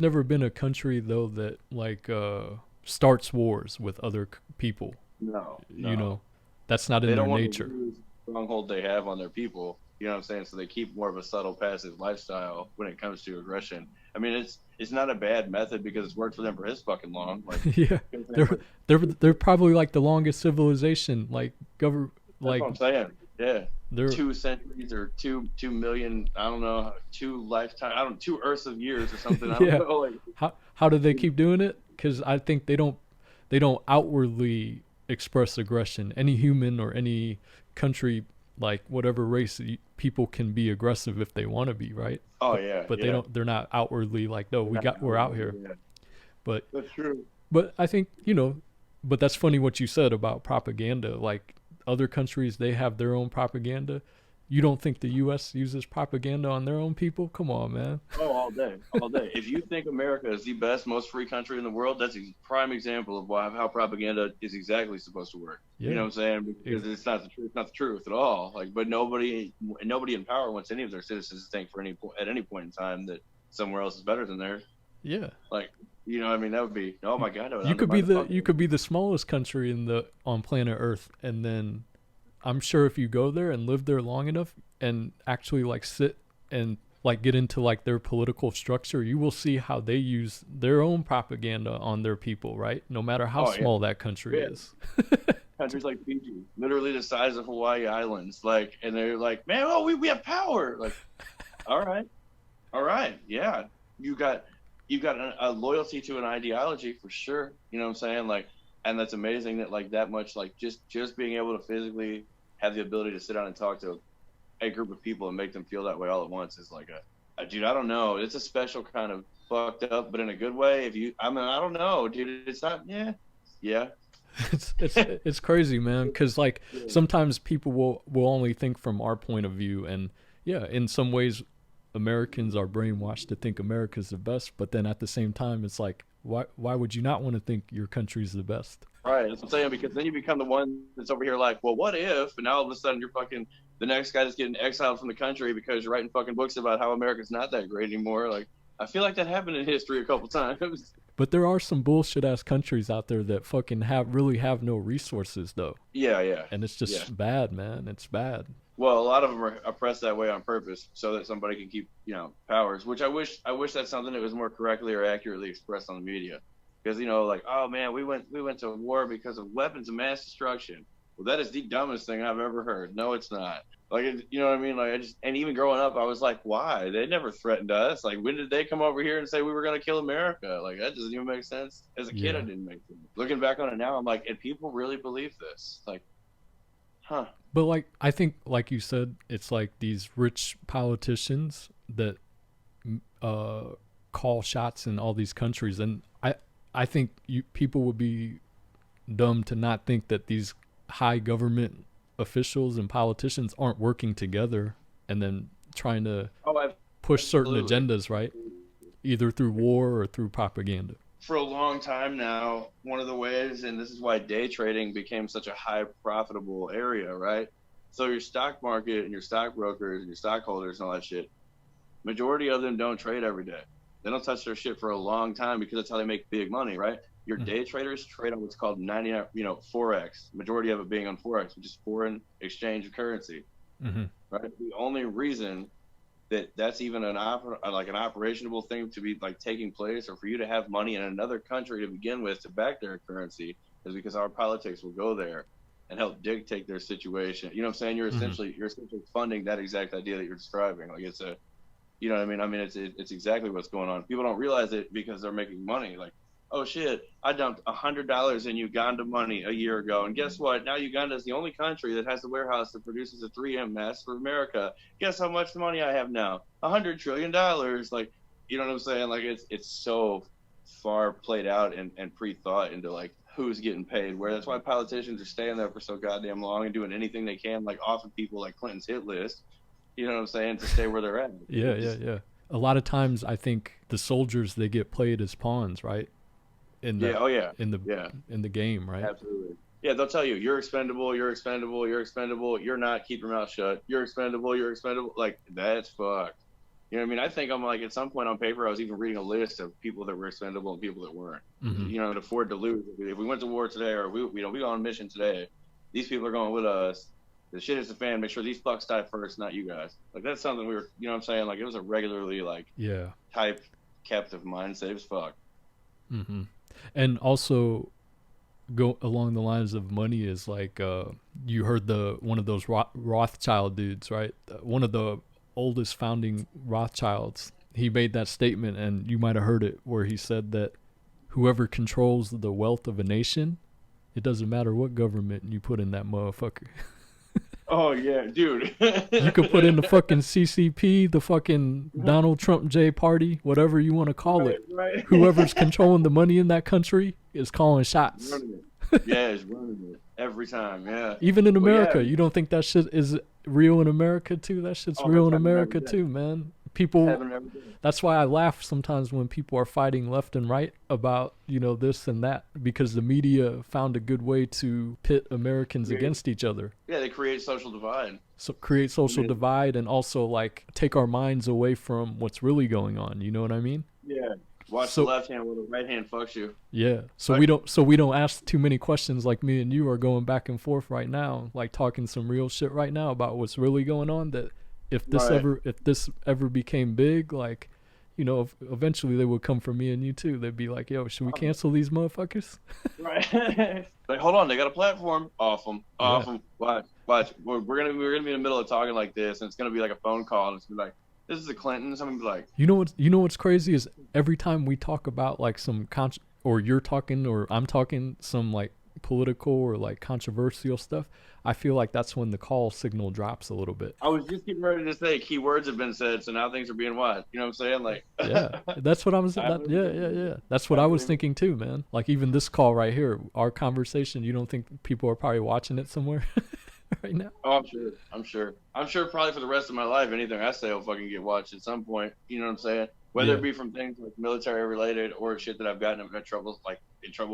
never been a country though that like starts wars with other people. No. You know, that's not in their nature. They don't want to lose the stronghold they have on their people. You know what I'm saying? So they keep more of a subtle, passive lifestyle when it comes to aggression. I mean, it's not a bad method because it's worked for them for this fucking long. Like, yeah, they're probably like the longest civilization. Like That's what I'm saying. Yeah, they're 2 centuries or 2 million. I don't know, 2 lifetime. 2 Earths of years or something. I don't know. Like, how do they keep doing it? Because I think they don't outwardly express aggression. Any human or any country, like whatever race, people can be aggressive if they want to be, right? But they're not outwardly like, no, we're out here. Yeah. But that's true. But I think, but that's funny what you said about propaganda. Like other countries, they have their own propaganda. You don't think the U.S. uses propaganda on their own people? Come on, man. Oh, all day. If you think America is the best, most free country in the world, that's a prime example of how propaganda is exactly supposed to work. Yeah. You know what I'm saying? Because it's not the truth. It's not the truth at all. Like, but nobody in power wants any of their citizens to think at any point in time that somewhere else is better than theirs. Yeah. Like, I mean, that would be, oh my God. You could be the smallest country on planet Earth, and then I'm sure if you go there and live there long enough and actually like sit and like get into like their political structure, you will see how they use their own propaganda on their people, right? No matter how small that country is. Countries like Fiji, literally the size of Hawaii Islands, like, and they're like, man, oh, we have power. Like, all right, yeah, you got a loyalty to an ideology for sure. You know what I'm saying? Like, and that's amazing that like that much, like just being able to physically have the ability to sit down and talk to a group of people and make them feel that way all at once is like a dude, I don't know. It's a special kind of fucked up, but in a good way. I don't know, dude. It's not. Yeah. It's crazy, man. Because like sometimes people will only think from our point of view, and yeah, in some ways, Americans are brainwashed to think America's the best. But then at the same time, it's like, why would you not want to think your country's the best? Right. That's what I'm saying. Because then you become the one that's over here like, well, what if? And now all of a sudden you're fucking the next guy that's getting exiled from the country because you're writing fucking books about how America's not that great anymore. Like, I feel like that happened in history a couple times. But there are some bullshit ass countries out there that fucking really have no resources though. Yeah. And it's just bad, man. It's bad. Well, a lot of them are oppressed that way on purpose so that somebody can keep, powers, which I wish that's something that was more correctly or accurately expressed on the media. Because, like, oh man, we went to war because of weapons of mass destruction. Well, that is the dumbest thing I've ever heard. No, it's not. Like, you know what I mean? Like, and even growing up, I was like, why? They never threatened us. Like, when did they come over here and say we were going to kill America? Like, that doesn't even make sense. As a kid, it didn't make sense. Looking back on it now, I'm like, and people really believe this? Like, huh. But like, I think, like you said, it's like these rich politicians that call shots in all these countries, and I think people would be dumb to not think that these high government officials and politicians aren't working together and then trying to push certain agendas, right? Either through war or through propaganda. For a long time now, one of the ways, and this is why day trading became such a high profitable area, right? So your stock market and your stockbrokers and your stockholders and all that shit, majority of them don't trade every day. They don't touch their shit for a long time because that's how they make big money, right? Your day traders trade on what's called Forex, majority of it being on Forex, which is foreign exchange of currency, right? The only reason that's even an operational thing to be like taking place, or for you to have money in another country to begin with to back their currency, is because our politics will go there and help dictate their situation. You know what I'm saying? You're essentially funding that exact idea that you're describing. Like, you know what I mean? I mean, it's exactly what's going on. People don't realize it because they're making money. Like, oh shit, I dumped $100 in Uganda money a year ago, and guess what? Now Uganda is the only country that has the warehouse that produces a 3M mask for America. Guess how much money I have now? $100 trillion. Like, you know what I'm saying? Like, it's so far played out and pre-thought into like who's getting paid where. That's why politicians are staying there for so goddamn long and doing anything they can, like offing people like Clinton's hit list. You know what I'm saying? To stay where they're at. Yeah. A lot of times, I think the soldiers, they get played as pawns, right? In the in the game, right? Absolutely. Yeah, they'll tell you you're expendable, you're expendable, you're expendable. You're not. Keep your mouth shut. You're expendable. You're expendable. Like, that's fucked. You know what I mean? I think I'm like, at some point on paper, I was even reading a list of people that were expendable and people that weren't. Mm-hmm. You know, to afford to lose. If we went to war today, or we go on a mission today, these people are going with us. The shit is the fan. Make sure these fucks die first, not you guys. Like, that's something we were. You know what I'm saying? Like, it was a regularly like type captive mindset. It was fuck. Mm-hmm. And also, go along the lines of money is like, you heard one of those Rothschild dudes, right? One of the oldest founding Rothschilds. He made that statement, and you might have heard it, where he said that whoever controls the wealth of a nation, it doesn't matter what government you put in that motherfucker. Oh yeah, dude. You could put in the fucking CCP, the fucking Donald Trump J party, whatever you want to call it. Right. Whoever's controlling the money in that country is calling shots. Yeah, it's running it every time. Yeah. Even in America, you don't think that shit is real in America too? That shit's real in America too, man. People. That's why I laugh sometimes when people are fighting left and right about, you know, this and that, because the media found a good way to pit Americans against each other. Yeah, they create social divide. So create social divide, and also like take our minds away from what's really going on. You know what I mean? Yeah. Watch the left hand while the right hand fucks you. Yeah. So we don't ask too many questions like me and you are going back and forth right now, like talking some real shit right now about what's really going on. That if this ever became big, like, you know, eventually they would come for me and you too. They'd be like, "Yo, should we cancel these motherfuckers?" Right. Like, hold on, they got a platform. Off them. Watch. We're gonna be in the middle of talking like this, and it's gonna be like a phone call, and it's gonna be like, "This is the Clintons." I'm gonna be like, you know what's crazy is every time we talk about like some or you're talking or I'm talking some like political or like controversial stuff, I feel like that's when the call signal drops a little bit. I was just getting ready to say keywords have been said, so now things are being what? You know what I'm saying? Like, yeah, that's what I'm saying. Yeah. That's what I was thinking too, man. Like, even this call right here, our conversation, you don't think people are probably watching it somewhere right now? Oh, I'm sure probably for the rest of my life, anything I say will fucking get watched at some point. You know what I'm saying? Whether it be from things like military related or shit that I've gotten in trouble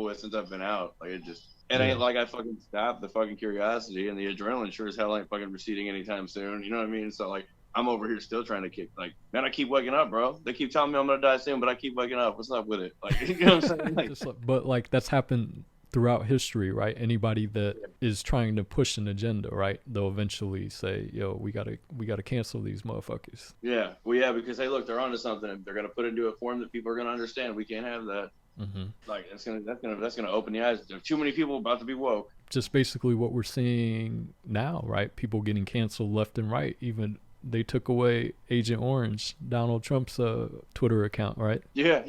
with since I've been out. Like, it ain't like I fucking stopped the fucking curiosity, and the adrenaline sure as hell ain't fucking receding anytime soon. You know what I mean? So like, I'm over here still trying to kick. Like, man, I keep waking up, bro. They keep telling me I'm gonna die soon, but I keep waking up. What's up with it? Like, you know what I'm saying? Like, but like, that's happened throughout history, right? Anybody that is trying to push an agenda, right? They'll eventually say, "Yo, we gotta cancel these motherfuckers." Yeah, well, yeah, because hey, look, they're onto something. They're gonna put it into a form that people are gonna understand. We can't have that. Mm-hmm. Like, that's gonna open the eyes. There's too many people about to be woke. Just basically what we're seeing now, right? People getting canceled left and right. Even they took away Agent Orange, Donald Trump's Twitter account, right? Yeah.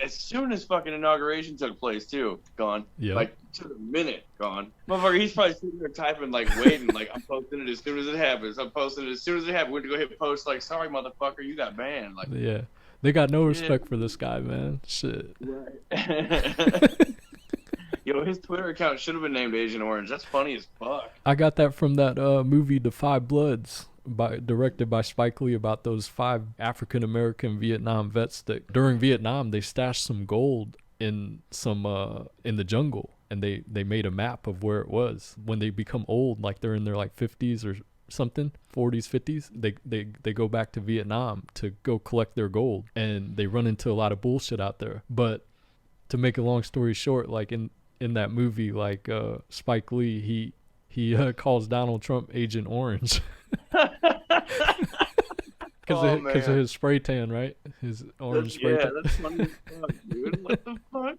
As soon as fucking inauguration took place, too, gone. Yeah. Like, to the minute, gone. Motherfucker, he's probably sitting there typing, like, waiting, like, I'm posting it as soon as it happens. I'm posting it as soon as it happens. We're gonna go hit post, like, sorry, motherfucker, you got banned. Like, yeah. They got no respect for this guy, man. Shit. Right. Yo, his Twitter account should have been named Agent Orange. That's funny as fuck. I got that from that movie, The Five Bloods, directed by Spike Lee, about those 5 African-American Vietnam vets that during Vietnam, they stashed some gold in the jungle, and they made a map of where it was. When they become old, like they're in their like 50s or something, 40s, 50s, they go back to Vietnam to go collect their gold, and they run into a lot of bullshit out there. But to make a long story short, like in that movie, like Spike Lee, he calls Donald Trump Agent Orange because of his spray tan, right? His orange spray tan. That's funny as fuck, dude. What the fuck?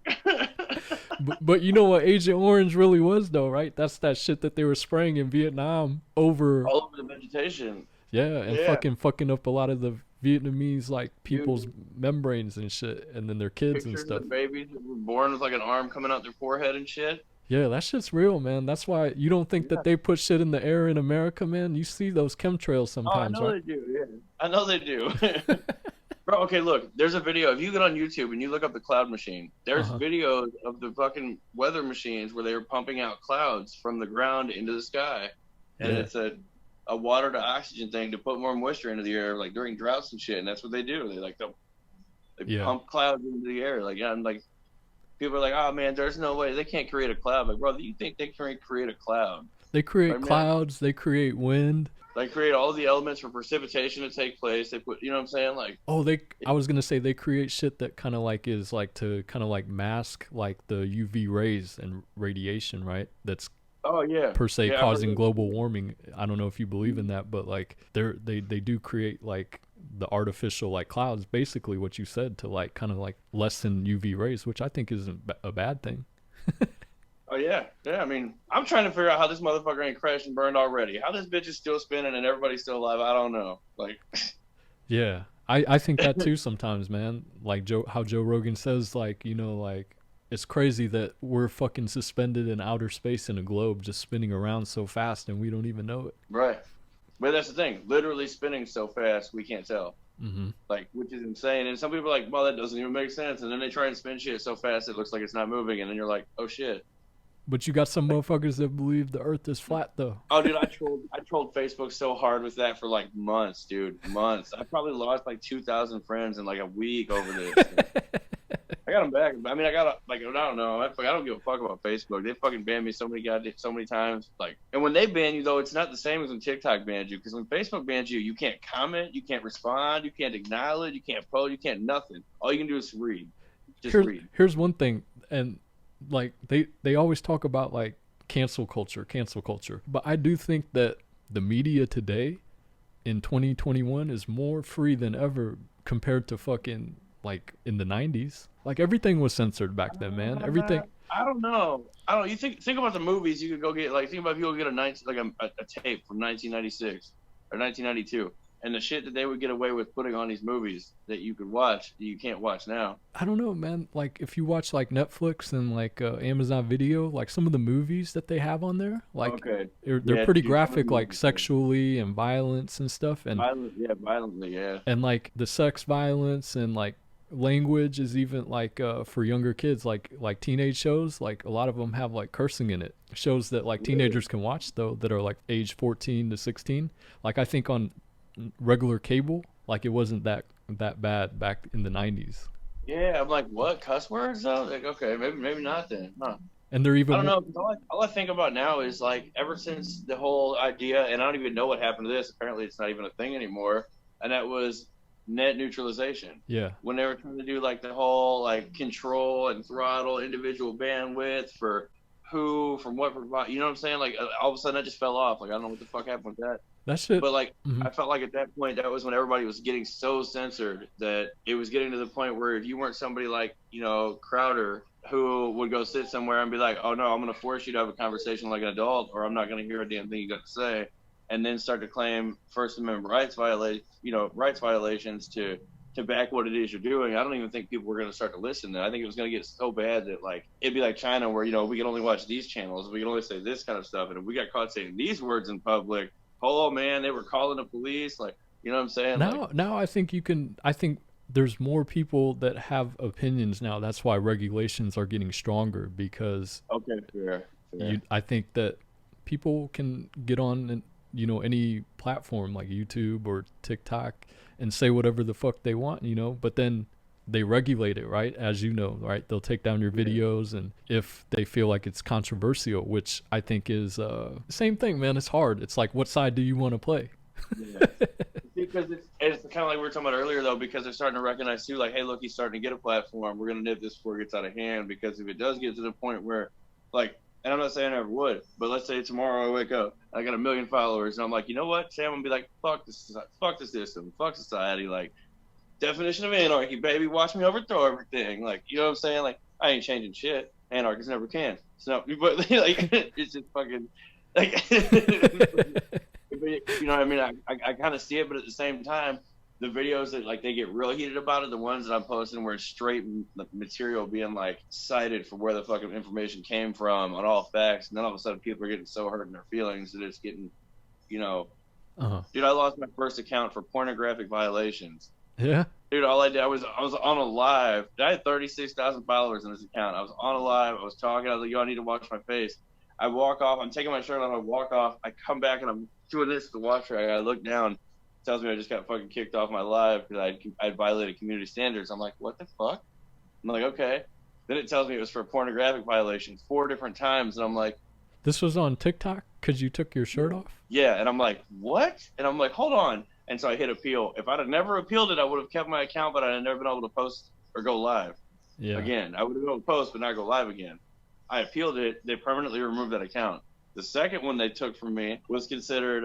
But you know what Agent Orange really was, though, right? That's that shit that they were spraying in Vietnam all over the vegetation. Yeah, and fucking up a lot of the Vietnamese like people's membranes and shit, and then their kids and Pictures stuff. of babies that were born with like an arm coming out their forehead and shit. Yeah, that shit's real, man. That's why you don't think that they put shit in the air in America, man. You see those chemtrails sometimes, I know right? they do. Yeah, I know they do. Bro, okay, look, there's a video. If you get on YouTube and you look up the cloud machine, there's videos of the fucking weather machines where they were pumping out clouds from the ground into the sky. And it's a water to oxygen thing to put more moisture into the air, like during droughts and shit. And that's what they do. They pump clouds into the air. Like, I'm like, people are like, oh man, there's no way they can't create a cloud. Like, bro, you think they can create a cloud? They create clouds. They create wind. They create all the elements for precipitation to take place. They put, you know what I'm saying? Like, I was gonna say they create shit that kind of like is like to kind of like mask like the UV rays and radiation, right? That's per se causing global warming. I don't know if you believe in that, but like they do create like the artificial like clouds, basically what you said, to like kind of like lessen UV rays, which I think isn't a bad thing. Oh yeah. I mean, I'm trying to figure out how this motherfucker ain't crashed and burned already. How this bitch is still spinning and everybody's still alive, I don't know. Like, yeah, I think that too sometimes, man. Like how Joe Rogan says, like, you know, like it's crazy that we're fucking suspended in outer space in a globe just spinning around so fast and we don't even know it. Right. But that's the thing, literally spinning so fast we can't tell. Like, which is insane. And some people are like, well, that doesn't even make sense. And then they try and spin shit so fast it looks like it's not moving, and then you're like, oh shit. But you got some motherfuckers that believe the earth is flat, though. Oh, dude, I trolled Facebook so hard with that for like months, dude. Months. I probably lost like 2,000 friends in like a week over this. I got them back. I mean, I don't know. I don't give a fuck about Facebook. They fucking banned me so many times. Like, and when they ban you, though, it's not the same as when TikTok bans you. Because when Facebook bans you, you can't comment, you can't respond, you can't acknowledge, you can't post, you can't nothing. All you can do is read. Read. Here's one thing, and like they always talk about like cancel culture, but I do think that the media today in 2021 is more free than ever compared to fucking like in the 90s. Like everything was censored back then, man. Everything. I don't know. You think about the movies you could go get. Like, think about people get a tape from 1996 or 1992. And the shit that they would get away with putting on these movies that you could watch, that you can't watch now. I don't know, man. Like, if you watch, like, Netflix and, like, Amazon Video, like, some of the movies that they have on there, like, they're pretty graphic, like, sexually and violence and stuff. And violently. And, like, the sex violence and, like, language is even, like, for younger kids, like teenage shows, like, a lot of them have, like, cursing in it. Shows that, like, teenagers can watch, though, that are, like, age 14 to 16. Like, I think on regular cable, like it wasn't that bad back in the 90s. Yeah, I'm like, what, cuss words though? Like, okay, maybe not then. Huh. And they're even, I don't know. All I think about now is like, ever since the whole idea, and I don't even know what happened to this. Apparently, it's not even a thing anymore. And that was net neutralization. Yeah. When they were trying to do like the whole like control and throttle individual bandwidth for who, from what, you know what I'm saying? Like all of a sudden that just fell off. Like I don't know what the fuck happened with that. That shit. But like, I felt like at that point, that was when everybody was getting so censored that it was getting to the point where if you weren't somebody like, you know, Crowder, who would go sit somewhere and be like, oh no, I'm going to force you to have a conversation like an adult, or I'm not going to hear a damn thing you got to say, and then start to claim First Amendment rights violations to back what it is you're doing. I don't even think people were going to start to listen then. I think it was going to get so bad that like, it'd be like China where, you know, we can only watch these channels, we can only say this kind of stuff, and if we got caught saying these words in public, oh man, they were calling the police, like, you know what I'm saying? Now I think I think there's more people that have opinions now. That's why regulations are getting stronger, because fair. I think that people can get on and, you know, any platform like YouTube or TikTok and say whatever the fuck they want, you know, but then they regulate it, right? As you know, right? They'll take down your videos, and if they feel like it's controversial, which I think is same thing, man. It's hard. It's like, what side do you want to play? Because it's kind of like we were talking about earlier, though, because they're starting to recognize too, like, hey, look, he's starting to get a platform. We're gonna nip this before it gets out of hand, because if it does get to the point where, like, and I'm not saying I ever would, but let's say tomorrow I wake up, I got 1 million followers, and I'm like, you know what, Sam, I'm gonna be like, fuck the system, fuck society, like. Definition of anarchy, baby. Watch me overthrow everything. Like, you know what I'm saying? Like, I ain't changing shit. Anarchists never can. So, but like, it's just fucking like, you know what I mean? I kind of see it, but at the same time, the videos that like they get real heated about it, the ones that I'm posting where it's straight material being like cited for where the fucking information came from on all facts, and then all of a sudden people are getting so hurt in their feelings that it's getting, you know, dude, I lost my first account for pornographic violations. Yeah. Dude, all I did, I was on a live. I had 36,000 followers in this account. I was on a live. I was talking. I was like, yo, I need to wash my face. I walk off. I'm taking my shirt off. I walk off. I come back and I'm doing this to the washer. I look down. It tells me I just got fucking kicked off my live because I'd violated community standards. I'm like, what the fuck? I'm like, okay. Then it tells me it was for pornographic violations 4 different times. And I'm like, this was on TikTok because you took your shirt off? Yeah. And I'm like, what? And I'm like, hold on. And so I hit appeal. If I'd have never appealed it, I would have kept my account, but I'd have never been able to post or go live again. I would have been able to post, but not go live again. I appealed it. They permanently removed that account. The second one they took from me was considered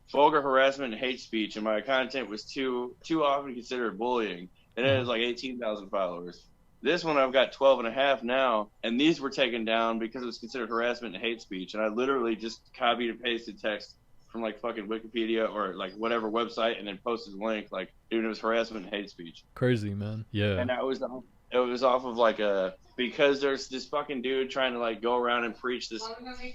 vulgar harassment and hate speech, and my content was too often considered bullying. And it has like 18,000 followers. This one I've got 12.5 now, and these were taken down because it was considered harassment and hate speech. And I literally just copied and pasted text from like fucking Wikipedia or like whatever website, and then posted a link like, dude, it was harassment and hate speech. Crazy, man. Yeah. And it was off of like because there's this fucking dude trying to like go around and preach this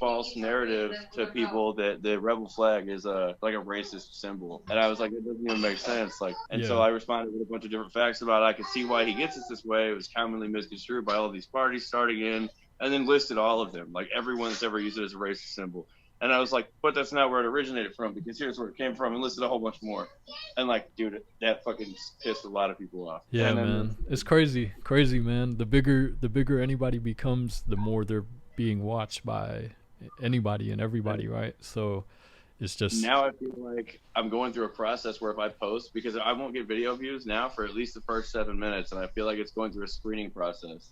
false narrative to people that the rebel flag is like a racist symbol. And I was like, it doesn't even make sense. Like, and so I responded with a bunch of different facts about it. I could see why he gets it this way. It was commonly misconstrued by all these parties starting in, and then listed all of them, like everyone that's ever used it as a racist symbol. And I was like, but that's not where it originated from, because here's where it came from, and listed a whole bunch more. And like, dude, that fucking pissed a lot of people off. Yeah, man. It's crazy, man. The bigger anybody becomes, the more they're being watched by anybody and everybody, right? So it's just... Now I feel like I'm going through a process where if I post, because I won't get video views now for at least the first 7 minutes, and I feel like it's going through a screening process.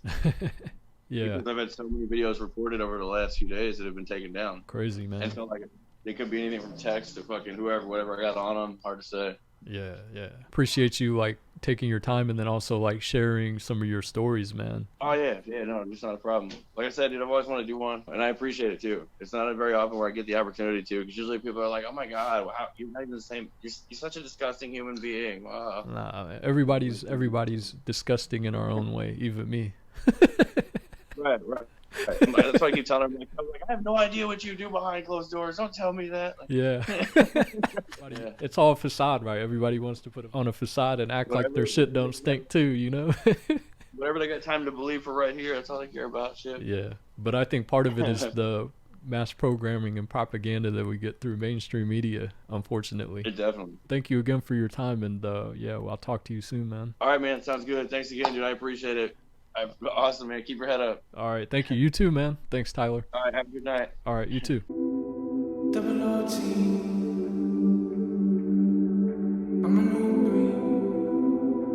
Yeah, because I've had so many videos reported over the last few days that have been taken down. Crazy, man. And so like it could be anything from text to fucking whatever I got on them. Hard to say. Yeah. Appreciate you like taking your time and then also like sharing some of your stories, man. Oh yeah, no, it's not a problem. Like I said, dude, I've always wanted to do one, and I appreciate it too. It's not very often where I get the opportunity to, because usually people are like, "Oh my god, wow, you're not even the same. You're such a disgusting human being." Wow. Nah, man. Everybody's disgusting in our own way, even me. Right. That's why I keep telling them, like, I have no idea what you do behind closed doors. Don't tell me that. Like, yeah. It's all a facade, right? Everybody wants to put on a facade and act like their shit don't stink too, you know? Whatever they got time to believe for right here, that's all they care about, shit. Yeah. But I think part of it is the mass programming and propaganda that we get through mainstream media, unfortunately. It definitely. Thank you again for your time, and well, I'll talk to you soon, man. All right, man. Sounds good. Thanks again, dude. I appreciate it. Awesome, man. Keep your head up. All right. Thank you. You too, man. Thanks, Tyler. All right. Have a good night. All right. You too.